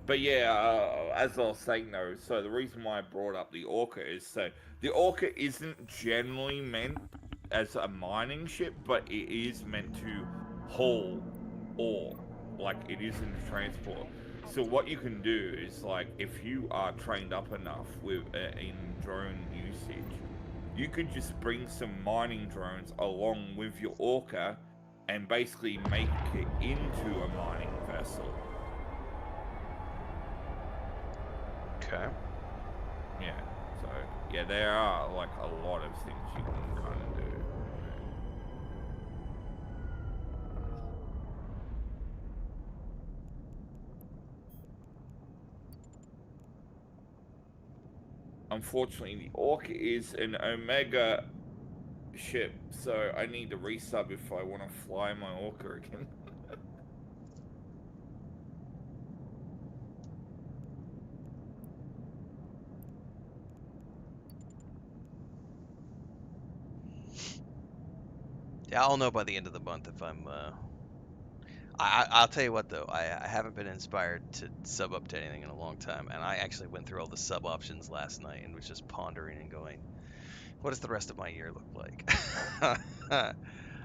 Speaker 4: But yeah, as I was saying though, so the reason why I brought up the Orca is so the Orca isn't generally meant as a mining ship, but it is meant to haul ore, like it isn't a transport. So what you can do is like if you are trained up enough with in drone usage, you could just bring some mining drones along with your Orca, and basically make it into a mining vessel.
Speaker 1: Okay.
Speaker 4: Yeah, so yeah, there are like a lot of things you can kind of do. Unfortunately, the Orca is an Omega ship, so I need to resub if I want to fly my Orca again.
Speaker 1: Yeah, I'll know by the end of the month if I'm. I'll tell you what though, I haven't been inspired to sub up to anything in a long time, and I actually went through all the sub options last night and was just pondering and going, what does the rest of my year look like?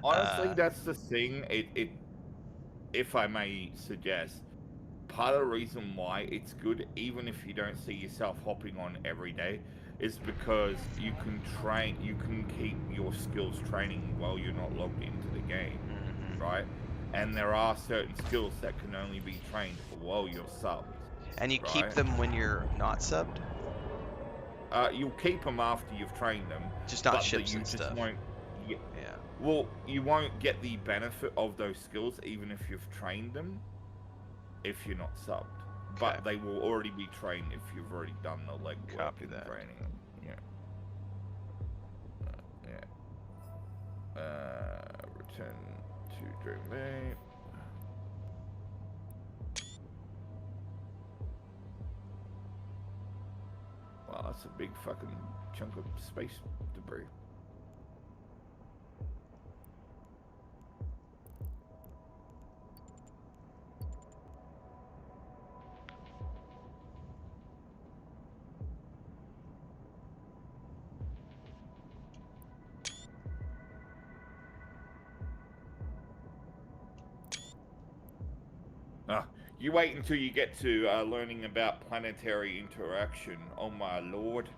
Speaker 4: Honestly,
Speaker 1: uh,
Speaker 4: that's the thing. It, if I may suggest, part of the reason why it's good, even if you don't see yourself hopping on every day, is because you can keep your skills training while you're not logged into the game,
Speaker 1: mhm.
Speaker 4: right? And there are certain skills that can only be trained while you're subbed,
Speaker 1: And you keep
Speaker 4: right?
Speaker 1: them when you're not subbed,
Speaker 4: You'll keep them after you've trained them,
Speaker 1: just not
Speaker 4: but that
Speaker 1: ships
Speaker 4: you
Speaker 1: and
Speaker 4: just
Speaker 1: stuff.
Speaker 4: won't. Get,
Speaker 1: Yeah.
Speaker 4: well, you won't get the benefit of those skills even if you've trained them, if you're not subbed.
Speaker 1: Okay.
Speaker 4: But they will already be trained if you've already done the legwork
Speaker 1: Copy
Speaker 4: in
Speaker 1: that.
Speaker 4: training. Yeah. Yeah. Return to Dream Bay. Wow, that's a big fucking chunk of space debris. Ah, you wait until you get to learning about planetary interaction. Oh my lord,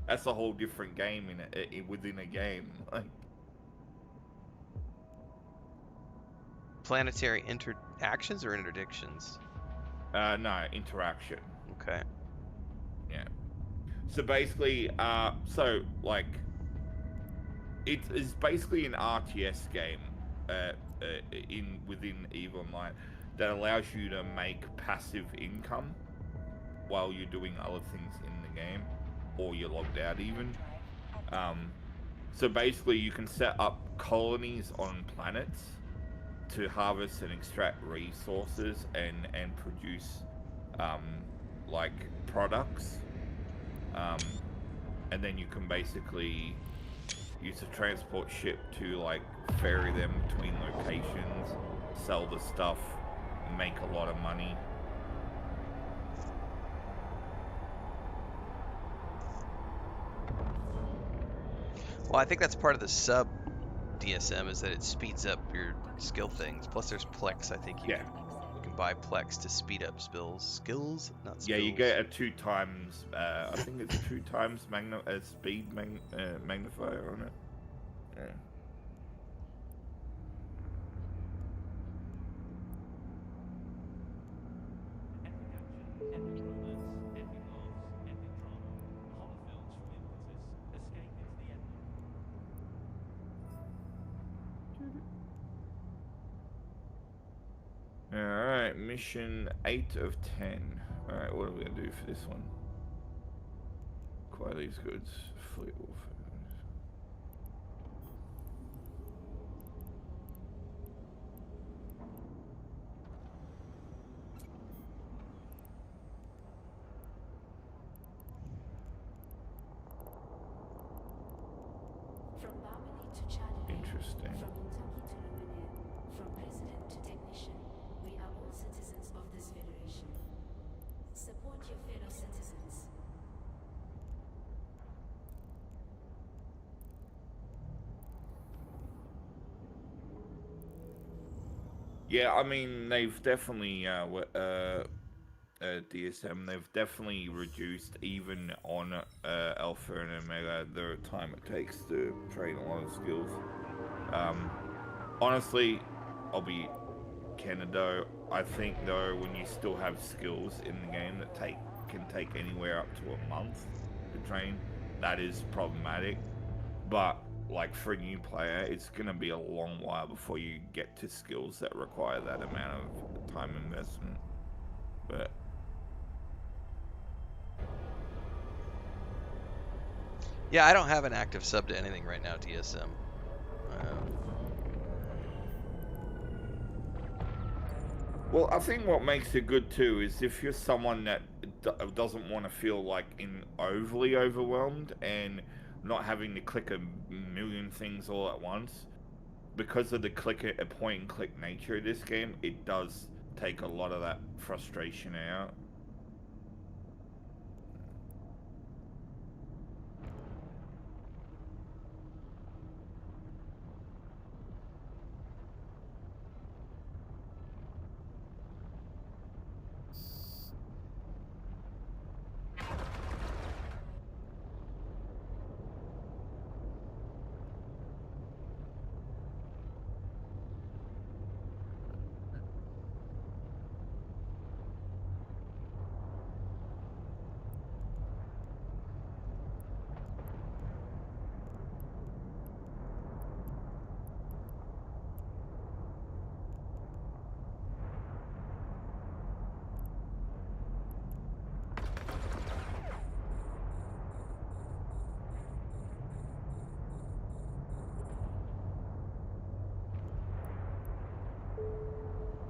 Speaker 4: that's a whole different game within a game. Like,
Speaker 1: Planetary interactions or interdictions?
Speaker 4: no interaction.
Speaker 1: Okay.
Speaker 4: Yeah. So basically, so like, it is basically an RTS game, in within EVE Online that allows you to make passive income while you're doing other things in the game. or you're logged out even. So basically, you can set up colonies on planets to harvest and extract resources and produce like products, and then you can basically use a transport ship to like ferry them between locations, sell the stuff, make a lot of money.
Speaker 1: Well, I think that's part of the sub DSM is that it speeds up your skill things. Plus, there's Plex. I think you
Speaker 4: Yeah.
Speaker 1: can buy Plex to speed up skills, not spills.
Speaker 4: Yeah, you get a 2 times. I think it's 2 times speed magnifier on it. Yeah.
Speaker 3: Epic action, epic romance, epic laughs, epic drama. Horror films from Impetus. Escape into the epic.
Speaker 4: Alright, mission 8 of 10. Alright, what are we gonna do for this one? Acquire these goods. Fleet warfare.
Speaker 5: From Barmely to Chadley,
Speaker 4: Interesting.
Speaker 5: from Kentucky to Luminare, from president to technician, we are all citizens of this federation. Support your fellow citizens.
Speaker 4: Yeah, I mean, they've definitely, DSM, they've definitely reduced, even on Alpha and Omega, the time it takes to train a lot of skills. Honestly, I'll be candid though, I think though, when you still have skills in the game that can take anywhere up to a month to train, that is problematic. But like for a new player, it's gonna be a long while before you get to skills that require that amount of time investment. But
Speaker 1: Yeah, I don't have an active sub to anything right now, DSM.
Speaker 4: well, I think what makes it good too is if you're someone that doesn't want to feel like overly overwhelmed and not having to click a million things all at once, because of the point and click nature of this game, it does take a lot of that frustration out.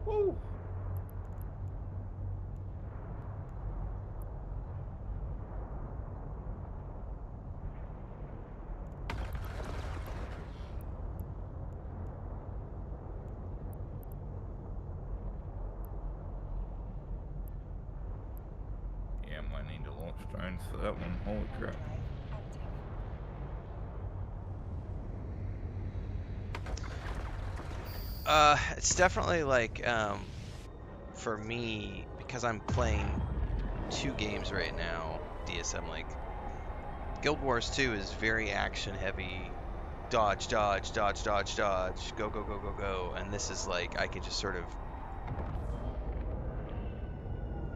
Speaker 4: Woo! Yeah, might need to launch drones for that one. Holy crap.
Speaker 1: It's definitely like, for me, because I'm playing 2 games right now, DSM, like, Guild Wars 2 is very action heavy. Dodge, dodge, dodge, dodge, dodge, go, go, go, go, go. And this is like, I can just sort of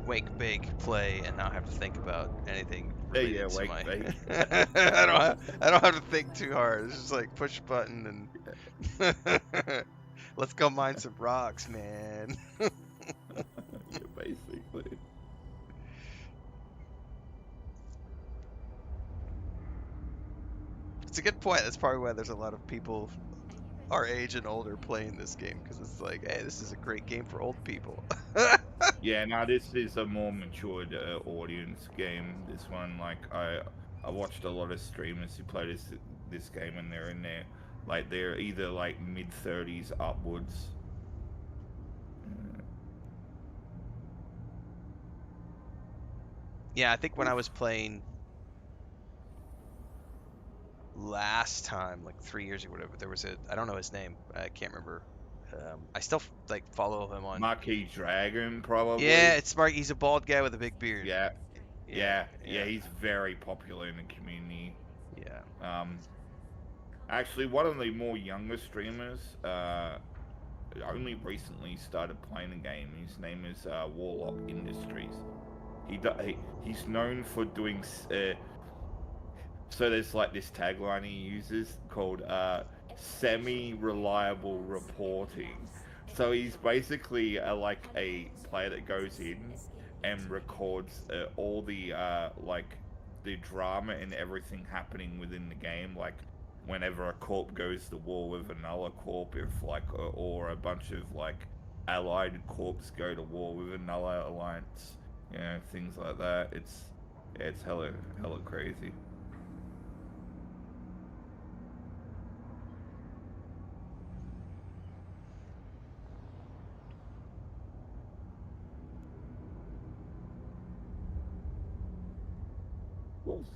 Speaker 1: wake, bake, play, and not have to think about anything related to
Speaker 4: wake,
Speaker 1: my.
Speaker 4: bake.
Speaker 1: I don't have to think too hard. It's just like push a button and let's go mine some rocks, man.
Speaker 4: Yeah, basically.
Speaker 1: It's a good point. That's probably why there's a lot of people our age and older playing this game because it's like, hey, this is a great game for old people.
Speaker 4: Yeah, now this is a more matured audience game. This one, like I watched a lot of streamers who play this game, and they're in there, like they're either like mid-30s upwards.
Speaker 1: Yeah, I think when I was playing last time, like 3 years or whatever, there was a I don't know his name. I can't remember. I still like follow him on.
Speaker 4: Marquis Dragon, probably.
Speaker 1: Yeah, it's smart. He's a bald guy with a big beard.
Speaker 4: Yeah,
Speaker 1: Yeah,
Speaker 4: yeah.
Speaker 1: yeah,
Speaker 4: He's very popular in the community.
Speaker 1: yeah.
Speaker 4: Actually, one of the more younger streamers, only recently started playing the game. His name is Warlock Industries. He's known for doing. So there's like this tagline he uses called semi-reliable reporting. So he's basically like a player that goes in and records all the like the drama and everything happening within the game, like whenever a corp goes to war with another corp, if like or a bunch of like allied corps go to war with another alliance, you know, things like that. It's hella crazy. Oof.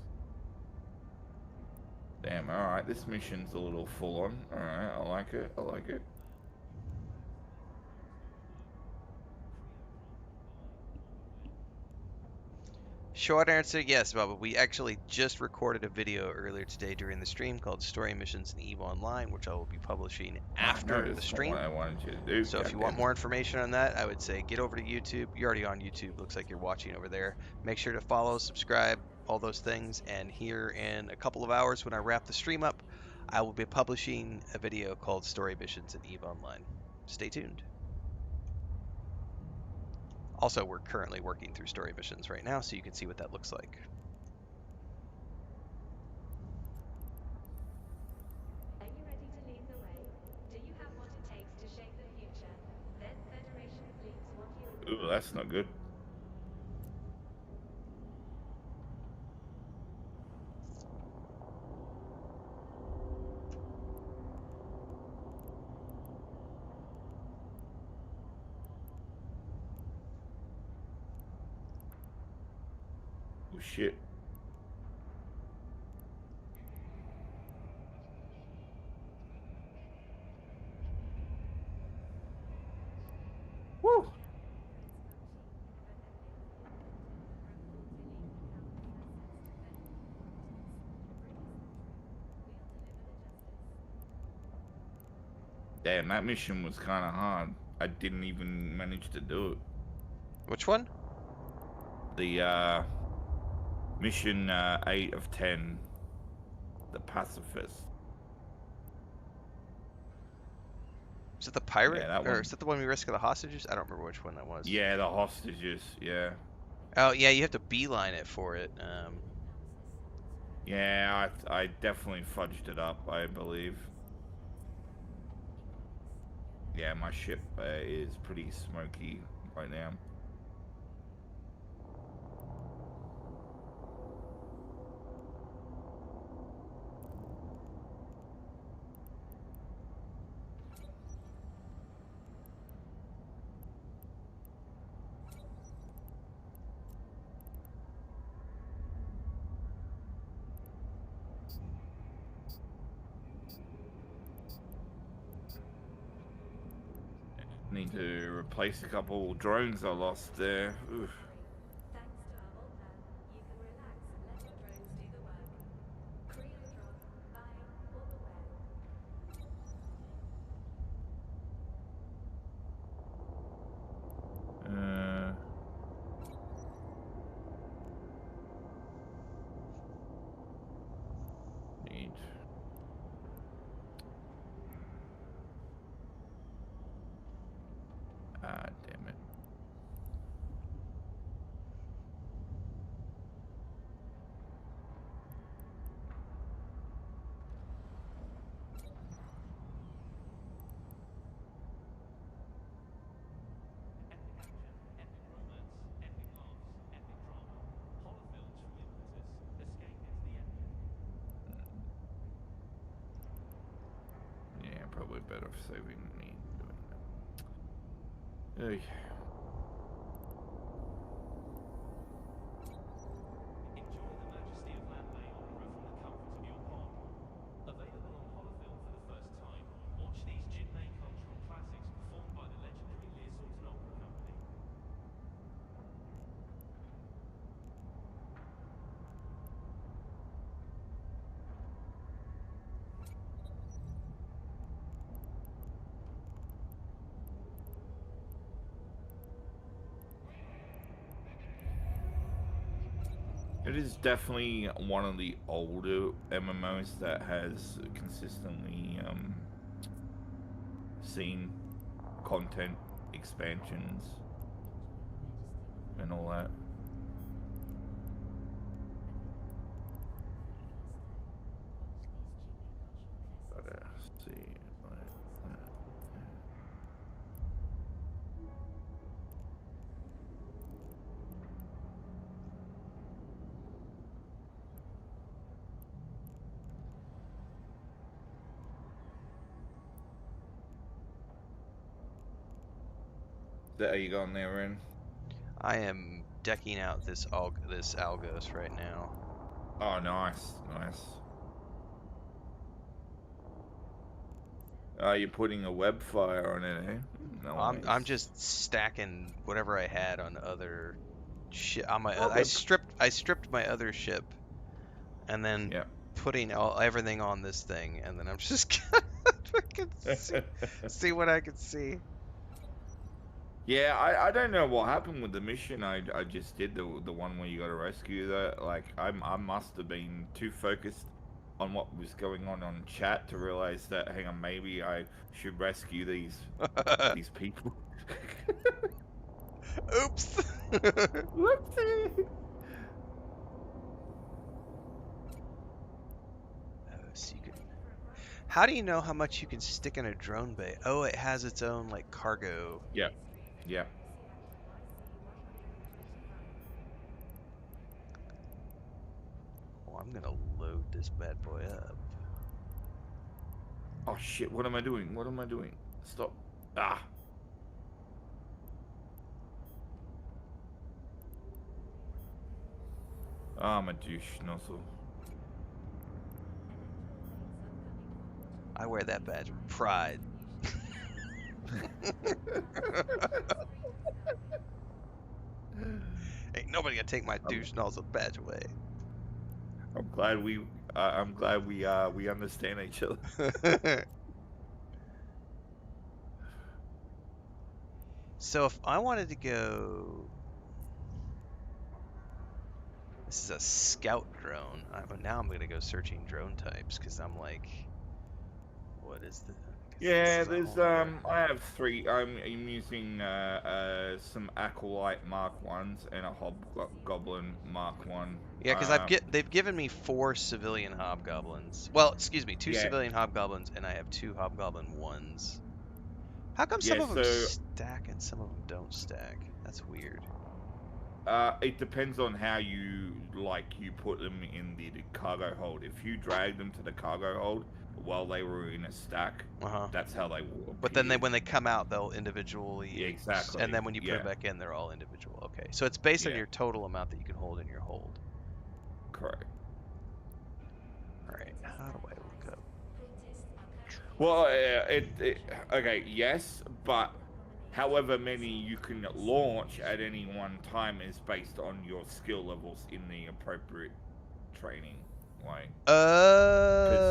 Speaker 4: Damn, alright, this mission's a little full on. Alright, I like it, I like it.
Speaker 1: Short answer, yes, Bubba. We actually just recorded a video earlier today during the stream called Story Missions in EVE Online, which I will be publishing after
Speaker 4: No,
Speaker 1: the
Speaker 4: that's not
Speaker 1: stream.
Speaker 4: what I wanted you to do.
Speaker 1: So if you want more information on that, I would say get over to YouTube. You're already on YouTube. Looks like you're watching over there. Make sure to follow, subscribe, all those things. And here in a couple of hours when I wrap the stream up, I will be publishing a video called Story Missions in EVE Online. Stay tuned. Also, we're currently working through story missions right now, so you can see what that looks like.
Speaker 5: Are you ready to lead the way? Do you have what it takes to shape the future? Then Federation fleets want you in.
Speaker 4: Ooh, that's not good. Oh shit. Woo! Damn, that mission was kind of hard. I didn't even manage to do it.
Speaker 1: Which one?
Speaker 4: The mission 8 of 10, the pacifist.
Speaker 1: Is it the pirate?
Speaker 4: Yeah, that
Speaker 1: Or
Speaker 4: one.
Speaker 1: is that the one we rescue the hostages? I don't remember which one that was.
Speaker 4: Yeah, the hostages. Yeah.
Speaker 1: Oh, yeah, you have to beeline it for it.
Speaker 4: Yeah, I definitely fudged it up, I believe. Yeah, my ship is pretty smoky right now. Need to replace a couple drones I lost there. Oof.
Speaker 5: Thanks to our old man, you can relax and let your drones do the work. Creo drop, buy or beware.
Speaker 4: Need. Ah, damn it. probably better saving me doing that.
Speaker 3: Enjoy the majesty of Renfail opera from the comfort of your home. Available on Holofilm for the first time, watch these Jinmei cultural classics performed by the legendary Leersalton Opera Company.
Speaker 4: It is definitely one of the older MMOs that has consistently seen content expansions and all that. But see. Are you going there, Ren?
Speaker 1: I am decking out this Algos right now.
Speaker 4: Oh, nice, nice. You're putting a web fire on it, eh? Nice.
Speaker 1: I'm just stacking whatever I had on other ship. On my
Speaker 4: Okay.
Speaker 1: I stripped my other ship, and then
Speaker 4: Yeah.
Speaker 1: putting everything on this thing, and then I'm just gonna fucking see what I can see.
Speaker 4: Yeah, I don't know what happened with the mission I just did, the one where you got to rescue that. Like I must have been too focused on what was going on chat to realize that, hang on, maybe I should rescue these people.
Speaker 1: Oops.
Speaker 4: Whoopsie.
Speaker 1: So you can. How do you know how much you can stick in a drone bay? Oh, it has its own like cargo.
Speaker 4: Yeah, yeah.
Speaker 1: Oh, I'm gonna load this bad boy up.
Speaker 4: Oh shit! What am I doing? What am I doing? Stop! Ah! Ah, I'm a douche nozzle.
Speaker 1: I wear that badge with pride. Ain't nobody gonna take my douche nozzle badge away.
Speaker 4: I'm glad we understand each other.
Speaker 1: So if I wanted to go, this is a scout drone. Now I'm gonna go searching drone types because I'm like, what is the?
Speaker 4: Yeah, there's I have three. I'm using some Acolyte Mark 1s and a Hobgoblin Mark 1.
Speaker 1: Yeah, because they've given me 4 civilian hobgoblins. Well, excuse me, 2
Speaker 4: Yeah.
Speaker 1: civilian hobgoblins, and I have 2 hobgoblin 1s. How come some
Speaker 4: Yeah,
Speaker 1: of them
Speaker 4: so
Speaker 1: stack and some of them don't stack? That's weird.
Speaker 4: it depends on how you put them in the cargo hold. If you drag them to the cargo hold while they were in a stack, that's how they will appear.
Speaker 1: But then when they come out, they'll individually.
Speaker 4: Yeah, exactly.
Speaker 1: And then when you put them back in, they're all individual. Okay, so it's based on
Speaker 4: Yeah.
Speaker 1: your total amount that you can hold in your hold.
Speaker 4: Correct.
Speaker 1: All right, how do I look up?
Speaker 4: Well, okay, yes, but however many you can launch at any one time is based on your skill levels in the appropriate training. Like, because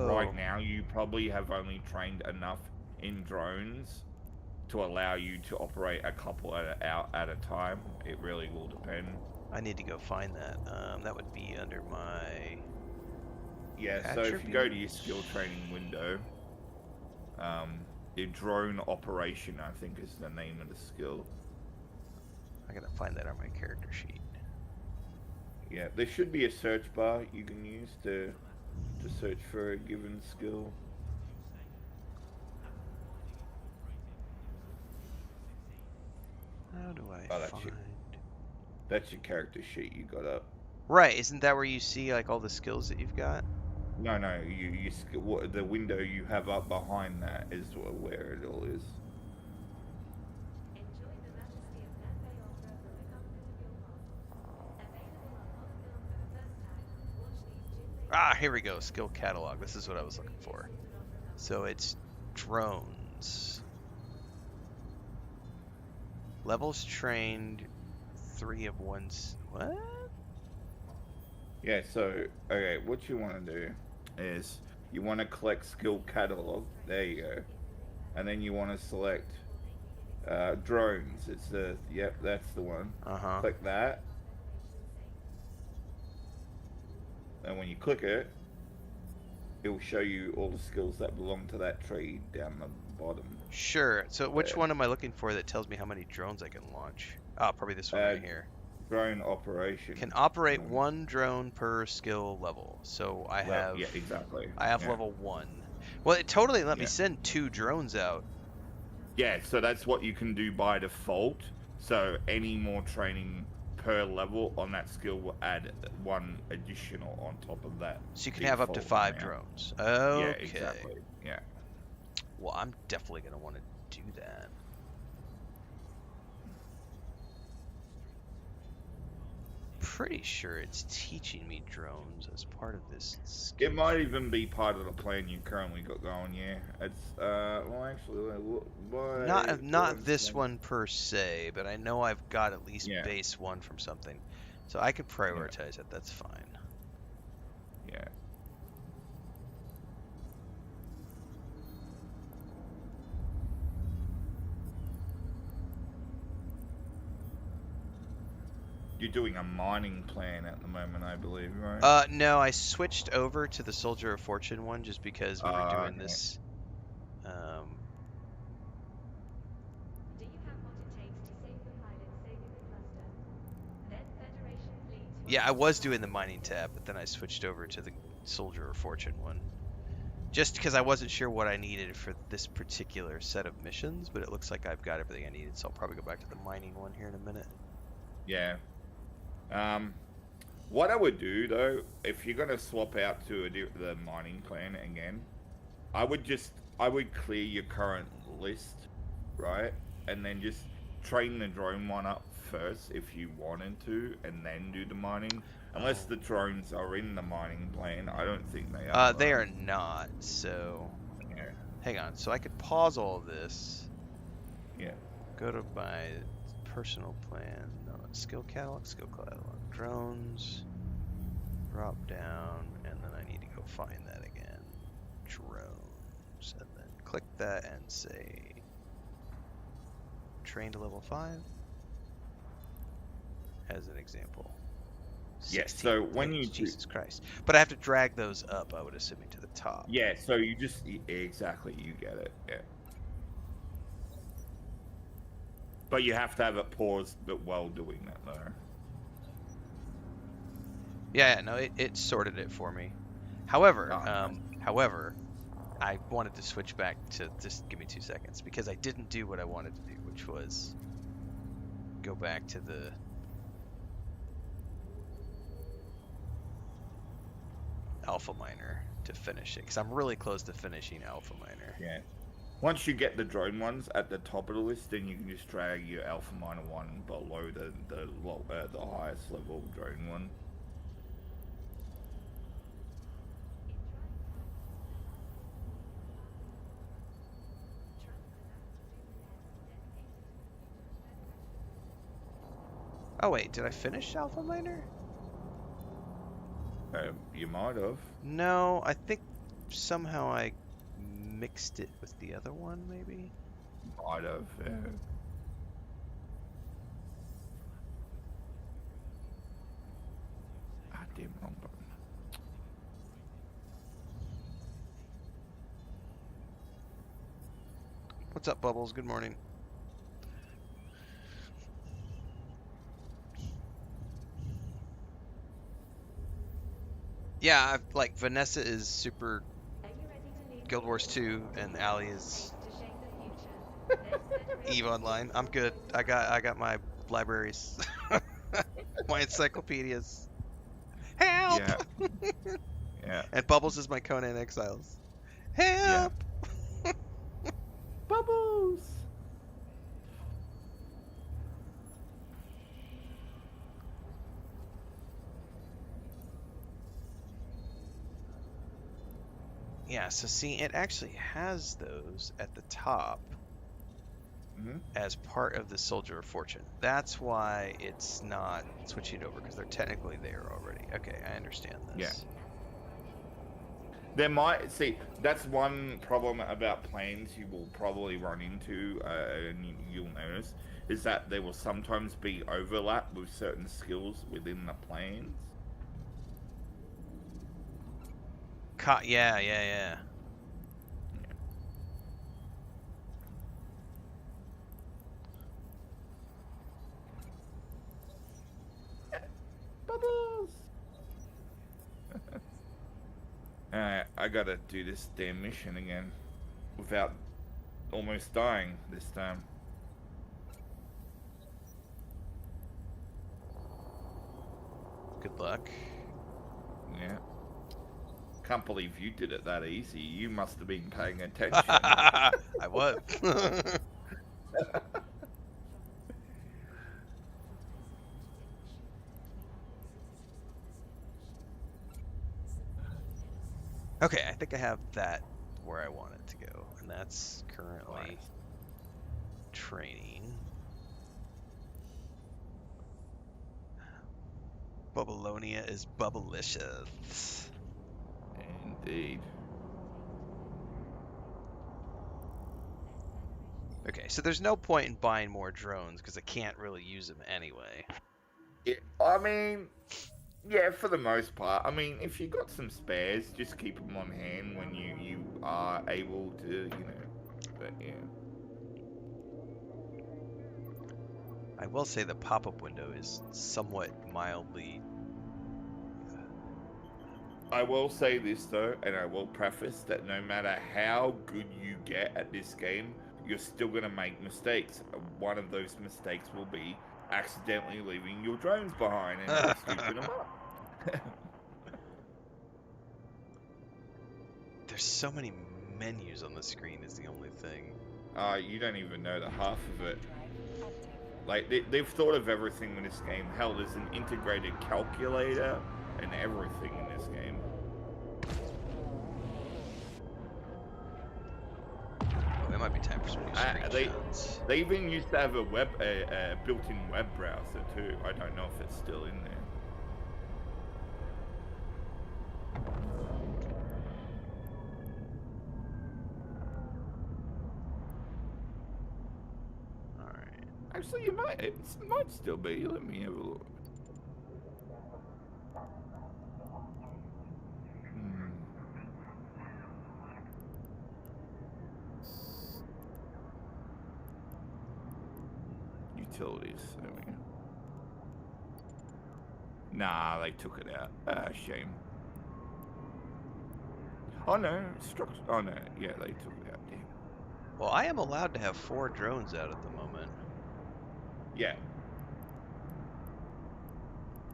Speaker 4: right now you probably have only trained enough in drones to allow you to operate a couple at a time. It really will depend.
Speaker 1: I need to go find that. That would be under my.
Speaker 4: Yeah, so if you go to your skill training window, the drone operation, I think, is the name of the skill.
Speaker 1: I gotta find that on my character sheet.
Speaker 4: Yeah, there should be a search bar you can use to search for a given skill.
Speaker 1: How do I find?
Speaker 4: That's your character sheet you got up.
Speaker 1: Right, isn't that where you see like all the skills that you've got?
Speaker 4: No, no. The window you have up behind that is where it all is.
Speaker 5: Enjoy the majesty of Renfail opera from the comfort of your home. Available on holofilm for the first time. Watch these Jin
Speaker 1: Ah, here we go. Skill catalog. This is what I was looking for. So it's drones. Levels trained, 3 of 1's. What?
Speaker 4: Yeah. So okay, what you want to do is you want to collect skill catalog. There you go. And then you want to select drones. It's the yep, that's the one.
Speaker 1: Uh-huh.
Speaker 4: Click that, and when you click it, it will show you all the skills that belong to that tree down the bottom.
Speaker 1: Sure. So which
Speaker 4: there.
Speaker 1: one am I looking for that tells me how many drones I can launch? Oh, probably this one right here.
Speaker 4: Drone operation.
Speaker 1: Can operate 1 drone per skill level. So I have
Speaker 4: yeah, exactly.
Speaker 1: I have
Speaker 4: Yeah.
Speaker 1: level 1. Well, it totally let me
Speaker 4: Yeah.
Speaker 1: send 2 drones out.
Speaker 4: Yeah, so that's what you can do by default. So any more training per level on that skill will add 1 additional on top of that.
Speaker 1: So you can have up to
Speaker 4: default
Speaker 1: 5
Speaker 4: amount.
Speaker 1: drones.
Speaker 4: Yeah,
Speaker 1: Okay.
Speaker 4: exactly. Yeah.
Speaker 1: Well, I'm definitely going to want to do that. Pretty sure it's teaching me drones as part of this skill.
Speaker 4: It might even be part of the plan you currently got going. Yeah, it's well actually,
Speaker 1: Not this one per se, but I know I've got at least
Speaker 4: Yeah.
Speaker 1: base 1 from something, so I can prioritize it. That's fine.
Speaker 4: Yeah. You're doing a mining plan at the moment, I believe, right?
Speaker 1: No, I switched over to the Soldier of Fortune one just because we were doing
Speaker 4: Okay.
Speaker 1: this.
Speaker 5: Do you have what it takes to save the pilot saving the cluster? Then Federation fleet to
Speaker 1: Yeah, I was doing the mining tab, but then I switched over to the Soldier of Fortune one. Just because I wasn't sure what I needed for this particular set of missions, but it looks like I've got everything I needed, so I'll probably go back to the mining one here in a minute.
Speaker 4: Yeah. What I would do though, if you're gonna swap out to the mining plan again, I would clear your current list, right, and then just train the drone one up first if you wanted to, and then do the mining. Unless the drones are in the mining plan, I don't think they are.
Speaker 1: They are not, so
Speaker 4: Yeah.
Speaker 1: hang on. So I could pause all of this.
Speaker 4: Yeah.
Speaker 1: Go to my personal plan. No, skill catalog, drones. Drop down, and then I need to go find that again. Drones, and then click that and say train to level 5 as an example.
Speaker 4: Yeah,
Speaker 1: 16
Speaker 4: so when
Speaker 1: things,
Speaker 4: you do-
Speaker 1: Jesus Christ. But I have to drag those up, I would assume, to the top.
Speaker 4: Yeah, so you just exactly, you get it. Yeah. But you have to have it paused, but while doing that though.
Speaker 1: Yeah, no, it sorted it for me. However,
Speaker 4: Oh, nice.
Speaker 1: however, I wanted to switch back to, just give me 2 seconds, because I didn't do what I wanted to do, which was go back to the Alpha Miner to finish it, because I'm really close to finishing Alpha Miner.
Speaker 4: Yeah. Once you get the drone ones at the top of the list, then you can just drag your Alpha Miner one below the highest level drone one.
Speaker 1: Oh wait, did I finish Alpha Miner?
Speaker 4: You might have.
Speaker 1: No, I think somehow I mixed it with the other one, maybe?
Speaker 4: Might have, yeah. Ah, damn, wrong button.
Speaker 1: What's up, Bubbles? Good morning. Yeah, like Vanessa is super
Speaker 5: Are you ready to leave
Speaker 1: Guild Wars 2, and Allie is
Speaker 5: to shape the future? Then Federation
Speaker 1: Eve Online. I'm good. I got my libraries, my encyclopedias. Help!
Speaker 4: Yeah. Yeah.
Speaker 1: And Bubbles is my Conan Exiles.
Speaker 4: Yeah.
Speaker 1: Help!
Speaker 4: Bubbles.
Speaker 1: Yeah, so see, it actually has those at the top
Speaker 4: Hmm.
Speaker 1: as part of the Soldier of Fortune. That's why it's not switching over, because they're technically there already. Okay, I understand
Speaker 4: Yeah.
Speaker 1: this.
Speaker 4: There might see that's one problem about planes you will probably run into, and you'll notice is that there will sometimes be overlap with certain skills within the planes.
Speaker 1: Yeah, yeah, yeah.
Speaker 4: Bubbles. Alright, I gotta do this damn mission again without almost dying this time.
Speaker 1: Good luck.
Speaker 4: Yeah. Can't believe you did it that easy. You must have been paying attention.
Speaker 1: I was. Okay, I think I have that where I want it to go, and that's currently
Speaker 4: Nice.
Speaker 1: training. Bubbleonia is bubblicious.
Speaker 4: Indeed.
Speaker 1: Okay, so there's no point in buying more drones because I can't really use them anyway.
Speaker 4: Yeah, I mean, yeah, for the most part. I mean, if you got some spares, just keep them on hand when you are able to, you know. But yeah.
Speaker 1: I will say the pop-up window is somewhat mildly.
Speaker 4: I will say this though, and I will preface that no matter how good you get at this game, you're still gonna make mistakes. One of those mistakes will be accidentally leaving your drones behind and scooping them up.
Speaker 1: There's so many menus on the screen is the only thing.
Speaker 4: You don't even know the half of it. Like, they've thought of everything in this game. Hell, there's an integrated calculator and everything in this game.
Speaker 1: Oh, it might be time for some new screenshots.
Speaker 4: They even used to have a built-in web browser too. I don't know if it's still in there.
Speaker 1: Alright.
Speaker 4: Actually, it might still be. Let me have a look. Utilities. There we go. Nah, they took it out. Shame. Oh no, structure. Oh no, yeah, they took it out. Damn.
Speaker 1: Well, I am allowed to have 4 drones out at the moment.
Speaker 4: Yeah.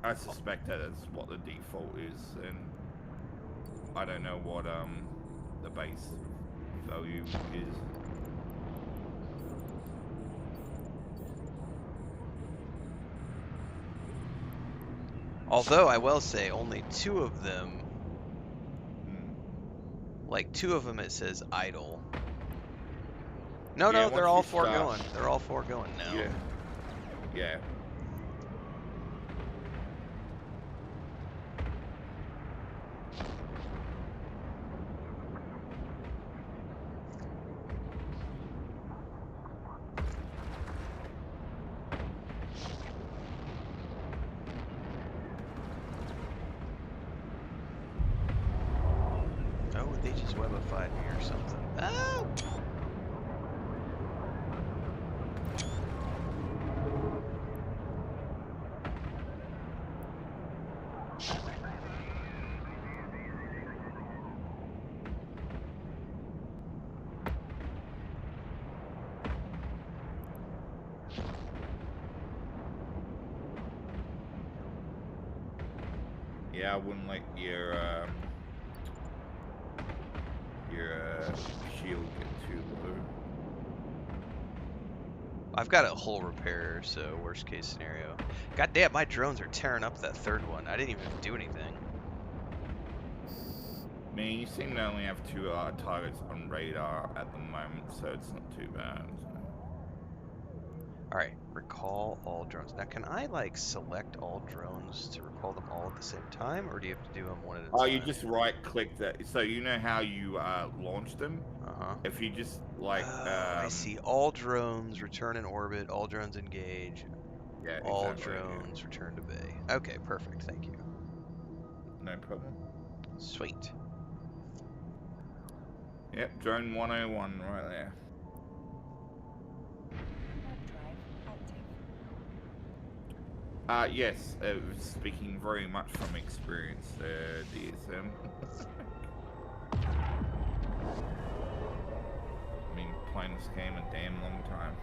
Speaker 4: I suspect that is what the default is, and I don't know what the base value is.
Speaker 1: Although I will say only 2 of them, like 2 of them it says idle. No,
Speaker 4: Yeah,
Speaker 1: no, they're
Speaker 4: once
Speaker 1: all
Speaker 4: you
Speaker 1: 4
Speaker 4: start-
Speaker 1: going. They're all 4 going now.
Speaker 4: Yeah. Yeah.
Speaker 1: Oh, they just webified me or something. Oh!
Speaker 4: Yeah, I wouldn't let your shield get too low.
Speaker 1: I've got a hull repair, so worst case scenario. God damn, my drones are tearing up that third one. I didn't even do anything.
Speaker 4: I mean, you seem to only have 2 targets on radar at the moment, so it's not too bad.
Speaker 1: All right, recall all drones. Now, can I like select all drones to recall them all at the same time, or do you have to do them one at a
Speaker 4: Oh,
Speaker 1: time?
Speaker 4: you just right-click that. So you know how you launch them?
Speaker 1: Uh-huh.
Speaker 4: If you just like,
Speaker 1: Oh, I see. All drones return in orbit. All drones engage.
Speaker 4: yeah,
Speaker 1: All
Speaker 4: exactly.
Speaker 1: drones return to bay. Okay, perfect. Thank you.
Speaker 4: No problem.
Speaker 1: Sweet.
Speaker 4: Yep, drone 101 right there.
Speaker 2: Warp drive active.
Speaker 4: Yes, speaking very much from experience, DSM. I mean, playing this game a damn long time.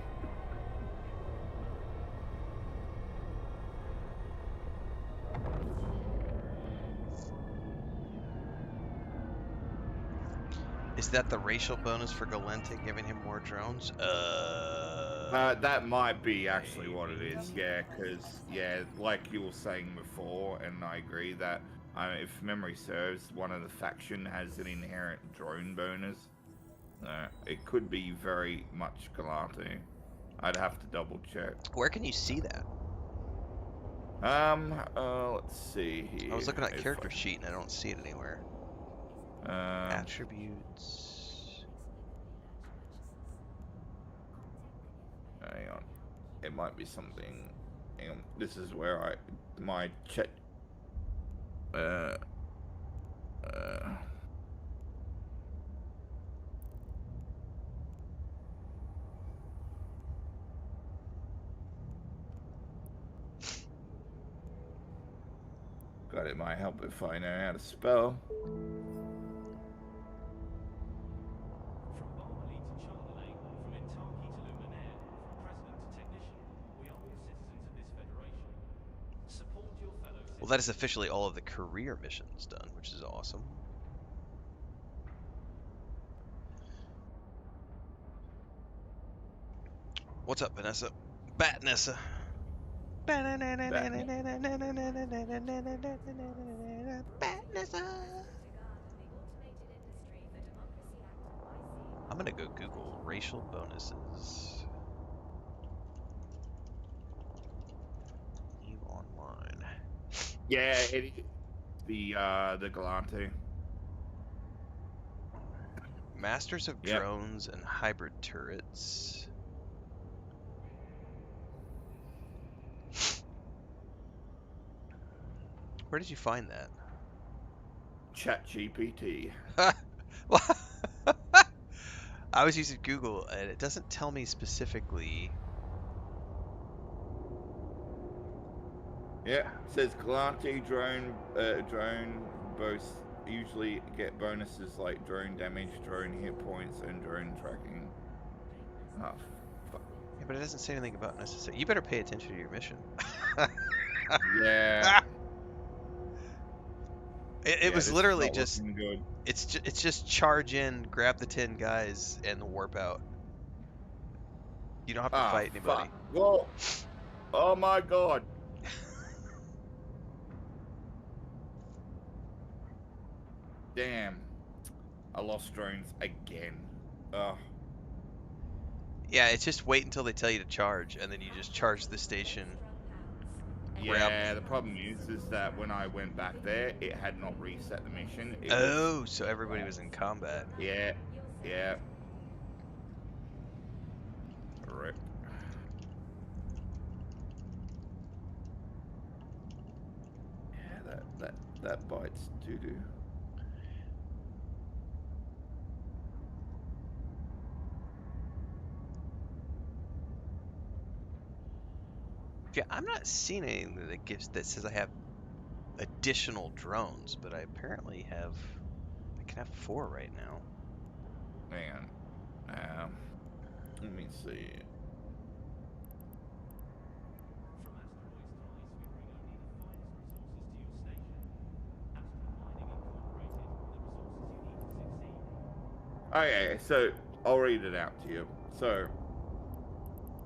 Speaker 1: Is that the racial bonus for Galente giving him more drones?
Speaker 4: That might be actually what it is, yeah, because, yeah, like you were saying before, and I agree that, if memory serves, one of the faction has an inherent drone bonus. It could be very much Galati. I'd have to double check.
Speaker 1: Where can you see that?
Speaker 4: Let's see here.
Speaker 1: I was looking at
Speaker 4: if
Speaker 1: character sheet and I don't see it anywhere. Attributes.
Speaker 4: Hang on. It might be something. Hang on. This is where my chat. God, it might help if I know how to spell.
Speaker 3: From Barley to Chardonnay, from Intaki to Luminaire, from president to technician, we are all citizens of this federation. Support your fellow citizens.
Speaker 1: Well, that is officially all of the career missions done, which is awesome. What's up, Vanessa? Batnessa. Batnessa. I'm gonna go Google racial bonuses. EVE Online.
Speaker 4: Yeah, it is the Galante.
Speaker 1: Masters of
Speaker 4: Yep.
Speaker 1: drones and hybrid turrets. Where did you find that?
Speaker 4: Chat GPT.
Speaker 1: I was using Google and it doesn't tell me specifically.
Speaker 4: Yeah, it says Galante drone both usually get bonuses like drone damage, drone hit points, and drone tracking. Oh, fuck.
Speaker 1: Yeah, but it doesn't say anything about necessary. You better pay attention to your mission.
Speaker 4: Yeah.
Speaker 1: It was literally just
Speaker 4: good.
Speaker 1: it's just charge in, grab the 10 guys, and warp out. You don't have to fight anybody.
Speaker 4: Fuck. Whoa. Oh my god. Damn. I lost drones again. Ugh.
Speaker 1: Yeah, it's just wait until they tell you to charge, and then you just charge the station.
Speaker 4: Yeah, the problem is that when I went back there, it had not reset the mission.
Speaker 1: Oh, so everybody was in combat.
Speaker 4: Yeah, yeah. Rip. Yeah, that bites doo-doo.
Speaker 1: Yeah, I'm not seeing anything that says I have additional drones, but I apparently have. I can have 4 right now.
Speaker 4: Man. Let me see.
Speaker 3: From Asteroids to Ice, we bring only the finest resources to your station. Astro Mining Incorporated, the resources you need to succeed.
Speaker 4: Okay, so I'll read it out to you. So,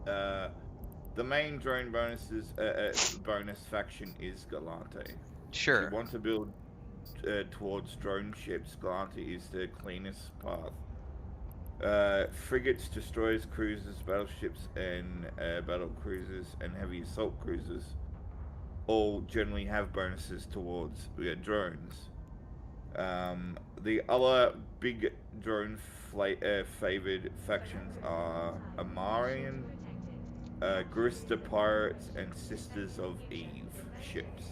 Speaker 4: the main drone bonus faction is Galante. If you
Speaker 1: Sure.
Speaker 4: want to build towards drone ships, Galante is the cleanest path. Frigates, destroyers, cruisers, battleships, and battle cruisers and heavy assault cruisers all generally have bonuses towards drones. The other big drone favored factions are Amarian, Grista Pirates, and Sisters of Eve ships.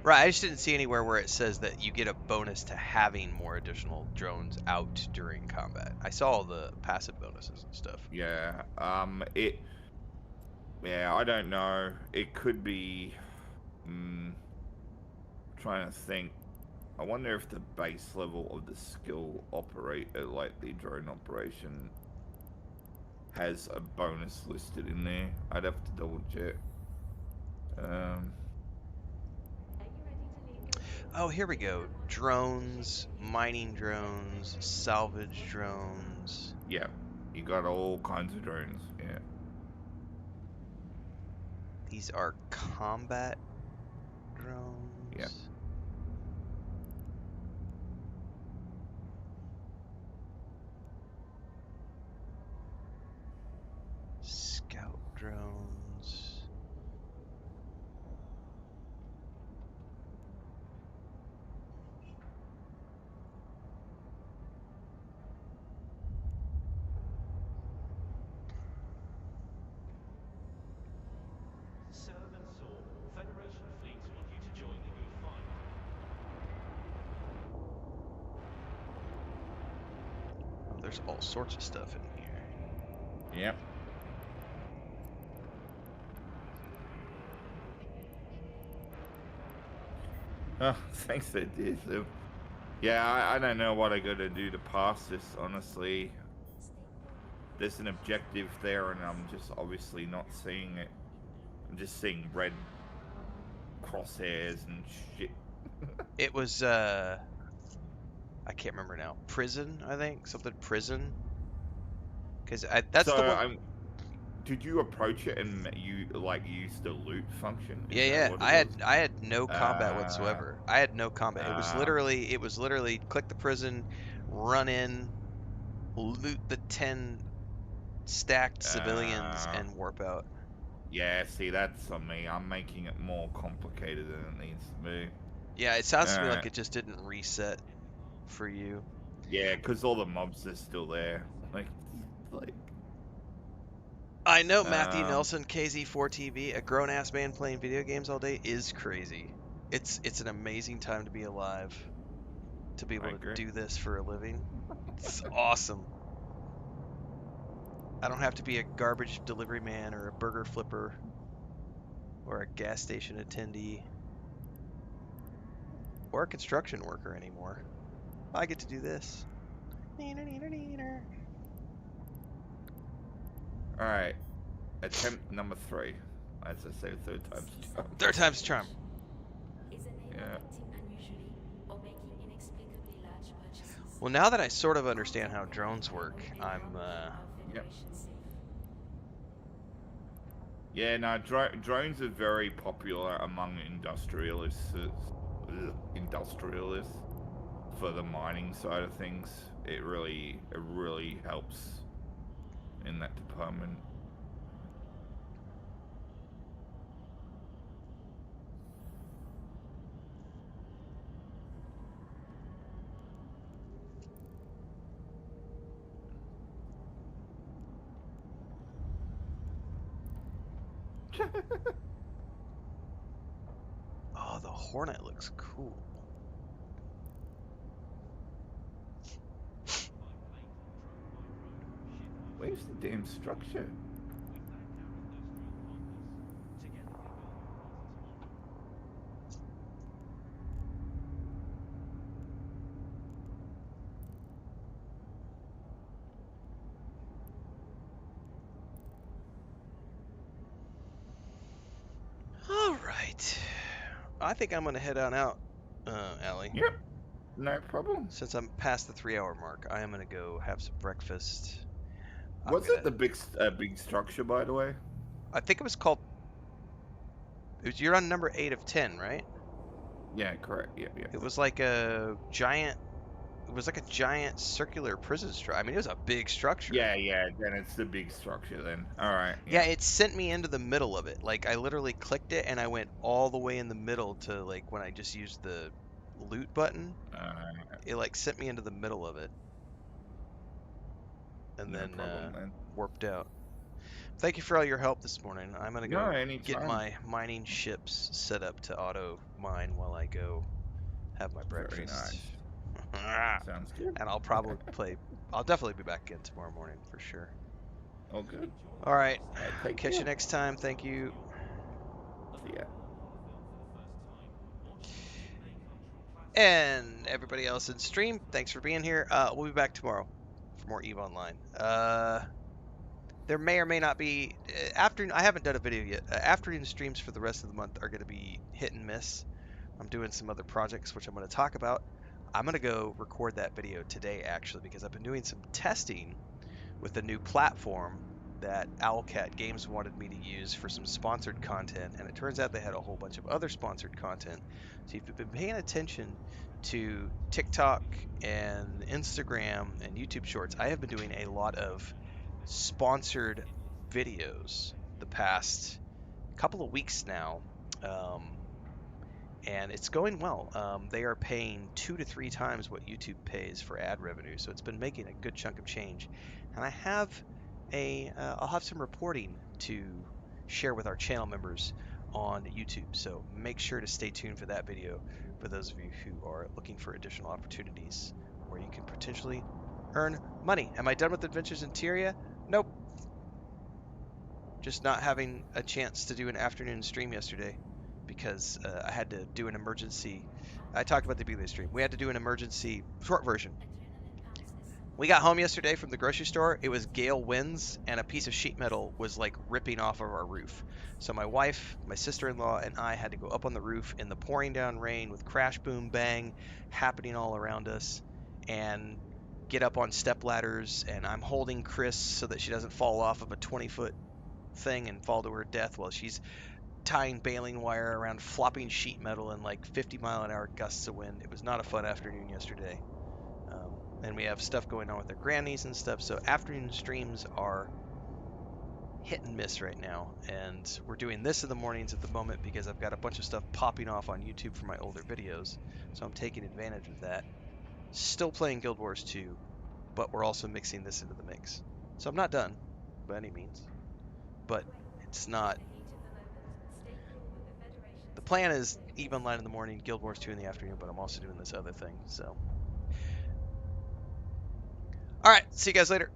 Speaker 1: Right, I just didn't see anywhere where it says that you get a bonus to having more additional drones out during combat. I saw all the passive bonuses and stuff.
Speaker 4: Yeah, yeah, I don't know. It could be. Trying to think. I wonder if the base level of the skill like the drone operation, has a bonus listed in there. I'd have to double check. Um,
Speaker 1: Oh, here we go. Drones, mining drones, salvage drones.
Speaker 4: yeah, you got all kinds of drones. Yeah.
Speaker 1: These are combat drones.
Speaker 4: Yeah.
Speaker 1: Scout drones.
Speaker 3: Serve and Saw, Federation fleets want you to join the good fight.
Speaker 1: Oh, there's all sorts of stuff in here.
Speaker 4: Yep. Oh, thanks for this. Yeah, I don't know what I gotta do to pass this, honestly. There's an objective there, and I'm just obviously not seeing it. I'm just seeing red crosshairs and shit.
Speaker 1: It was I can't remember now. Prison, I think. Something prison. Cuz that's
Speaker 4: So
Speaker 1: the one.
Speaker 4: did you approach it and you like use the loot function? Is
Speaker 1: Yeah,
Speaker 4: that
Speaker 1: yeah.
Speaker 4: what it
Speaker 1: I had
Speaker 4: was?
Speaker 1: I had no combat
Speaker 4: Uh,
Speaker 1: whatsoever. I had no combat.
Speaker 4: uh,
Speaker 1: It was literally click the prison, run in, loot the 10 stacked civilians
Speaker 4: uh,
Speaker 1: and warp out.
Speaker 4: yeah, see, that's on me. I'm making it more complicated than it needs to be.
Speaker 1: Yeah, it sounds to me like
Speaker 4: Alright.
Speaker 1: it just didn't reset for you.
Speaker 4: Yeah, because all the mobs are still there. Like,
Speaker 1: I know Matthew
Speaker 4: um,
Speaker 1: Nelson, KZ4TV, a grown ass man playing video games all day is crazy. It's an amazing time to be alive, to be
Speaker 4: I
Speaker 1: able to
Speaker 4: agree.
Speaker 1: do this for a living. It's awesome. I don't have to be a garbage delivery man or a burger flipper or a gas station attendee or a construction worker anymore. I get to do this.
Speaker 4: Alright. Attempt number 3. As I say, third time's a charm.
Speaker 1: Third time's a charm.
Speaker 4: Yeah.
Speaker 1: Well, now that I sort of understand how drones work, I'm
Speaker 4: Yep. Yeah, no, drones are very popular among industrialists for the mining side of things. It really helps in that department.
Speaker 1: oh, the Hornet looks cool.
Speaker 4: Where's the damn structure?
Speaker 1: All right. I think I'm gonna head on out, Allie.
Speaker 4: Yep. No problem.
Speaker 1: Since I'm past the 3 hour mark, I am gonna go have some breakfast. I'm
Speaker 4: Was it
Speaker 1: gonna.
Speaker 4: the big structure, by the way?
Speaker 1: I think it was called. You're on number 8 of 10, right?
Speaker 4: Yeah, correct. Yep, yep.
Speaker 1: It was like a giant. It was like a giant circular prison structure. I mean, it was a big structure.
Speaker 4: Yeah, yeah. Then it's the big structure. Then, all right.
Speaker 1: Yeah,
Speaker 4: Yeah.
Speaker 1: it sent me into the middle of it. Like I literally clicked it and I went all the way in the middle to like when I just used the loot button.
Speaker 4: Uh,
Speaker 1: It like sent me into the middle of it and
Speaker 4: no
Speaker 1: then
Speaker 4: problem, man.
Speaker 1: warped out. Thank you for all your help this morning. I'm gonna
Speaker 4: No,
Speaker 1: go get
Speaker 4: anytime.
Speaker 1: my mining ships set up to auto mine while I go have my
Speaker 4: Very
Speaker 1: breakfast.
Speaker 4: nice. Sounds good.
Speaker 1: And I'll probably play. I'll definitely be back in tomorrow morning for sure.
Speaker 4: All good.
Speaker 1: All right.
Speaker 4: All right, take
Speaker 1: Catch
Speaker 4: care.
Speaker 1: you next time. Thank you.
Speaker 4: Yeah.
Speaker 1: And everybody else in stream, thanks for being here. We'll be back tomorrow for more EVE Online. There may or may not be afternoon. I haven't done a video yet. Afternoon streams for the rest of the month are going to be hit and miss. I'm doing some other projects which I'm going to talk about. I'm going to go record that video today actually because I've been doing some testing with a new platform that Owlcat Games wanted me to use for some sponsored content, and it turns out they had a whole bunch of other sponsored content. So if you've been paying attention to TikTok and Instagram and YouTube Shorts, I have been doing a lot of sponsored videos the past couple of weeks now. And it's going well. They are paying 2 to 3 times what YouTube pays for ad revenue, so it's been making a good chunk of change. And I have I'll have some reporting to share with our channel members on YouTube. So make sure to stay tuned for that video for those of you who are looking for additional opportunities where you can potentially earn money. Am I done with Adventures in Tyria? Nope. Just not having a chance to do an afternoon stream yesterday because I had to do an emergency. I talked about the Belay stream. We had to do an emergency short version. We got home yesterday from the grocery store. It was gale winds, and a piece of sheet metal was like ripping off of our roof. So my wife, my sister-in-law, and I had to go up on the roof in the pouring down rain with crash, boom, bang happening all around us, and get up on step ladders. And I'm holding Chris so that she doesn't fall off of a 20-foot thing and fall to her death while she's tying baling wire around flopping sheet metal in like 50-mile-an-hour gusts of wind. It was not a fun afternoon yesterday. And we have stuff going on with our grannies and stuff, so afternoon streams are hit and miss right now. And we're doing this in the mornings at the moment because I've got a bunch of stuff popping off on YouTube for my older videos, so I'm taking advantage of that. Still playing Guild Wars 2, but we're also mixing this into the mix. So I'm not done by any means, but it's not. The plan is EVE Online in the morning, Guild Wars 2 in the afternoon, but I'm also doing this other thing, so. Alright, see you guys later.